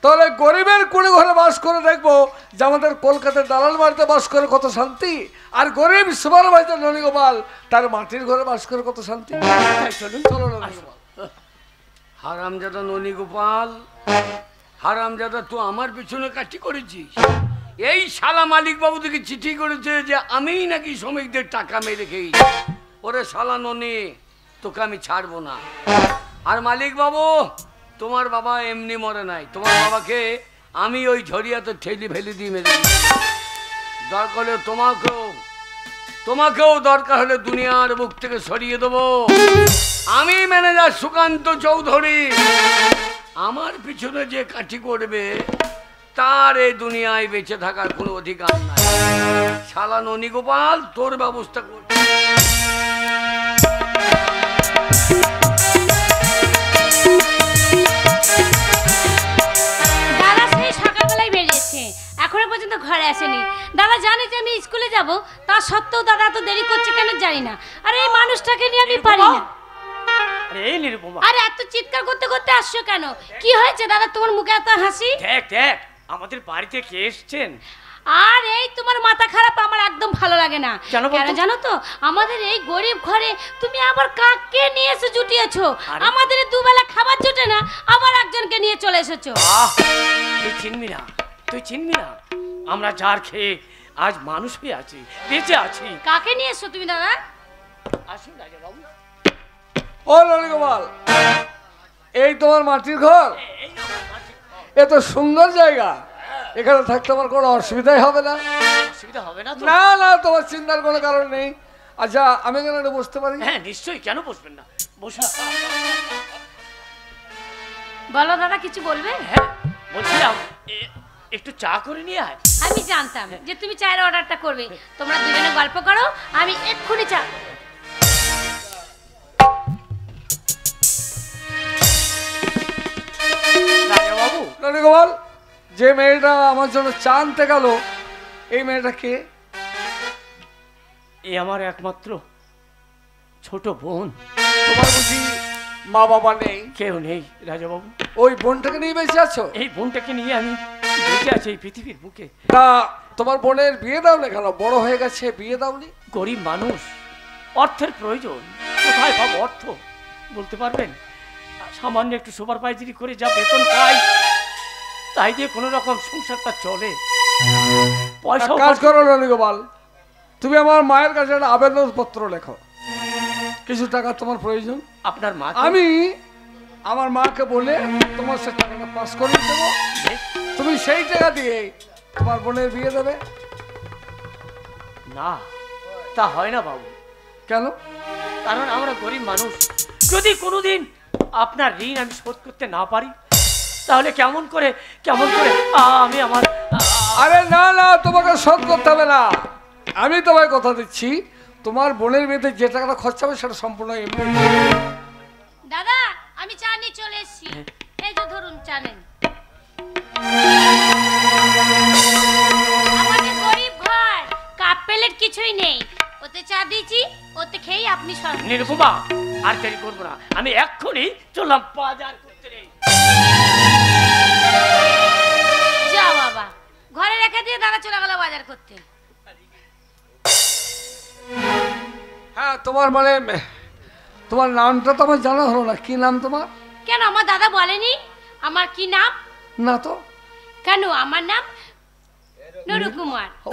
তাহলে গরিবের কুড়ে ঘরে বাস করে দেখবো যে আমাদের কলকাতায় দালাল বাড়িতে বাস করে কত শান্তি, আর গরিব সুপারভাইজার ননীগোপাল তার মাটির ঘরে বাস করে কত শান্তি। চলুন চলো ননীগোপাল। হারামজাদা ননীগোপাল, হারামজাদা তুই আমার পিছনে কাটি করেছিস। এই শালা মালিক বাবু থেকে চিঠি করেছে যে আমিই নাকি শ্রমিকদের টাকা মেরে খেয়েছি। ওরে শালা ননি, তোকে আমি ছাড়বো না। আর মালিক বাবু, তোমার বাবা এমনি মরে নাই। তোমার বাবাকে আমি ওই ঝরিয়াতে ঠেলি ফেলি দিয়ে মেরে দিয়েছি। দরকার হলে তোমাকেও দরকার হলে দুনিয়ার বুক থেকে সরিয়ে দেবো। আমি ম্যানেজার সুকান্ত চৌধুরী। আমার পিছনে যে কাঠি করবে তার এই দুনিয়ায় বেঁচে থাকার কোনো অধিকার নাই। শালা ননীগোপাল, তোর ব্যবস্থা কর। দাদা সেই সকালবেলায় বেরিয়েছে, এখনো পর্যন্ত ঘরে আসেনি। দাদা জানে যে আমি স্কুলে যাব, তা সত্ত্বেও দাদা এত দেরি করছে কেন জানি না। আর এই মানুষটাকে নিয়ে আমি পারি না। আরে এই নিরুপমা, আরে এত চিৎকার করতে করতে আসছো কেন? কি হয়েছে দাদা, তোমার মুখে এত হাসি? দেখ দেখ আমাদের বাড়িতে কে এসছেন। আর এই তোমার মাথা খারাপ, আমার একদম ভালো লাগে না। কেন জানো তো, আমাদের এই গরিব ঘরে তুমি আবার কাকে নিয়ে এসে জুটিয়েছো? আমাদের দুবেলা খাবার জুটে না, আবার একজনকে নিয়ে চলে এসেছো। তুই চিনবি না, তুই চিনবি না, আমরা যার খেয়ে আজ মানুষ হয়ে আছি, বেঁচে আছি। কাকে নিয়ে এসছো তুমি দাদা? আসুন রাজাবাবু। ও ননীগোপাল, এই তোমার মাটির ঘর? এত সুন্দর জায়গা, এখানে থাকতে আমার কোনো অসুবিধাই হবে না? অসুবিধা হবে না তো? না না, তোমার চিন্তার কোনো কারণ নেই। আচ্ছা, আমি এখানে বসতে পারি? হ্যাঁ নিশ্চয়ই, কেন বসবেন না, বসুন। বলো দাদা, কিছু বলবে? হ্যাঁ বলছিলাম, একটু চা করে নিয়ে আয়। আমি জানতাম যে তুমি চায়ের অর্ডারটা করবে। তোমরা দুজনে গল্প করো, আমি এক্ষুনি চা। রাজাবাবু, ননীগোপাল, যে মেয়েটা আমার জন্য চা আনতে গেল, এই মেয়েটা কে? এই আমার একমাত্র ছোট বোন। তোমার বুঝি মা বাবা নেই? কেউ নেই রাজাবাবু। ওই বোনটাকে নিয়ে বেঁচে আছো? এই বোনটাকে নিয়ে আমি বেঁচে আছি এই পৃথিবীর বুকে। তা তোমার বোনের বিয়ে দাও না কেন? বড় হয়ে গেছে, বিয়ে দাওনি? গরিব মানুষ, অর্থের প্রয়োজন। কোথায় পাবো অর্থ বলতে পারবেন? সামান্য একটু সুপারভাইজারি করে যা বেতন পাই, তাই দিয়ে কোনো রকম সংসারটা চলে। পয়সা কাজ করো ননীগোপাল, তুমি আমার মায়ের কাছে একটা আবেদনপত্র লেখো। কিছু টাকা তোমার প্রয়োজন। আপনার মা? আমি আমার মাকে বলে তোমার সে টাকাটা পাস করে দেবো। তুমি সেই টাকা দিয়ে তোমার বোনের বিয়ে দেবে। না, তা হয় না বাবু। কেন? কারণ আমরা গরিব মানুষ। যদি কোনোদিন আপনার ঋণ আমি শোধ করতে না পারি, তাহলে কেমন করে আমি আমার... আরে না না, তোমাকে শোধ করতে হবে না। আমি তোমায় কথা দিচ্ছি, তোমার বোনের বিয়েতে যে টাকাটা খরচা হবে সেটা সম্পূর্ণ এমনি। দাদা, আমি চা নিয়ে চলে এসেছি। এই যে ধরুন, চা নেন। আমাদের গরিব ঘর, কাপ প্লেট কিছুই নেই। ওতে দুধে চা দিয়েছি, ওতে খেয়ে আপনি সব। নিরুপমা আর দেরি করবো না, আমি এক্ষুনি চললাম বাজার করতে রে। যাও বাবা, ঘরে রেখে দিয়ে দাদা চলে গেল বাজার করতে। হ্যাঁ, তোমার মানে তোমার নামটা তো আমার জানা হলো না। কি নাম তোমার? কেন আমার দাদা বলেনি আমার কি নাম? না তো। কেন আমার নাম নুরু কুমার। ও,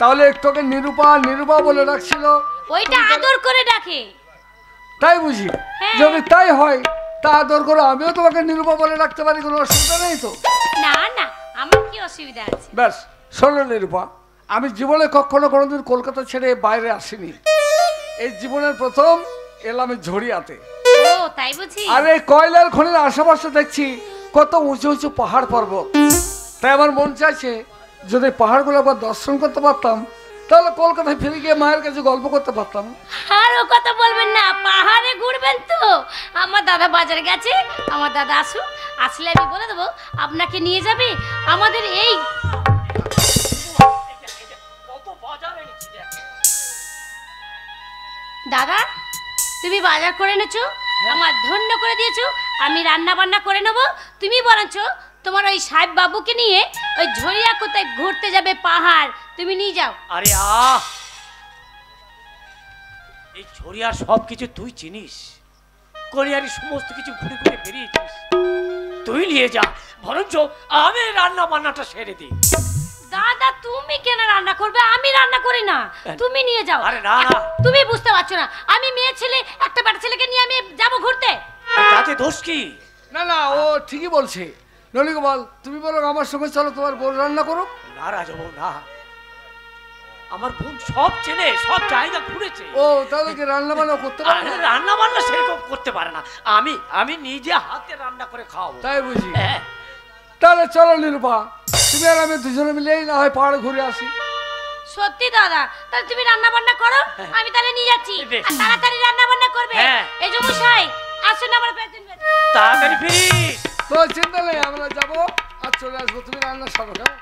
তাহলে একটুকে নিরূপা নিরূপা বলে রাখছিল। ওইটা আদর করে ডাকে। তাই বুঝি? হ্যাঁ। যদি তাই হয় তা আদর করে আমিও তোমাকে নিরূপা বলে রাখতে পারি, কোনো অসুবিধা নেই তো? না না, আমার কি অসুবিধা আছে? ব্যাস, শোনো নিরূপা, আমি জীবনে কখনো কোনোদিন কলকাতা ছেড়ে বাইরে আসিনি। এই জীবনের প্রথম এলাম এই ঝরিয়াতে। ও তাই বুঝি? আর এই কয়লার খনির আশেপাশে দেখছি কত উঁচু উঁচু পাহাড় পর্বত। তাই আমার মন চাইছে যদি পাহাড়গুলো একবার দর্শন করতে পারতাম, তাহলে কলকাতায় ফিরে গিয়ে মায়ের কাছে গল্প করতে পারতাম। আর ও কথা বলবেন না, পাহাড়ে ঘুরবেন তো। আমার দাদা বাজারে গেছে, আমার দাদা আসুক, আসলে আমি বলে দেবো আপনাকে নিয়ে যাবে আমাদের এই। দাদা তুমি বাজার করে এনেছো, আমার ধন্য করে দিয়েছো, আমি রান্না বান্না করে নেবো। তুমি বলেছ তোমার ওই সাহেব বাবুকে নিয়ে ওই ঝরিয়া কোথায় ঘুরতে যাবে পাহাড়, তুমি নিয়ে যাও। আরে এই ঝরিয়ার সব কিছু তুই চিনিস, কোরিয়ারি সমস্ত কিছু ঘুরে ঘুরে বেরিয়েছিস, তুই নিয়ে যা। বরঞ্চ আমি রান্না বান্নাটা সেরে দিই। দাদা তুমি কেন রান্না করবে? আমি রান্না করি না, তুমি নিয়ে যাও। আরে না না, তুমি বুঝতে পারছো না, আমি মেয়ে ছেলে, একটা বেটা ছেলেকে নিয়ে আমি যাব ঘুরতে। তাতে দোষ কি? না না, ও ঠিকই বলছে। নলিগোপাল, তুমি বলো আমার সঙ্গে চলো, তোমার বোন রান্না করো। না রাজবউ না, আমার বোন সব চেনে, সব জায়গা ঘুরেছে। ও তাহলে কি রান্না বান্না করতে পারে না? রান্না বান্না সেরকম করতে পারে না, আমি নিজে হাতে রান্না করে খাওয়াবো। তাই বুঝি? হ্যাঁ। তাহলে চলো নিরূপা, তুমি আর আমি দুজনে মিলেই না হয় পাহাড়ে ঘুরে আসি। সত্যি দাদা, তাহলে তুমি রান্না বান্না করো, আমি তাহলে নিয়ে যাচ্ছি। বেশ। আর তাড়াতাড়ি রান্না বান্না করবে। হ্যাঁ। এই যে মশাই আসুন আমার পেছন পেছন। তাড়াতাড়ি ফিরিস। তো চিন্তা নেই, আমরা যাবো আর চলে আসবো, তুমি রান্না সারো। কেমন?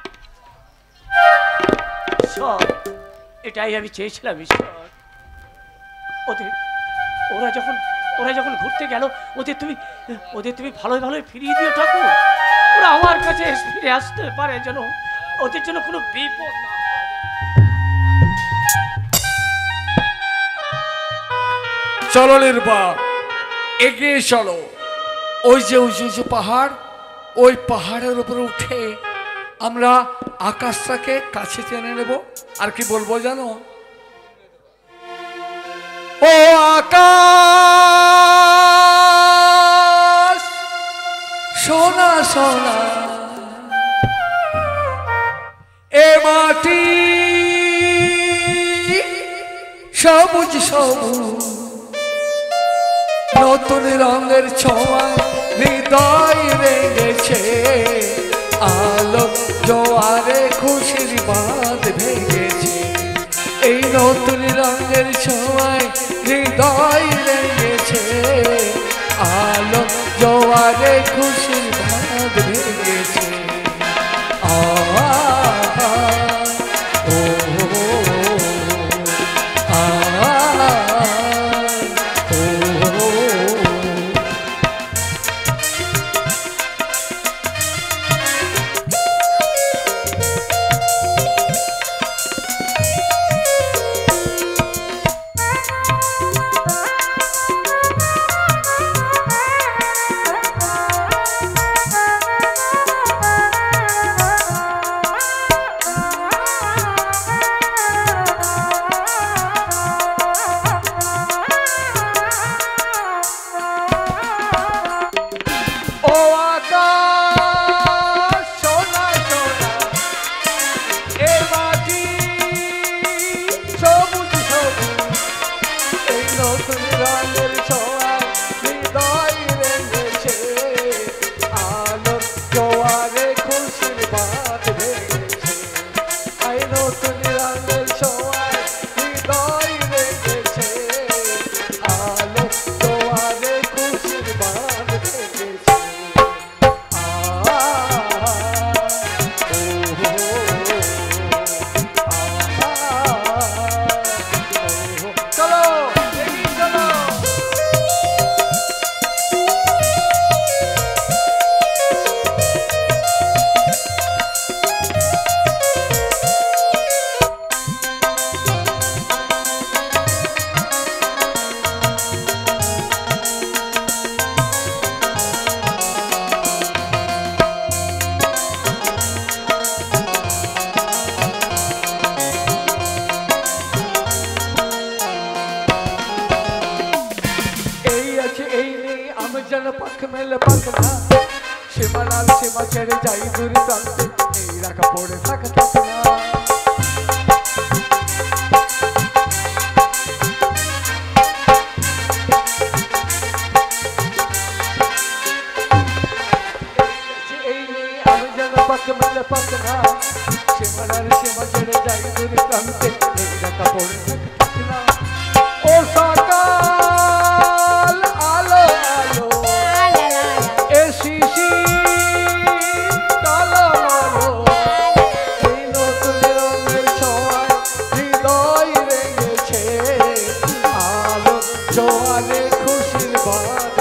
ঈশ্বর, এটাই আমি চেয়েছিলাম। ঈশ্বর, ওরা যখন ঘুরতে গেল, ওদের তুমি ভালোই ভালোই ফিরিয়ে দিও ঠাকুর। ওরা আমার কাছে ফিরে আসতে পারে, যেন ওদের জন্য কোনো বিপদ না হয়। চলো নিরূপা, এগিয়ে চলো। ওই যে উঁচু উঁচু পাহাড়, ওই পাহাড়ের উপরে উঠে আমরা আকাশটাকে কাছে টেনে নেব। আর কি বলবো জানো? ও আকাশ সোনা সোনা, এ মাটি সবুজ সবুজ, নতুন রঙের ছোঁয়ায় হৃদয় রেগেছে, আলো জোয়ারে খুশির বাঁধ ভেঙেছে। এই নতুন রঙের ছোঁয়ায় হৃদয় রেগেছে, আলো জোয়ারে খুশির বাঁধ ভেঙেছে। যেন পাখ মেলে পাখ না সীমানার সীমা ছেড়ে যাই দূর প্রান্তে এই রাখা পড়ে থাকা থাক না আমি যেন পাখ মেলে পাখ না সীমানার সীমা ছেড়ে যাই দূর প্রান্তে এই রাখা পড়ে থাকা থাক না ও সকাল আলো আলো এ শিশি কালো আলো এই নতুন রঙের ছোঁয়ায় হৃদয় রেঙেছে আলো জোয়ারে খুশির বাঁধ